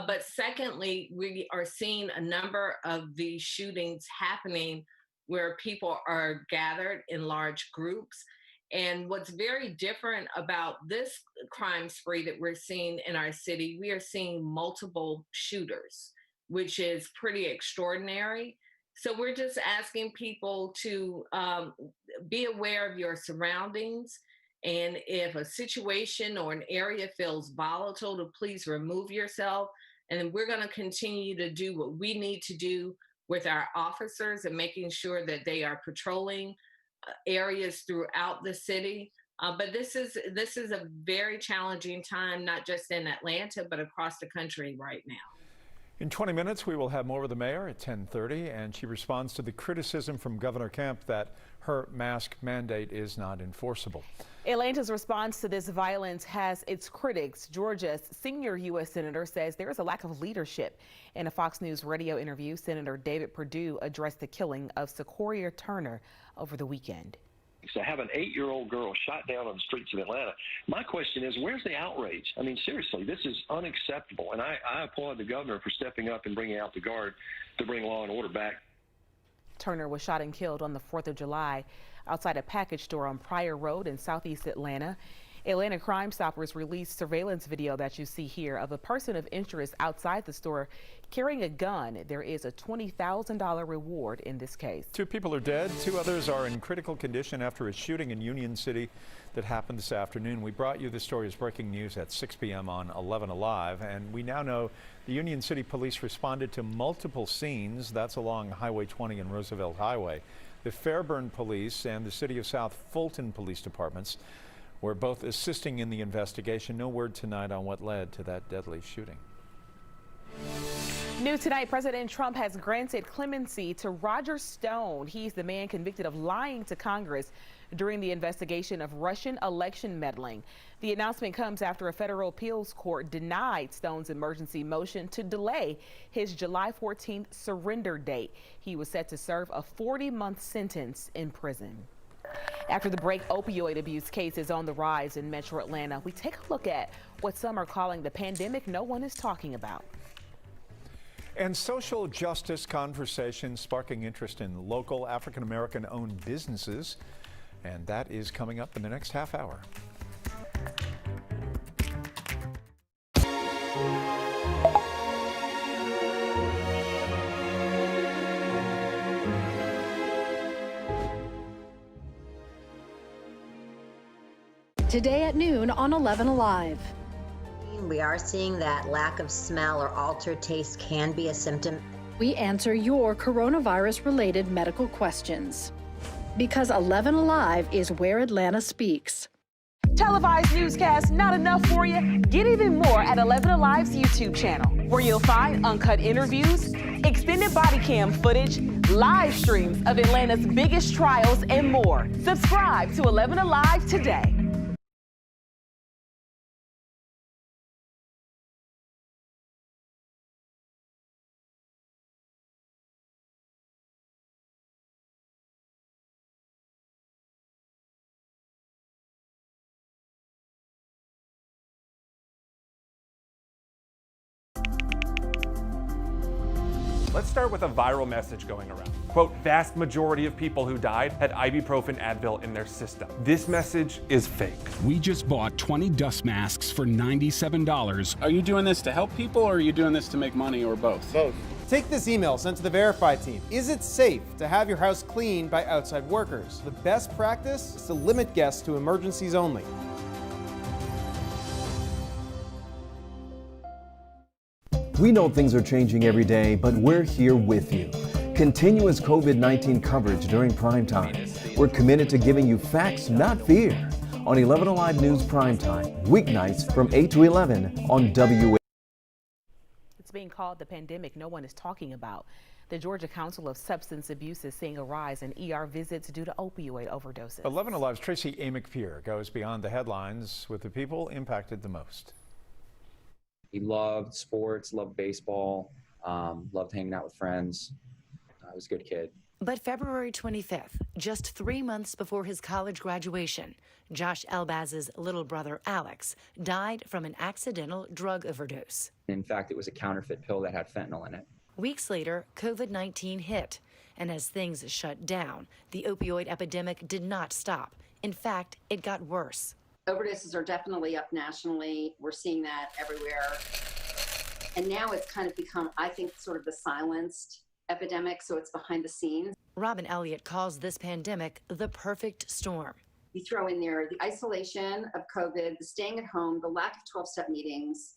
but secondly, we are seeing a number of these shootings happening where people are gathered in large groups. And what's very different about this crime spree that we're seeing in our city, we are seeing multiple shooters, which is pretty extraordinary. So we're just asking people to be aware of your surroundings. And if a situation or an area feels volatile, to please remove yourself. And we're going to continue to do what we need to do with our officers and making sure that they are patrolling areas throughout the city. But this is a very challenging time, not just in Atlanta, but across the country right now. In 20 minutes, we will have more with the mayor at 10:30, and she responds to the criticism from Governor Kemp that her mask mandate is not enforceable. Atlanta's response to this violence has its critics. Georgia's senior U.S. senator says there is a lack of leadership. In a Fox News radio interview, Senator David Perdue addressed the killing of Sequoia Turner over the weekend. To have an 8-year-old girl shot down on the streets of Atlanta, my question is, where's the outrage? I mean, seriously, this is unacceptable, and I applaud the governor for stepping up and bringing out the guard to bring law and order back. Turner was shot and killed on the 4th of July outside a package store on Pryor Road in southeast Atlanta. Atlanta Crime Stoppers released surveillance video that you see here of a person of interest outside the store carrying a gun. There is a $20,000 reward in this case. 2 people are dead. 2 others are in critical condition after a shooting in Union City that happened this afternoon. We brought you the story as breaking news at 6 p.m. on 11Alive, and we now know the Union City Police responded to multiple scenes. That's along Highway 20 and Roosevelt Highway. The Fairburn Police and the City of South Fulton Police Departments were both assisting in the investigation. No word tonight on what led to that deadly shooting. New tonight, President Trump has granted clemency to Roger Stone. He's the man convicted of lying to Congress during the investigation of Russian election meddling. The announcement comes after a federal appeals court denied Stone's emergency motion to delay his July 14th surrender date. He was set to serve a 40-month sentence in prison. After the break, opioid abuse cases on the rise in Metro Atlanta. We take a look at what some are calling the pandemic no one is talking about. And social justice conversations sparking interest in local African-American owned businesses. And that is coming up in the next half hour. Today at noon on 11Alive. We are seeing that lack of smell or altered taste can be a symptom. We answer your coronavirus-related medical questions. Because 11Alive is where Atlanta speaks. Televised newscasts not enough for you? Get even more at 11Alive's YouTube channel, where you'll find uncut interviews, extended body cam footage, live streams of Atlanta's biggest trials, and more. Subscribe to 11Alive today. Let's start with a viral message going around. Quote, vast majority of people who died had ibuprofen Advil in their system. This message is fake. We just bought 20 dust masks for $97. Are you doing this to help people or are you doing this to make money or both? Both. Take this email sent to the Verify team. Is it safe to have your house cleaned by outside workers? The best practice is to limit guests to emergencies only. We know things are changing every day, but we're here with you. Continuous COVID-19 coverage during prime time. We're committed to giving you facts, not fear. On 11Alive News Primetime, weeknights from 8 to 11 on WA. It's being called the pandemic no one is talking about. The Georgia Council of Substance Abuse is seeing a rise in ER visits due to opioid overdoses. 11Alive's Tracy Amick-Pierre goes beyond the headlines with the people impacted the most. He loved sports, loved baseball, loved hanging out with friends. He was a good kid. But February 25th, just 3 months before his college graduation, Josh Elbaz's little brother, Alex, died from an accidental drug overdose. In fact, it was a counterfeit pill that had fentanyl in it. Weeks later, COVID-19 hit. And as things shut down, the opioid epidemic did not stop. In fact, it got worse. Overdoses are definitely up nationally. We're seeing that everywhere. And now it's kind of become, I think, sort of the silenced epidemic, so it's behind the scenes. Robin Elliott calls this pandemic the perfect storm. You throw in there the isolation of COVID, the staying at home, the lack of 12-step meetings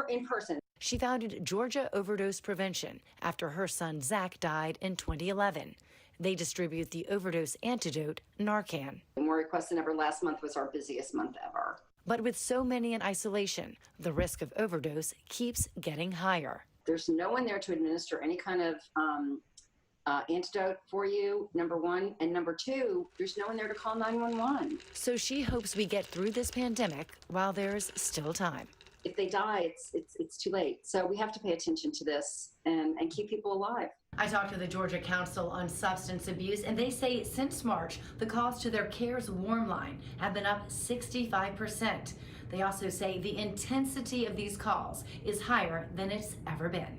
in person. She founded Georgia Overdose Prevention after her son Zach died in 2011. They distribute the overdose antidote, Narcan. More requests than ever. Last month was our busiest month ever. But with so many in isolation, the risk of overdose keeps getting higher. There's no one there to administer any kind of antidote for you, number one. And number two, there's no one there to call 911. So she hopes we get through this pandemic while there's still time. if they die, it's too late. So we have to pay attention to this and keep people alive. I talked to the Georgia Council on Substance Abuse, and they say since March, the calls to their CARES warm line have been up 65%. They also say the intensity of these calls is higher than it's ever been.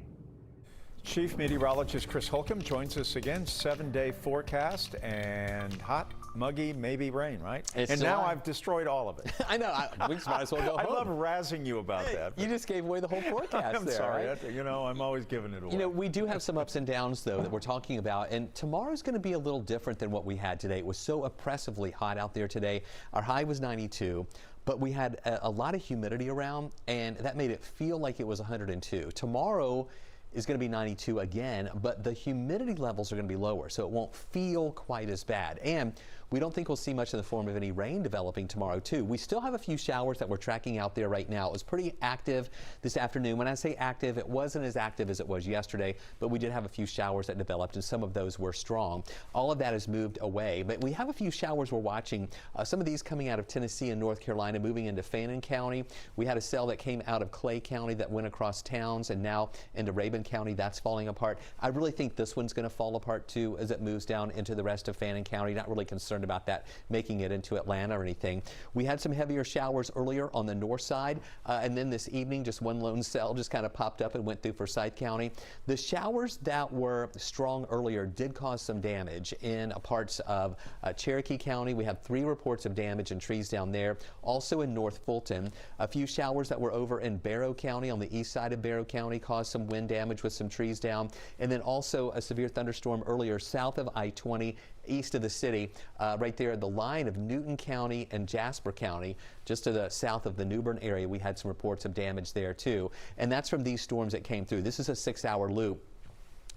Chief Meteorologist Chris Holcomb joins us again. 7-day forecast and hot, muggy, maybe rain, right? And now I've destroyed all of it. I know. We might as well go home. I love razzing you about that. You just gave away the whole forecast. I'm sorry. Right? I'm always giving it away. We do have some ups and downs, though, that we're talking about. And tomorrow's going to be a little different than what we had today. It was so oppressively hot out there today. Our high was 92. But we had a lot of humidity around, and that made it feel like it was 102. Tomorrow is going to be 92 again, but the humidity levels are going to be lower, so it won't feel quite as bad. And we don't think we'll see much in the form of any rain developing tomorrow, too. We still have a few showers that we're tracking out there right now. It was pretty active this afternoon. When I say active, it wasn't as active as it was yesterday, but we did have a few showers that developed, and some of those were strong. All of that has moved away, but we have a few showers we're watching. Some of these coming out of Tennessee and North Carolina, moving into Fannin County. We had a cell that came out of Clay County that went across towns and now into Rabun County. That's falling apart. I really think this one's going to fall apart, too, as it moves down into the rest of Fannin County. Not really concerned about that making it into Atlanta or anything. We had some heavier showers earlier on the north side, and then this evening just one lone cell just kind of popped up and went through Forsyth County. The showers that were strong earlier did cause some damage in parts of Cherokee County. We have 3 reports of damage and trees down there. Also in North Fulton, a few showers that were over in Barrow County on the east side of Barrow County caused some wind damage with some trees down, and then also a severe thunderstorm earlier south of I-20 east of the city, right there at the line of Newton County and Jasper County, just to the south of the New Bern area. We had some reports of damage there too, and that's from these storms that came through. This is a 6-hour loop.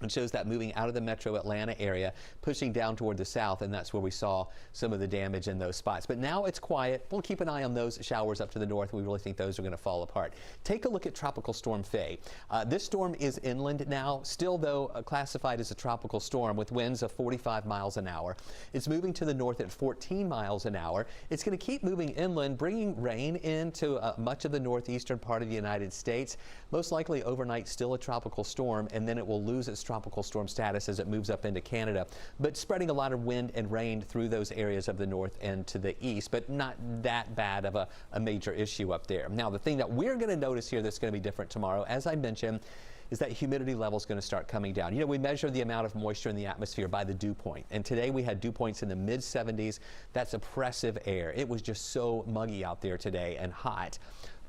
It shows that moving out of the metro Atlanta area, pushing down toward the south, and that's where we saw some of the damage in those spots. But now it's quiet. We'll keep an eye on those showers up to the north. We really think those are going to fall apart. Take a look at Tropical Storm Faye. This storm is inland now, still though classified as a tropical storm with winds of 45 miles an hour. It's moving to the north at 14 miles an hour. It's going to keep moving inland, bringing rain into much of the northeastern part of the United States. Most likely overnight still a tropical storm, and then it will lose its tropical storm status as it moves up into Canada, but spreading a lot of wind and rain through those areas of the north and to the east, but not that bad of a major issue up there. Now, the thing that we're going to notice here that's going to be different tomorrow, as I mentioned, is that humidity level is going to start coming down. We measure the amount of moisture in the atmosphere by the dew point, and today we had dew points in the mid-70s. That's oppressive air. It was just so muggy out there today and hot.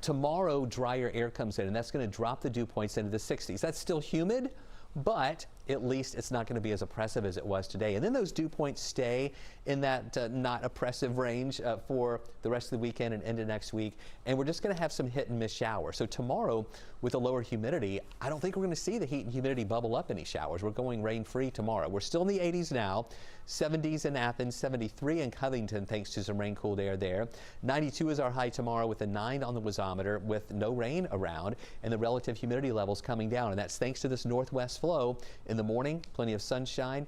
Tomorrow, drier air comes in, and that's going to drop the dew points into the 60s. That's still humid, but at least it's not going to be as oppressive as it was today. And then those dew points stay in that not oppressive range for the rest of the weekend and into next week. And we're just going to have some hit and miss showers. So tomorrow, with a lower humidity, I don't think we're going to see the heat and humidity bubble up any showers. We're going rain free tomorrow. We're still in the 80s now, 70s in Athens, 73 in Covington, thanks to some rain cooled air there. 92 is our high tomorrow with a 9 on the wasometer with no rain around and the relative humidity levels coming down. And that's thanks to this northwest flow. In the morning, plenty of sunshine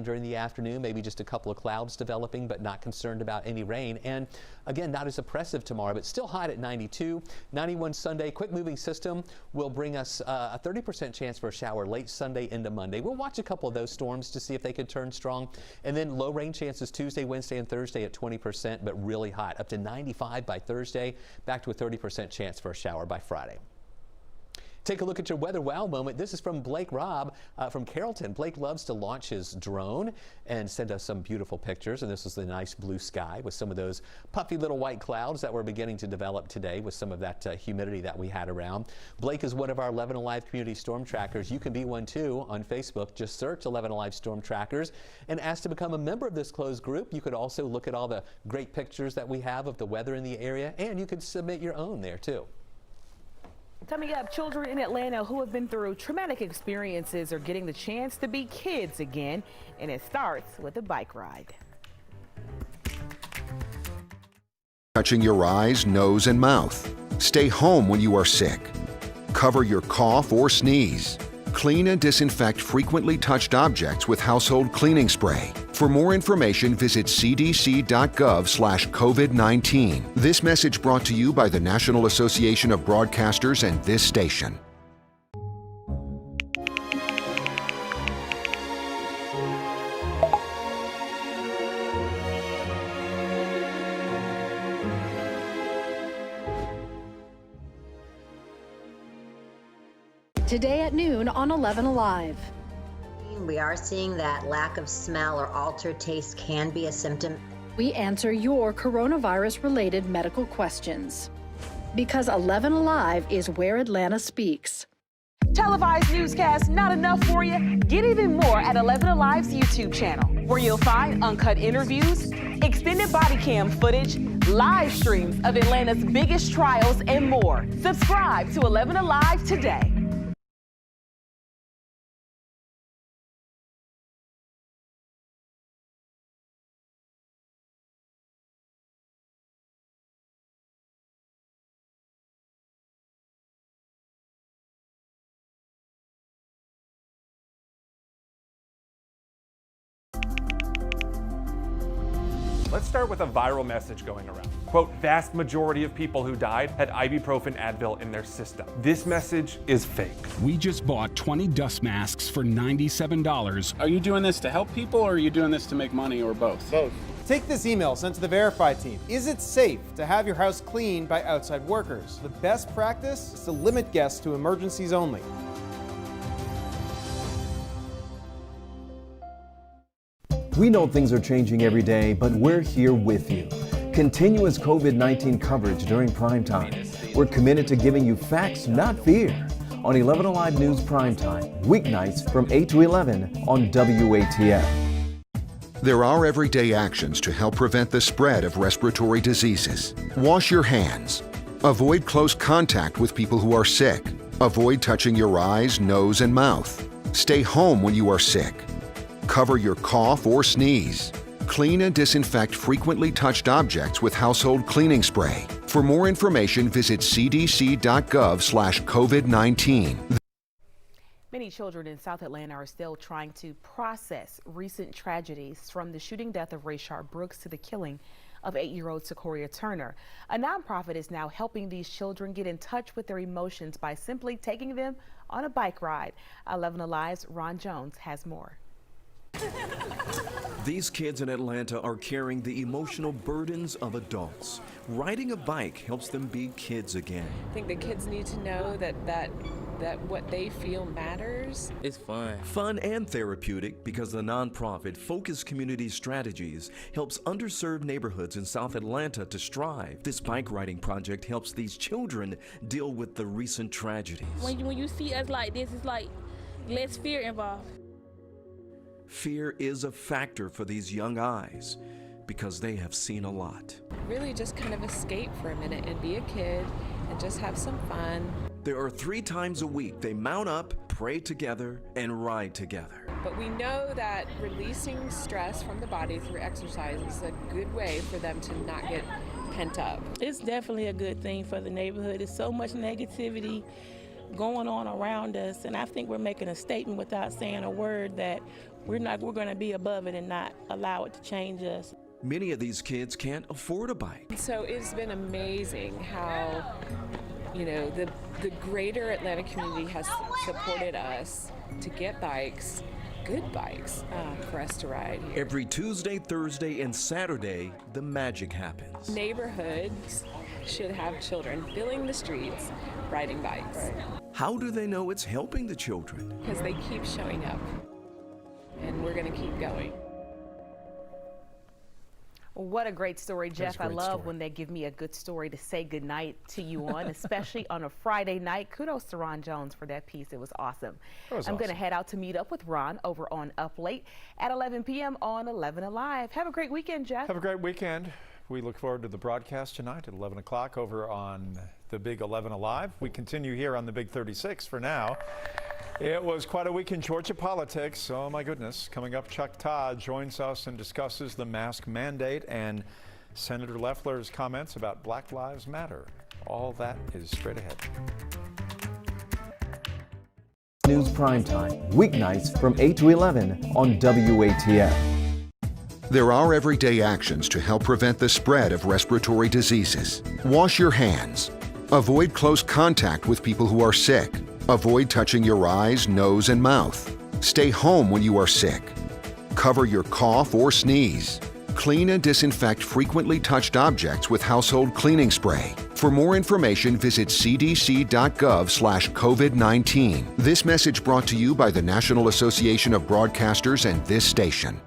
during the afternoon, maybe just a couple of clouds developing, but not concerned about any rain. And again, not as oppressive tomorrow, but still hot at 92. 91 Sunday. Quick moving system will bring us a 30% chance for a shower late Sunday into Monday. We'll watch a couple of those storms to see if they could turn strong. And then low rain chances Tuesday, Wednesday, and Thursday at 20%, but really hot, up to 95 by Thursday, back to a 30% chance for a shower by Friday. Take a look at your weather wow moment. This is from Blake Robb from Carrollton. Blake loves to launch his drone and send us some beautiful pictures. And this is the nice blue sky with some of those puffy little white clouds that were beginning to develop today with some of that humidity that we had around. Blake is one of our 11Alive community storm trackers. You can be one too on Facebook. Just search 11Alive storm trackers and ask to become a member of this closed group. You could also look at all the great pictures that we have of the weather in the area, and you could submit your own there too. Coming up, children in Atlanta who have been through traumatic experiences are getting the chance to be kids again, and it starts with a bike ride. Touching your eyes, nose, and mouth. Stay home when you are sick. Cover your cough or sneeze. Clean and disinfect frequently touched objects with household cleaning spray. For more information, visit cdc.gov/COVID-19. This message brought to you by the National Association of Broadcasters and this station. Today at noon on 11Alive. We are seeing that lack of smell or altered taste can be a symptom. We answer your coronavirus-related medical questions. Because 11Alive is where Atlanta speaks. Televised newscasts not enough for you? Get even more at 11Alive's YouTube channel, where you'll find uncut interviews, extended body cam footage, live streams of Atlanta's biggest trials, and more. Subscribe to 11Alive today. Let's start with a viral message going around. Quote, vast majority of people who died had ibuprofen Advil in their system. This message is fake. We just bought 20 dust masks for $97. Are you doing this to help people or are you doing this to make money or both? Both. Take this email sent to the Verify team. Is it safe to have your house cleaned by outside workers? The best practice is to limit guests to emergencies only. We know things are changing every day, but we're here with you. Continuous COVID-19 coverage during primetime. We're committed to giving you facts, not fear. On 11Alive News Primetime, weeknights from 8 to 11 on WATF. There are everyday actions to help prevent the spread of respiratory diseases. Wash your hands. Avoid close contact with people who are sick. Avoid touching your eyes, nose, and mouth. Stay home when you are sick. Cover your cough or sneeze. Clean and disinfect frequently touched objects with household cleaning spray. For more information, visit cdc.gov/COVID-19. Many children in South Atlanta are still trying to process recent tragedies, from the shooting death of Rayshard Brooks to the killing of 8-year-old Sequoia Turner. A nonprofit is now helping these children get in touch with their emotions by simply taking them on a bike ride. 11Alive's Ron Jones has more. These kids in Atlanta are carrying the emotional burdens of adults. Riding a bike helps them be kids again. I think the kids need to know that what they feel matters. It's fun. Fun and therapeutic, because the nonprofit Focus Community Strategies helps underserved neighborhoods in South Atlanta to strive. This bike riding project helps these children deal with the recent tragedies. When you see us like this, it's like less fear involved. Fear is a factor for these young eyes because they have seen a lot. Really just kind of escape for a minute and be a kid and just have some fun. There are 3 times a week they mount up, pray together, and ride together. But we know that releasing stress from the body through exercise is a good way for them to not get pent up. It's definitely a good thing for the neighborhood. There's so much negativity going on around us, and I think we're making a statement without saying a word that we're going to be above it and not allow it to change us. Many of these kids can't afford a bike. So it's been amazing how, the greater Atlanta community has supported us to get bikes, good bikes, for us to ride here. Every Tuesday, Thursday, and Saturday, the magic happens. Neighborhoods should have children filling the streets, riding bikes. How do they know it's helping the children? Because they keep showing up, and we're going to keep going. What a great story, Jeff. I love story. when they give me a good story to say goodnight to you on, especially on a Friday night. Kudos to Ron Jones for that piece. It was awesome. I'm going to head out to meet up with Ron over on Up Late at 11 p.m. on 11Alive. Have a great weekend, Jeff. Have a great weekend. We look forward to the broadcast tonight at 11 o'clock over on the Big 11Alive. We continue here on the Big 36 for now. It was quite a week in Georgia politics. Oh my goodness. Coming up, Chuck Todd joins us and discusses the mask mandate and Senator Loeffler's comments about Black Lives Matter. All that is straight ahead. News Primetime, weeknights from 8 to 11 on WATF. There are everyday actions to help prevent the spread of respiratory diseases. Wash your hands. Avoid close contact with people who are sick. Avoid touching your eyes, nose, and mouth. Stay home when you are sick. Cover your cough or sneeze. Clean and disinfect frequently touched objects with household cleaning spray. For more information, visit cdc.gov/COVID-19. This message brought to you by the National Association of Broadcasters and this station.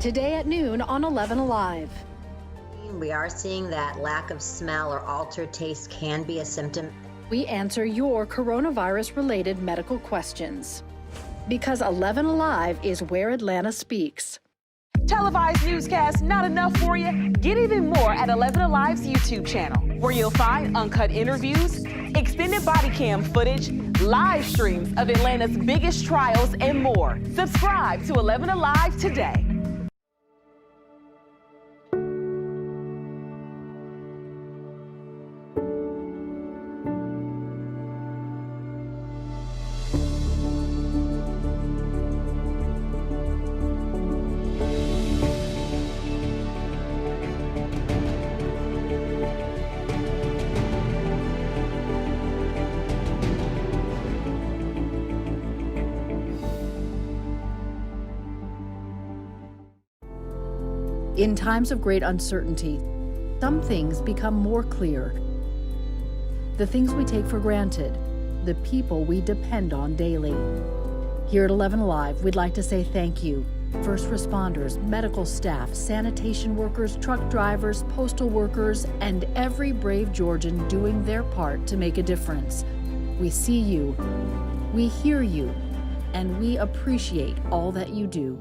Today at noon on 11Alive. We are seeing that lack of smell or altered taste can be a symptom. We answer your coronavirus-related medical questions. Because 11Alive is where Atlanta speaks. Televised newscasts not enough for you? Get even more at 11Alive's YouTube channel, where you'll find uncut interviews, extended body cam footage, live streams of Atlanta's biggest trials, and more. Subscribe to 11Alive today. In times of great uncertainty, some things become more clear. The things we take for granted, the people we depend on daily. Here at 11Alive, we'd like to say thank you. First responders, medical staff, sanitation workers, truck drivers, postal workers, and every brave Georgian doing their part to make a difference. We see you, we hear you, and we appreciate all that you do.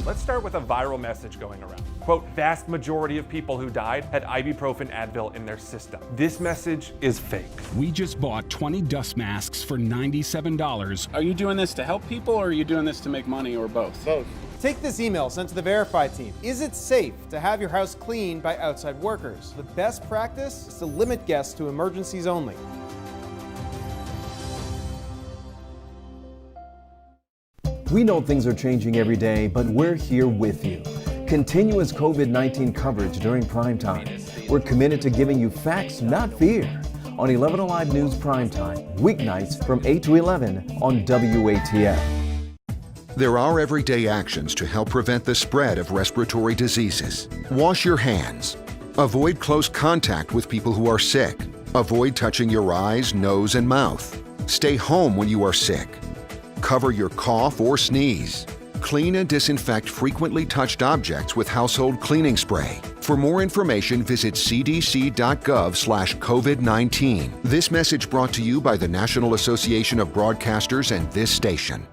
Let's start with a viral message going around. Quote, vast majority of people who died had ibuprofen Advil in their system. This message is fake. We just bought 20 dust masks for $97. Are you doing this to help people or are you doing this to make money or both? Both. Take this email sent to the Verify team. Is it safe to have your house cleaned by outside workers? The best practice is to limit guests to emergencies only. We know things are changing every day, but we're here with you. Continuous COVID-19 coverage during primetime. We're committed to giving you facts, not fear. On 11Alive News Primetime, weeknights from 8 to 11 on WATF. There are everyday actions to help prevent the spread of respiratory diseases. Wash your hands. Avoid close contact with people who are sick. Avoid touching your eyes, nose, and mouth. Stay home when you are sick. Cover your cough or sneeze. Clean and disinfect frequently touched objects with household cleaning spray. For more information, visit cdc.gov/COVID-19. This message brought to you by the National Association of Broadcasters and this station.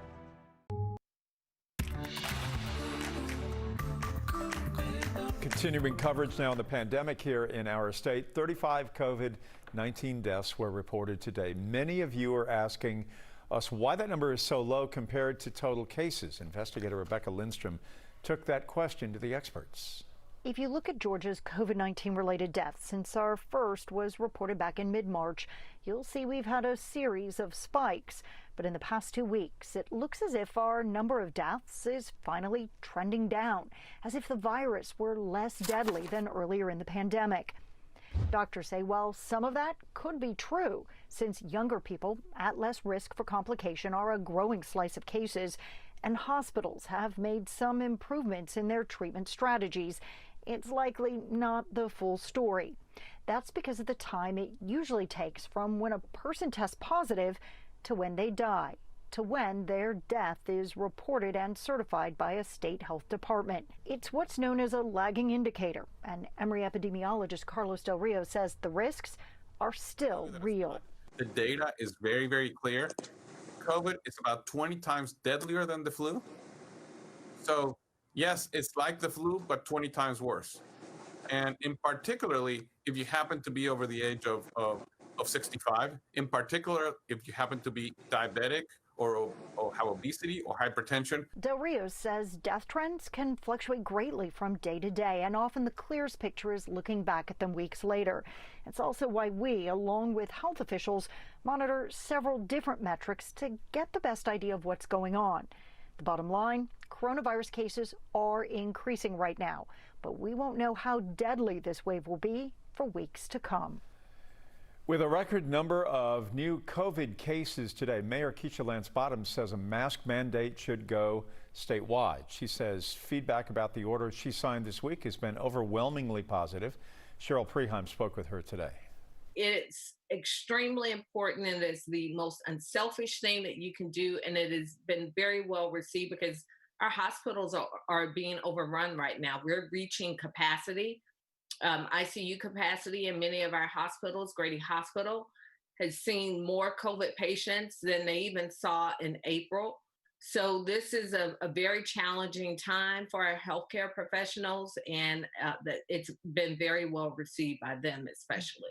Continuing coverage now on the pandemic here in our state. 35 COVID-19 deaths were reported today. Many of you are asking us why that number is so low compared to total cases. Investigator Rebecca Lindstrom took that question to the experts. If you look at Georgia's COVID-19 related deaths since our first was reported back in mid-March, you'll see we've had a series of spikes. But in the past 2 weeks, it looks as if our number of deaths is finally trending down, as if the virus were less deadly than earlier in the pandemic. Doctors say while some of that could be true, since younger people at less risk for complication are a growing slice of cases, and hospitals have made some improvements in their treatment strategies, it's likely not the full story. That's because of the time it usually takes from when a person tests positive to when they die, to when their death is reported and certified by a state health department. It's what's known as a lagging indicator, and Emory epidemiologist Carlos Del Rio says the risks are still real. The data is very, very clear. COVID is about 20 times deadlier than the flu. So yes, it's like the flu, but 20 times worse. And in particularly, if you happen to be over the age of 65, in particular, if you happen to be diabetic or have obesity or hypertension. Del Rio says death trends can fluctuate greatly from day to day, and often the clearest picture is looking back at them weeks later. It's also why we, along with health officials, monitor several different metrics to get the best idea of what's going on. The bottom line, coronavirus cases are increasing right now, but we won't know how deadly this wave will be for weeks to come. With a record number of new COVID cases today, Mayor Keisha Lance Bottoms says a mask mandate should go statewide. She says feedback about the order she signed this week has been overwhelmingly positive. Cheryl Preheim spoke with her today. It's extremely important, and it's the most unselfish thing that you can do, and it has been very well received because our hospitals are being overrun right now. We're reaching capacity. ICU capacity in many of our hospitals. Grady Hospital has seen more COVID patients than they even saw in April. So this is a very challenging time for our healthcare professionals, and that it's been very well received by them especially.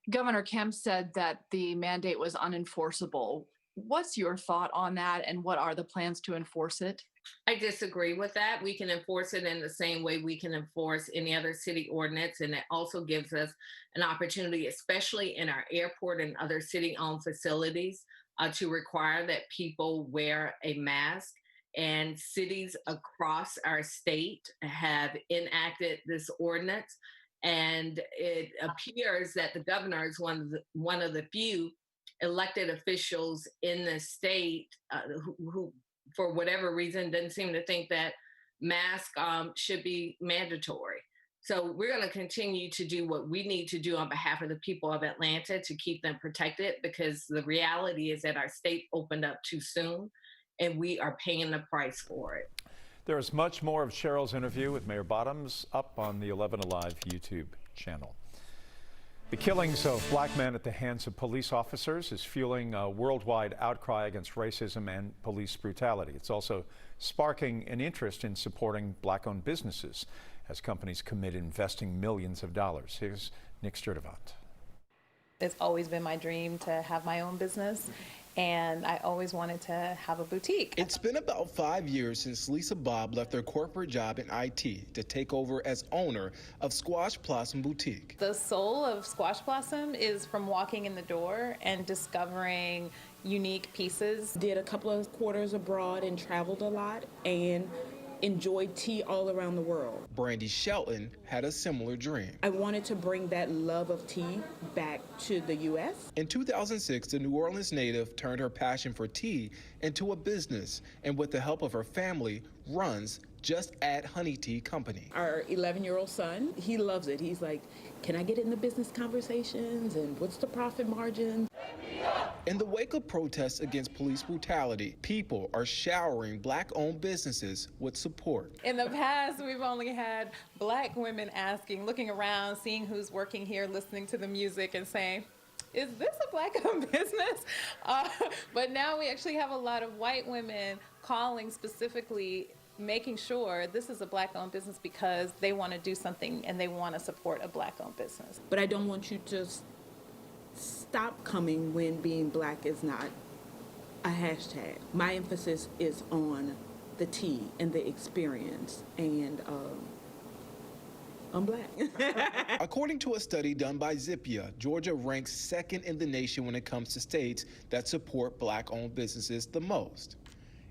Governor Kemp said that the mandate was unenforceable. What's your thought on that, and what are the plans to enforce it? I disagree with that. We can enforce it in the same way we can enforce any other city ordinance, and it also gives us an opportunity, especially in our airport and other city-owned facilities, to require that people wear a mask. And cities across our state have enacted this ordinance, and it appears that the governor is one of the few elected officials in the state who for whatever reason, doesn't seem to think that masks should be mandatory. So we're going to continue to do what we need to do on behalf of the people of Atlanta to keep them protected, because the reality is that our state opened up too soon, and we are paying the price for it. There is much more of Cheryl's interview with Mayor Bottoms up on the 11Alive YouTube channel. The killings of black men at the hands of police officers is fueling a worldwide outcry against racism and police brutality. It's also sparking an interest in supporting black-owned businesses as companies commit investing millions of dollars. Here's Nick Sturdivant. It's always been my dream to have my own business, and I always wanted to have a boutique. It's been about 5 years since Lisa Bobb left her corporate job in IT to take over as owner of Squash Blossom Boutique. The soul of Squash Blossom is from walking in the door and discovering unique pieces. Did a couple of quarters abroad and traveled a lot and enjoyed tea all around the world. Brandy Shelton had a similar dream. I wanted to bring that love of tea back to the U.S. In 2006, the New Orleans native turned her passion for tea into a business, and with the help of her family, runs Just Add Honey Tea Company. Our 11-year-old son, he loves it. He's like, can I get in the business conversations, and what's the profit margin? In the wake of protests against police brutality, people are showering black-owned businesses with support. In the past, we've only had black women asking, looking around, seeing who's working here, listening to the music and saying, is this a black-owned business? But now we actually have a lot of white women calling specifically, making sure this is a black-owned business because they want to do something and they want to support a black-owned business. But I don't want you to stop coming when being black is not a hashtag. My emphasis is on the tea and the experience, and I'm black. According to a study done by Zippia, Georgia ranks second in the nation when it comes to states that support black-owned businesses the most.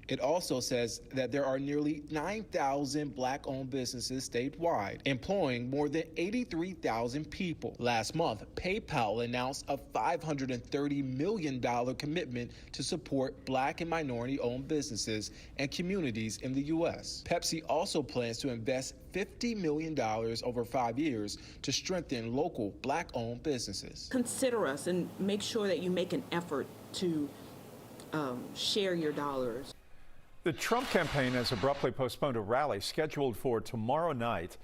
It also says that there are nearly 9,000 black-owned businesses statewide, employing more than 83,000 people. Last month, PayPal announced a $530 million commitment to support black and minority-owned businesses and communities in the U.S. Pepsi also plans to invest $50 million over 5 years to strengthen local black-owned businesses. Consider us and make sure that you make an effort to share your dollars. The Trump campaign has abruptly postponed a rally scheduled for tomorrow night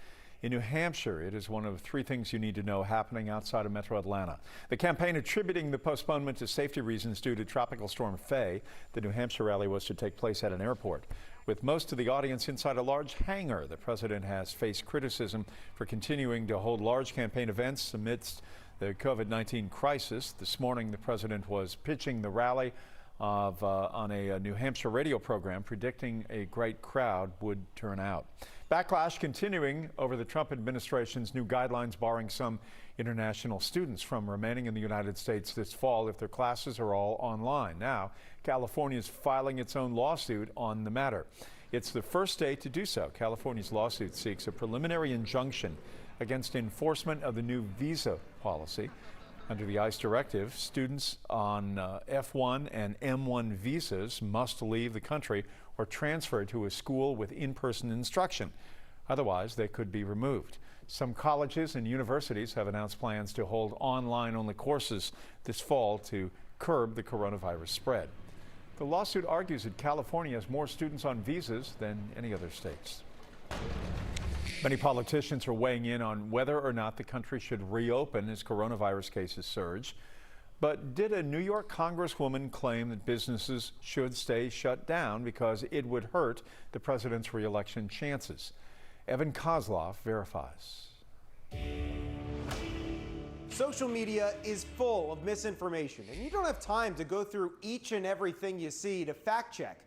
in New Hampshire. It is one of 3 things you need to know happening outside of Metro Atlanta. The campaign attributing the postponement to safety reasons due to Tropical Storm Faye. The New Hampshire rally was to take place at an airport. With most of the audience inside a large hangar, the president has faced criticism for continuing to hold large campaign events amidst the COVID-19 crisis. This morning, the president was pitching the rally on a New Hampshire radio program, predicting a great crowd would turn out. Backlash continuing over the Trump administration's new guidelines barring some international students from remaining in the United States this fall if their classes are all online. Now, California is filing its own lawsuit on the matter. It's the first state to do so. California's lawsuit seeks a preliminary injunction against enforcement of the new visa policy. Under the ICE directive, students on F1 and M1 visas must leave the country or transfer to a school with in-person instruction. Otherwise, they could be removed. Some colleges and universities have announced plans to hold online-only courses this fall to curb the coronavirus spread. The lawsuit argues that California has more students on visas than any other states. Many politicians are weighing in on whether or not the country should reopen as coronavirus cases surge. But did a New York Congresswoman claim that businesses should stay shut down because it would hurt the president's re-election chances? Evan Kozloff verifies. Social media is full of misinformation, and you don't have time to go through each and everything you see to fact check.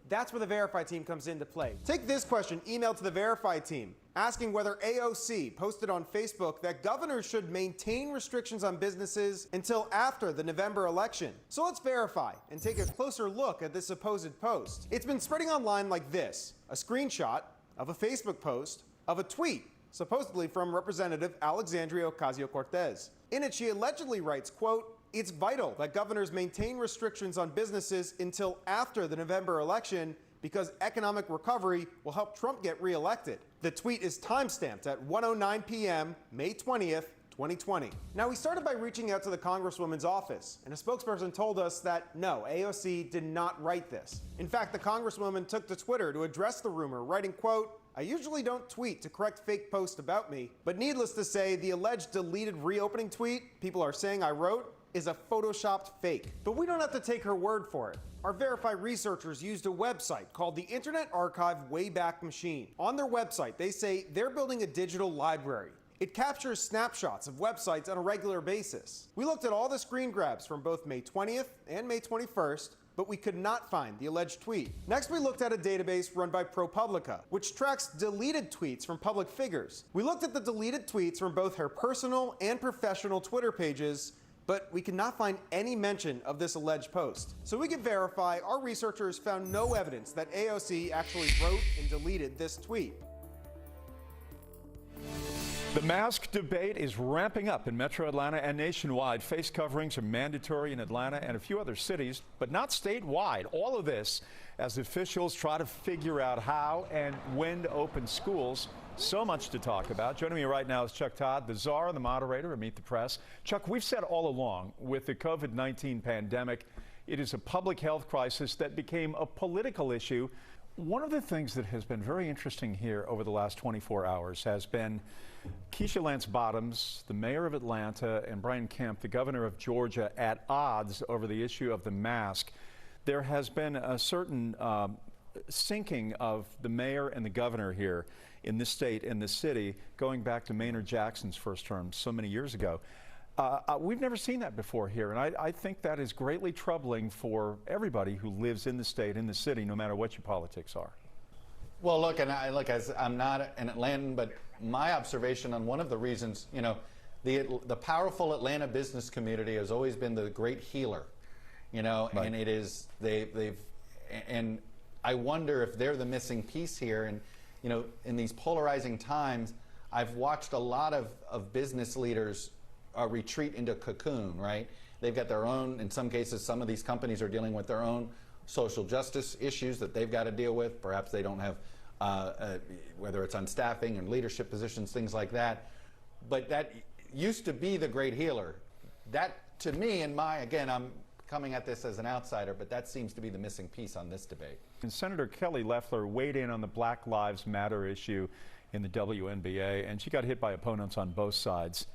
That's where the Verify team comes into play. Take this question emailed to the Verify team, asking whether AOC posted on Facebook that governors should maintain restrictions on businesses until after the November election. So let's verify and take a closer look at this supposed post. It's been spreading online like this: a screenshot of a Facebook post of a tweet, supposedly from Representative Alexandria Ocasio-Cortez. In it, she allegedly writes, quote, "It's vital that governors maintain restrictions on businesses until after the November election because economic recovery will help Trump get reelected." The tweet is timestamped at 1:09 p.m., May 20th, 2020. Now, we started by reaching out to the Congresswoman's office, and a spokesperson told us that no, AOC did not write this. In fact, the Congresswoman took to Twitter to address the rumor, writing, quote, "I usually don't tweet to correct fake posts about me, but needless to say, the alleged deleted reopening tweet people are saying I wrote is a photoshopped fake." But we don't have to take her word for it. Our Verify researchers used a website called the Internet Archive Wayback Machine. On their website, they say they're building a digital library. It captures snapshots of websites on a regular basis. We looked at all the screen grabs from both May 20th and May 21st, but we could not find the alleged tweet. Next, we looked at a database run by ProPublica, which tracks deleted tweets from public figures. We looked at the deleted tweets from both her personal and professional Twitter pages, but we could not find any mention of this alleged post. So we could verify our researchers found no evidence that AOC actually wrote and deleted this tweet. The mask debate is ramping up in Metro Atlanta and nationwide. Face coverings are mandatory in Atlanta and a few other cities, but not statewide. All of this as officials try to figure out how and when to open schools. So much to talk about. Joining me right now is Chuck Todd, the czar and the moderator of Meet the Press. Chuck, we've said all along with the COVID-19 pandemic, it is a public health crisis that became a political issue. One of the things that has been very interesting here over the last 24 hours has been Keisha Lance Bottoms, the mayor of Atlanta, and Brian Kemp, the governor of Georgia, at odds over the issue of the mask. There has been a certain sinking of the mayor and the governor here in this state, in this city, going back to Maynard Jackson's first term so many years ago. We've never seen that before here, and I think that is greatly troubling for everybody who lives in the state, in the city, no matter what your politics are. Well, look, and I'm not an Atlantan, but my observation on one of the reasons, you know, the powerful Atlanta business community has always been the great healer, you know, right. And it is and I wonder if they're the missing piece here. And you know, in these polarizing times, I've watched a lot of business leaders retreat into cocoon, right? They've got their own, in some cases, some of these companies are dealing with their own social justice issues that they've got to deal with. Perhaps they don't have, whether it's on staffing and leadership positions, things like that. But that used to be the great healer. That, to me, again, I'm coming at this as an outsider, but that seems to be the missing piece on this debate. And Senator Kelly Loeffler weighed in on the Black Lives Matter issue in the WNBA, and she got hit by opponents on both sides.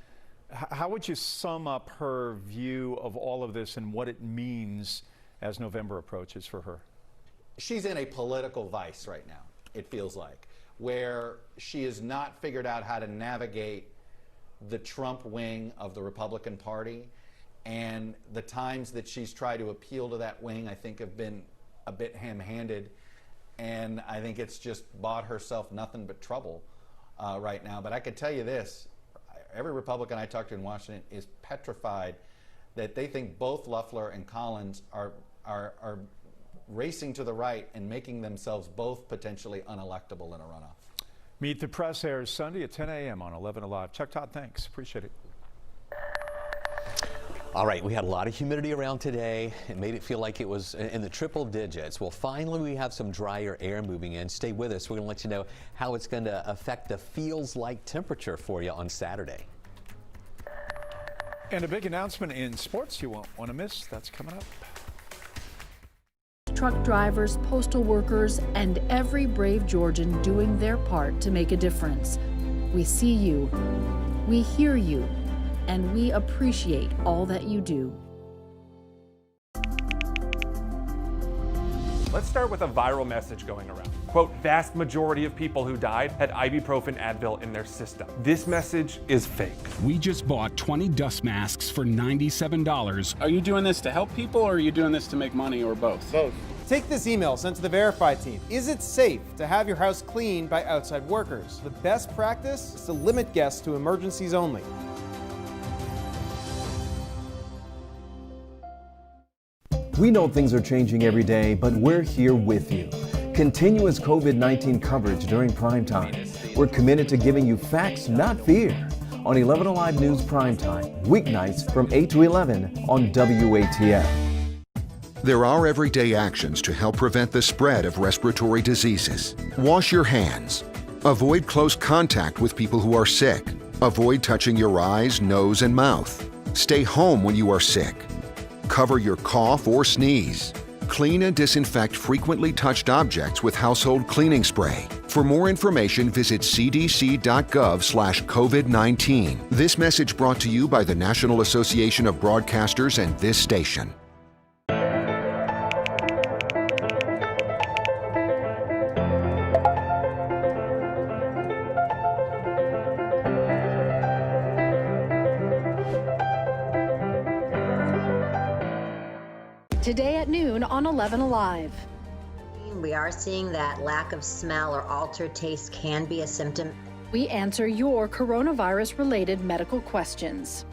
How would you sum up her view of all of this and what it means as November approaches for her? She's in a political vice right now, it feels like, where she has not figured out how to navigate the Trump wing of the Republican Party And the times that she's tried to appeal to that wing, I think, have been a bit ham-handed. And I think it's just bought herself nothing but trouble right now. But I could tell you this, every Republican I talk to in Washington is petrified that they think both Loeffler and Collins are racing to the right and making themselves both potentially unelectable in a runoff. Meet the Press airs Sunday at 10 a.m. on 11Alive. Chuck Todd, thanks. Appreciate it. All right, we had a lot of humidity around today. It made it feel like it was in the triple digits. Well, finally, we have some drier air moving in. Stay with us. We're going to let you know how it's going to affect the feels like temperature for you on Saturday. And a big announcement in sports you won't want to miss. That's coming up. Truck drivers, postal workers, and every brave Georgian doing their part to make a difference. We see you, we hear you, and we appreciate all that you do. Let's start with a viral message going around. Quote, vast majority of people who died had ibuprofen Advil in their system. This message is fake. We just bought 20 dust masks for $97. Are you doing this to help people or are you doing this to make money or both? Both. Take this email sent to the Verify team. Is it safe to have your house cleaned by outside workers? The best practice is to limit guests to emergencies only. We know things are changing every day, but we're here with you. Continuous COVID-19 coverage during prime time. We're committed to giving you facts, not fear. On 11Alive News Primetime, weeknights from 8 to 11 on WATF. There are everyday actions to help prevent the spread of respiratory diseases. Wash your hands. Avoid close contact with people who are sick. Avoid touching your eyes, nose, and mouth. Stay home when you are sick. Cover your cough or sneeze. Clean and disinfect frequently touched objects with household cleaning spray. For more information, visit cdc.gov/COVID-19. This message brought to you by the National Association of Broadcasters and this station. Today at noon on 11Alive. We are seeing that lack of smell or altered taste can be a symptom. We answer your coronavirus-related medical questions.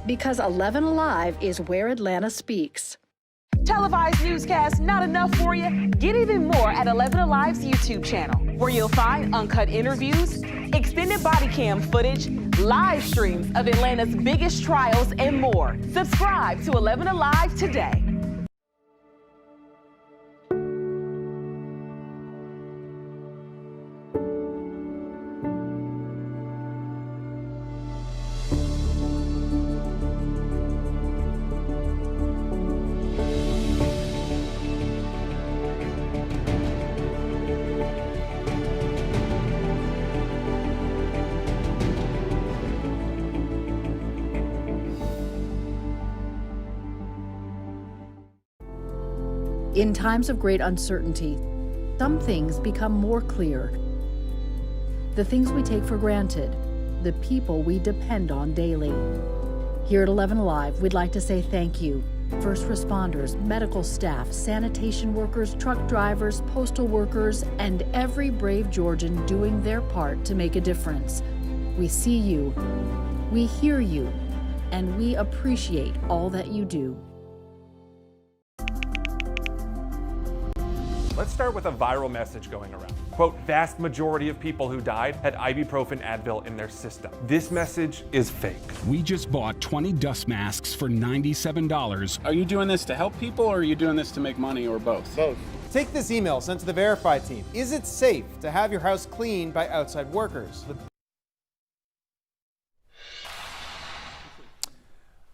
Because 11Alive is where Atlanta speaks. Televised newscasts not enough for you? Get even more at 11Alive's YouTube channel, where you'll find uncut interviews, extended body cam footage, live streams of Atlanta's biggest trials, and more. Subscribe to 11Alive today. In times of great uncertainty, some things become more clear. The things we take for granted, the people we depend on daily. Here at 11Alive, we'd like to say thank you. First responders, medical staff, sanitation workers, truck drivers, postal workers, and every brave Georgian doing their part to make a difference. We see you, we hear you, and we appreciate all that you do. Let's start with a viral message going around. Quote, vast majority of people who died had ibuprofen Advil in their system. This message is fake. We just bought 20 dust masks for $97. Are you doing this to help people or are you doing this to make money or both? Both. Take this email sent to the Verify team. Is it safe to have your house cleaned by outside workers?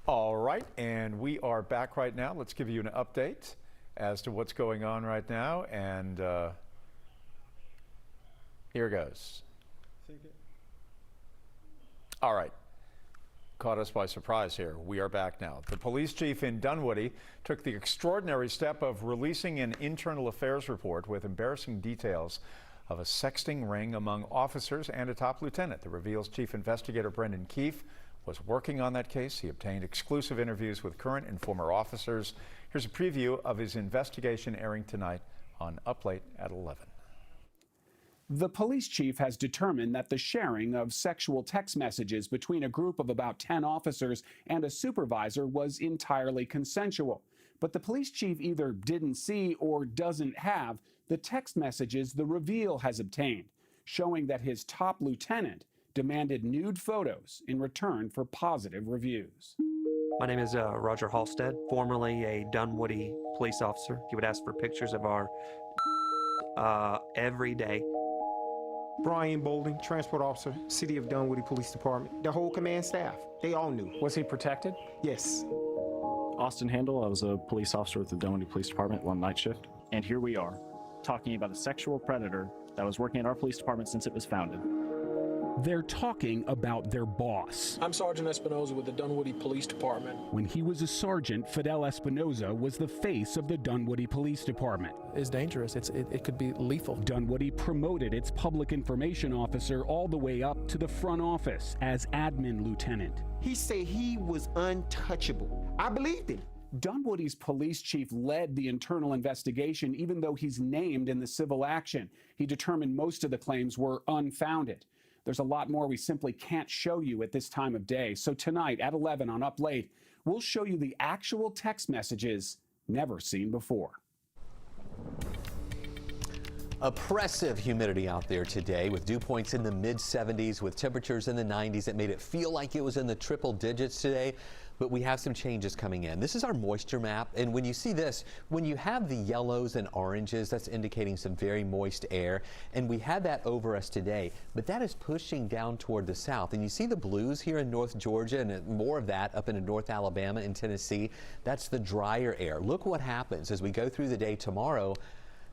All right, and we are back right now. Let's give you an update as to what's going on right now, and here goes. All right, caught us by surprise here. We are back now. The police chief in Dunwoody took the extraordinary step of releasing an internal affairs report with embarrassing details of a sexting ring among officers and a top lieutenant. That reveals Chief Investigator Brendan Keefe was working on that case. He obtained exclusive interviews with current and former officers. Here's a preview of his investigation airing tonight on Up Late at 11. The police chief has determined that the sharing of sexual text messages between a group of about 10 officers and a supervisor was entirely consensual. But the police chief either didn't see or doesn't have the text messages the reveal has obtained, showing that his top lieutenant demanded nude photos in return for positive reviews. My name is Roger Halstead, formerly a Dunwoody police officer. He would ask for pictures of our every day. Brian Bolden, transport officer, City of Dunwoody Police Department. The whole command staff, they all knew. Was he protected? Yes. Austin Handel, I was a police officer with the Dunwoody Police Department on night shift. And here we are, talking about a sexual predator that was working at our police department since it was founded. They're talking about their boss. I'm Sergeant Espinoza with the Dunwoody Police Department. When he was a sergeant, Fidel Espinoza was the face of the Dunwoody Police Department. It's dangerous. It could be lethal. Dunwoody promoted its public information officer all the way up to the front office as admin lieutenant. He said he was untouchable. I believed him. Dunwoody's police chief led the internal investigation, even though he's named in the civil action. He determined most of the claims were unfounded. There's a lot more we simply can't show you at this time of day. So tonight at 11 on Up Late, we'll show you the actual text messages never seen before. Oppressive humidity out there today with dew points in the mid-70s with temperatures in the 90s. It made it feel like it was in the triple digits today. But we have some changes coming in. This is our moisture map, and when you see this, when you have the yellows and oranges, that's indicating some very moist air, and we had that over us today, but that is pushing down toward the south. And you see the blues here in North Georgia and more of that up into North Alabama and Tennessee. That's the drier air. Look what happens as we go through the day tomorrow.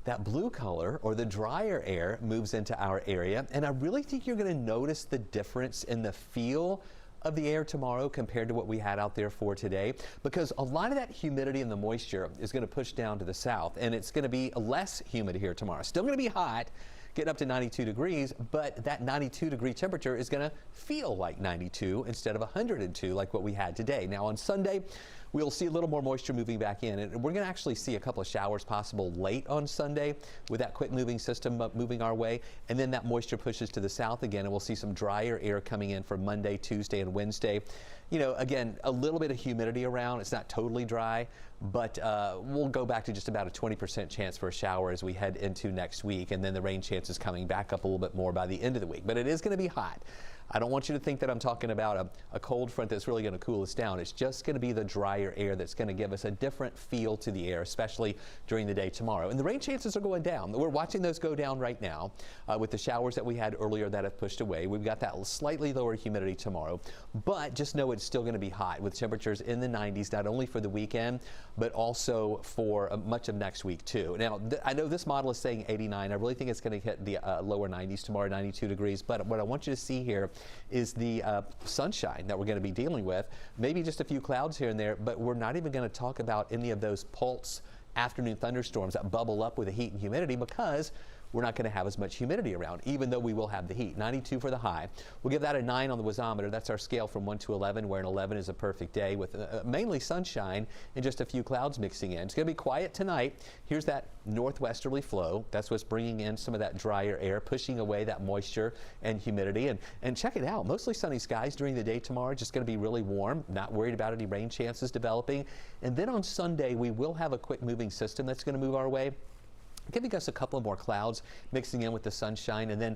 That blue color, or the drier air, moves into our area, and I really think you're going to notice the difference in the feel of the air tomorrow compared to what we had out there for today, because a lot of that humidity and the moisture is going to push down to the south, and it's going to be less humid here tomorrow. Still going to be hot, getting up to 92 degrees, but that 92-degree temperature is going to feel like 92 instead of 102 like what we had today. Now on Sunday, we'll see a little more moisture moving back in, and we're going to actually see a couple of showers possible late on Sunday with that quick moving system moving our way, and then that moisture pushes to the south again, and we'll see some drier air coming in for Monday, Tuesday, and Wednesday. You know, again, a little bit of humidity around. It's not totally dry, but we'll go back to just about a 20% chance for a shower as we head into next week, and then the rain chances coming back up a little bit more by the end of the week. But it is going to be hot. I don't want you to think that I'm talking about a cold front that's really going to cool us down. It's just going to be the drier air that's going to give us a different feel to the air, especially during the day tomorrow. And the rain chances are going down. We're watching those go down right now with the showers that we had earlier that have pushed away. We've got that slightly lower humidity tomorrow, but just know it's still going to be hot with temperatures in the 90s, not only for the weekend, but also for much of next week too. Now, I know this model is saying 89. I really think it's going to hit the lower 90s tomorrow, 92 degrees. But what I want you to see here is the sunshine that we're going to be dealing with. Maybe just a few clouds here and there, but we're not even going to talk about any of those pulse afternoon thunderstorms that bubble up with the heat and humidity, because we're not going to have as much humidity around, even though we will have the heat. 92 for the high. We'll give that a 9 on the wasometer. That's our scale from 1 to 11, where an 11 is a perfect day with mainly sunshine and just a few clouds mixing in. It's going to be quiet tonight. Here's that northwesterly flow. That's what's bringing in some of that drier air, pushing away that moisture and humidity. And check it out. Mostly sunny skies during the day tomorrow. Just going to be really warm. Not worried about any rain chances developing. And then on Sunday, we will have a quick moving system that's going to move our way, giving us a couple of more clouds mixing in with the sunshine, and then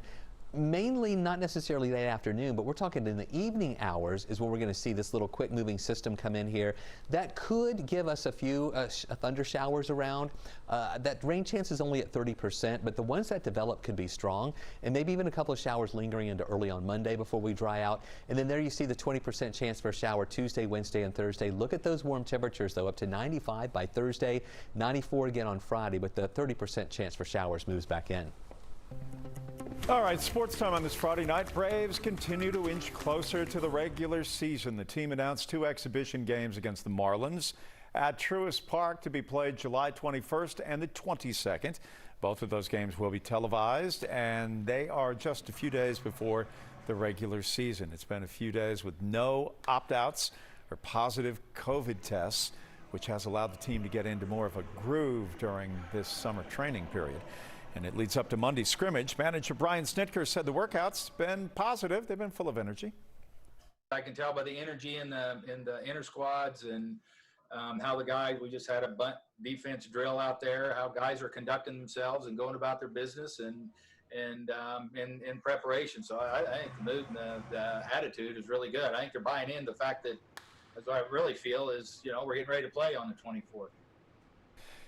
mainly not necessarily late afternoon, but we're talking in the evening hours is when we're going to see this little quick moving system come in here. That could give us a few thunder showers around. That rain chance is only at 30%, but the ones that develop could be strong, and maybe even a couple of showers lingering into early on Monday before we dry out. And then there you see the 20% chance for a shower Tuesday, Wednesday, and Thursday. Look at those warm temperatures though, up to 95 by Thursday, 94 again on Friday, but the 30% chance for showers moves back in. All right, sports time on this Friday night. Braves continue to inch closer to the regular season. The team announced 2 exhibition games against the Marlins at Truist Park to be played July 21st and the 22nd. Both of those games will be televised, and they are just a few days before the regular season. It's been a few days with no opt-outs or positive COVID tests, which has allowed the team to get into more of a groove during this summer training period. And it leads up to Monday's scrimmage. Manager Brian Snitker said the workout's been positive. They've been full of energy. I can tell by the energy in the inner squads and how the guys, we just had a bunt defense drill out there, how guys are conducting themselves and going about their business and in preparation. So I think the mood and the attitude is really good. I think they're buying in the fact that, that's what I really feel is, you know, we're getting ready to play on the 24th.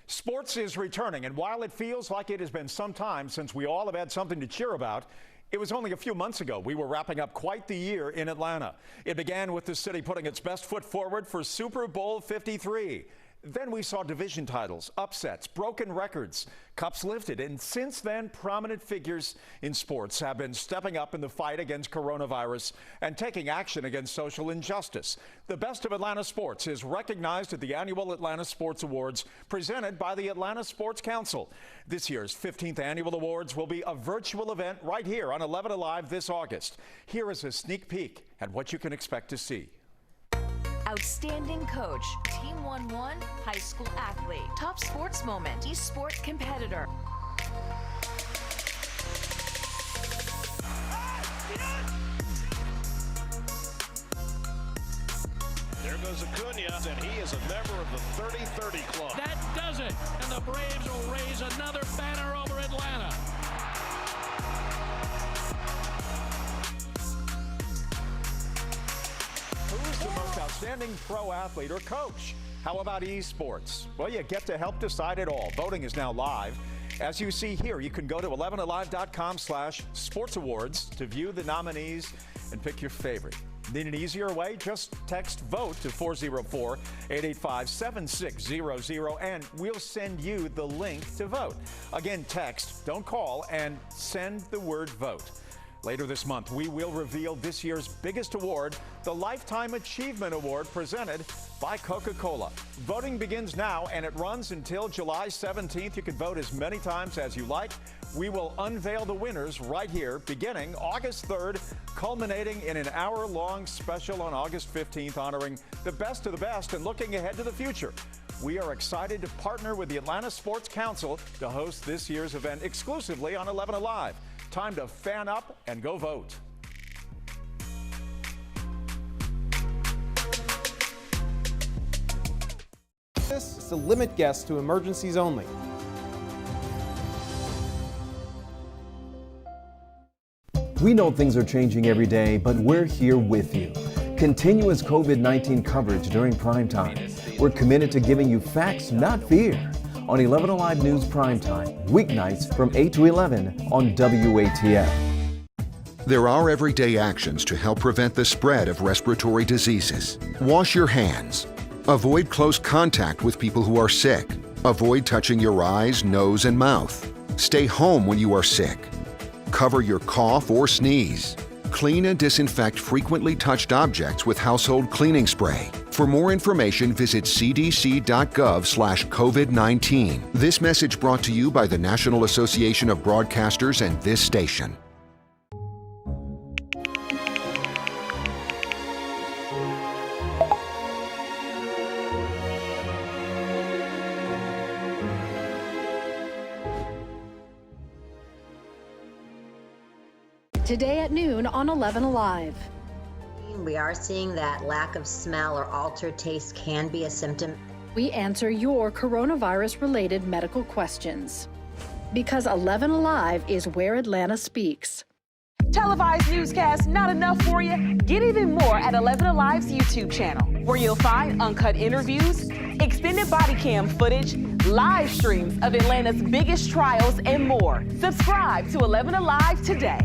Sports is returning, and while it feels like it has been some time since we all have had something to cheer about, it was only a few months ago we were wrapping up quite the year in Atlanta. It began with the city putting its best foot forward for Super Bowl 53. Then we saw division titles, upsets, broken records, cups lifted, and since then, prominent figures in sports have been stepping up in the fight against coronavirus and taking action against social injustice. The best of Atlanta sports is recognized at the annual Atlanta Sports Awards presented by the Atlanta Sports Council. This year's 15th annual awards will be a virtual event right here on 11Alive this August. Here is a sneak peek at what you can expect to see. Outstanding coach, Team 1-1, high school athlete, top sports moment, esports competitor. There goes Acuna, and he is a member of the 30-30 club. That does it, and the Braves will raise another banner over Atlanta. Who's the most outstanding pro athlete or coach? How about esports? Well, you get to help decide it all. Voting is now live. As you see here, you can go to 11alive.com/sportsawards to view the nominees and pick your favorite. Need an easier way? Just text VOTE to 404-885-7600 and we'll send you the link to vote. Again, text, don't call, and send the word VOTE. Later this month, we will reveal this year's biggest award, the Lifetime Achievement Award presented by Coca-Cola. Voting begins now and it runs until July 17th. You can vote as many times as you like. We will unveil the winners right here beginning August 3rd, culminating in an hour-long special on August 15th, honoring the best of the best and looking ahead to the future. We are excited to partner with the Atlanta Sports Council to host this year's event exclusively on 11Alive. Time to fan up and go vote. This is to limit guests to emergencies only. We know things are changing every day, but we're here with you. Continuous COVID-19 coverage during prime time. We're committed to giving you facts, not fear. On 11Alive News Primetime, weeknights from 8 to 11 on WATF. There are everyday actions to help prevent the spread of respiratory diseases. Wash your hands. Avoid close contact with people who are sick. Avoid touching your eyes, nose, and mouth. Stay home when you are sick. Cover your cough or sneeze. Clean and disinfect frequently touched objects with household cleaning spray. For more information, visit cdc.gov/COVID-19. This message brought to you by the National Association of Broadcasters and this station. Today at noon on 11Alive. We are seeing that lack of smell or altered taste can be a symptom. We answer your coronavirus-related medical questions. Because 11Alive is where Atlanta speaks. Televised newscasts not enough for you? Get even more at 11Alive's YouTube channel, where you'll find uncut interviews, extended body cam footage, live streams of Atlanta's biggest trials, and more. Subscribe to 11Alive today.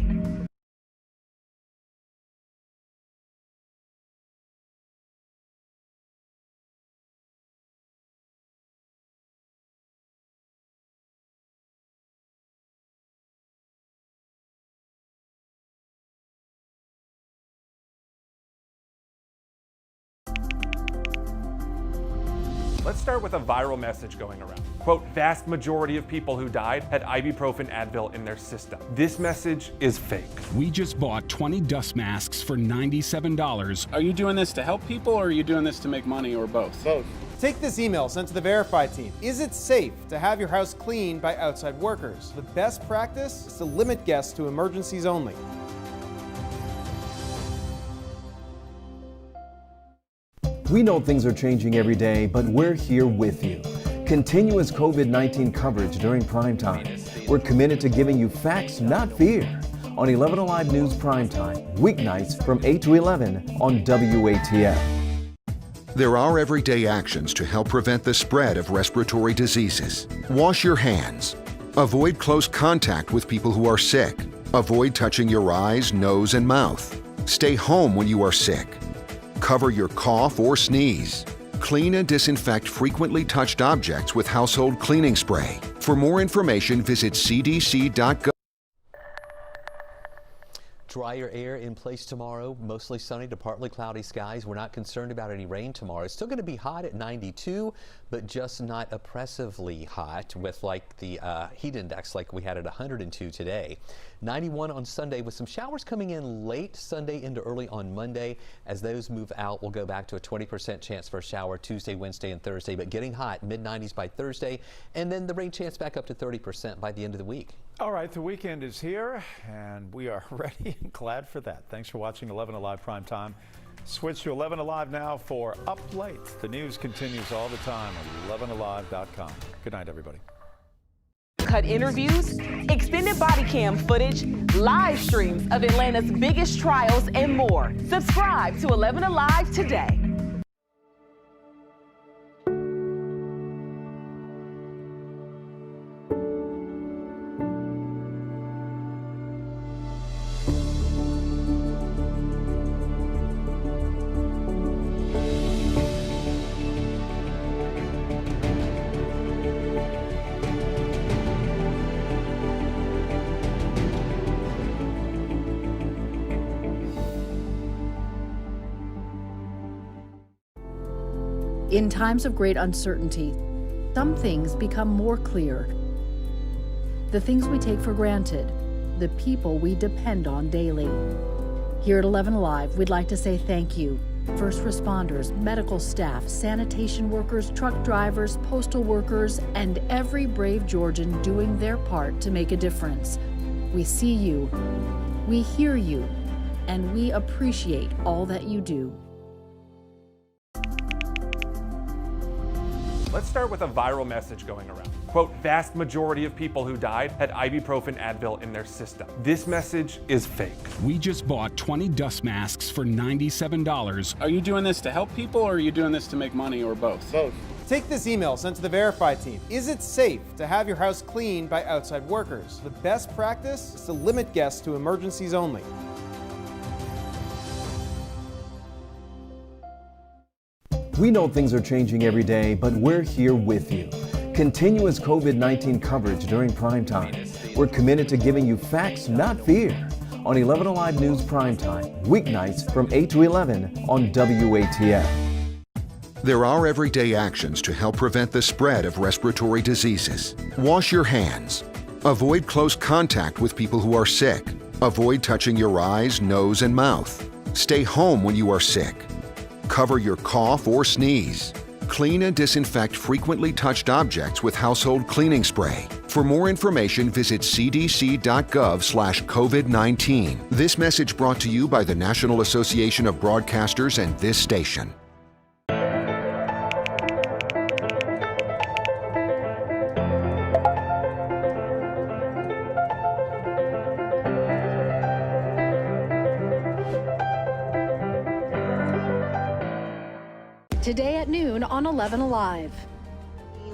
Let's start with a viral message going around. Quote, vast majority of people who died had ibuprofen Advil in their system. This message is fake. We just bought 20 dust masks for $97. Are you doing this to help people, or are you doing this to make money, or both? Both. Take this email sent to the Verify team. Is it safe to have your house cleaned by outside workers? The best practice is to limit guests to emergencies only. We know things are changing every day, but we're here with you. Continuous COVID-19 coverage during primetime. We're committed to giving you facts, not fear. On 11Alive News Primetime, weeknights from 8 to 11 on WATF. There are everyday actions to help prevent the spread of respiratory diseases. Wash your hands. Avoid close contact with people who are sick. Avoid touching your eyes, nose, and mouth. Stay home when you are sick. Cover your cough or sneeze. Clean and disinfect frequently touched objects with household cleaning spray. For more information, visit cdc.gov. Drier air in place tomorrow, mostly sunny to partly cloudy skies. We're not concerned about any rain tomorrow. It's still going to be hot at 92, but just not oppressively hot with like the heat index like we had at 102 today. 91 on Sunday with some showers coming in late Sunday into early on Monday. As those move out, we'll go back to a 20% chance for a shower Tuesday, Wednesday, and Thursday, but getting hot, mid-90s by Thursday, and then the rain chance back up to 30% by the end of the week. All right, the weekend is here, and we are ready and glad for that. Thanks for watching 11Alive Primetime. Switch to 11Alive now for Up Late. The news continues all the time on 11alive.com. Good night, everybody. Cut interviews, extended body cam footage, live streams of Atlanta's biggest trials, and more. Subscribe to 11Alive today. In times of great uncertainty, some things become more clear. The things we take for granted, the people we depend on daily. Here at 11Alive, we'd like to say thank you. First responders, medical staff, sanitation workers, truck drivers, postal workers, and every brave Georgian doing their part to make a difference. We see you, we hear you, and we appreciate all that you do. Let's start with a viral message going around. Quote, vast majority of people who died had ibuprofen Advil in their system. This message is fake. We just bought 20 dust masks for $97. Are you doing this to help people, or are you doing this to make money, or both? Both. Take this email sent to the Verify team. Is it safe to have your house cleaned by outside workers? The best practice is to limit guests to emergencies only. We know things are changing every day, but we're here with you. Continuous COVID-19 coverage during primetime. We're committed to giving you facts, not fear. On 11Alive News Primetime, weeknights from 8 to 11 on WATF. There are everyday actions to help prevent the spread of respiratory diseases. Wash your hands. Avoid close contact with people who are sick. Avoid touching your eyes, nose, and mouth. Stay home when you are sick. Cover your cough or sneeze. Clean and disinfect frequently touched objects with household cleaning spray. For more information, visit cdc.gov/COVID-19. This message brought to you by the National Association of Broadcasters and this station. Today at noon on 11Alive.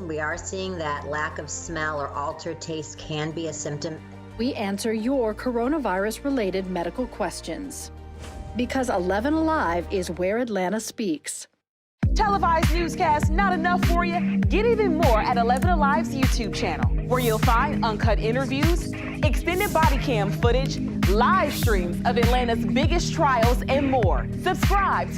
We are seeing that lack of smell or altered taste can be a symptom. We answer your coronavirus-related medical questions. Because 11Alive is where Atlanta speaks. Televised newscasts not enough for you? Get even more at 11Alive's YouTube channel, where you'll find uncut interviews, extended body cam footage, live streams of Atlanta's biggest trials, and more. Subscribe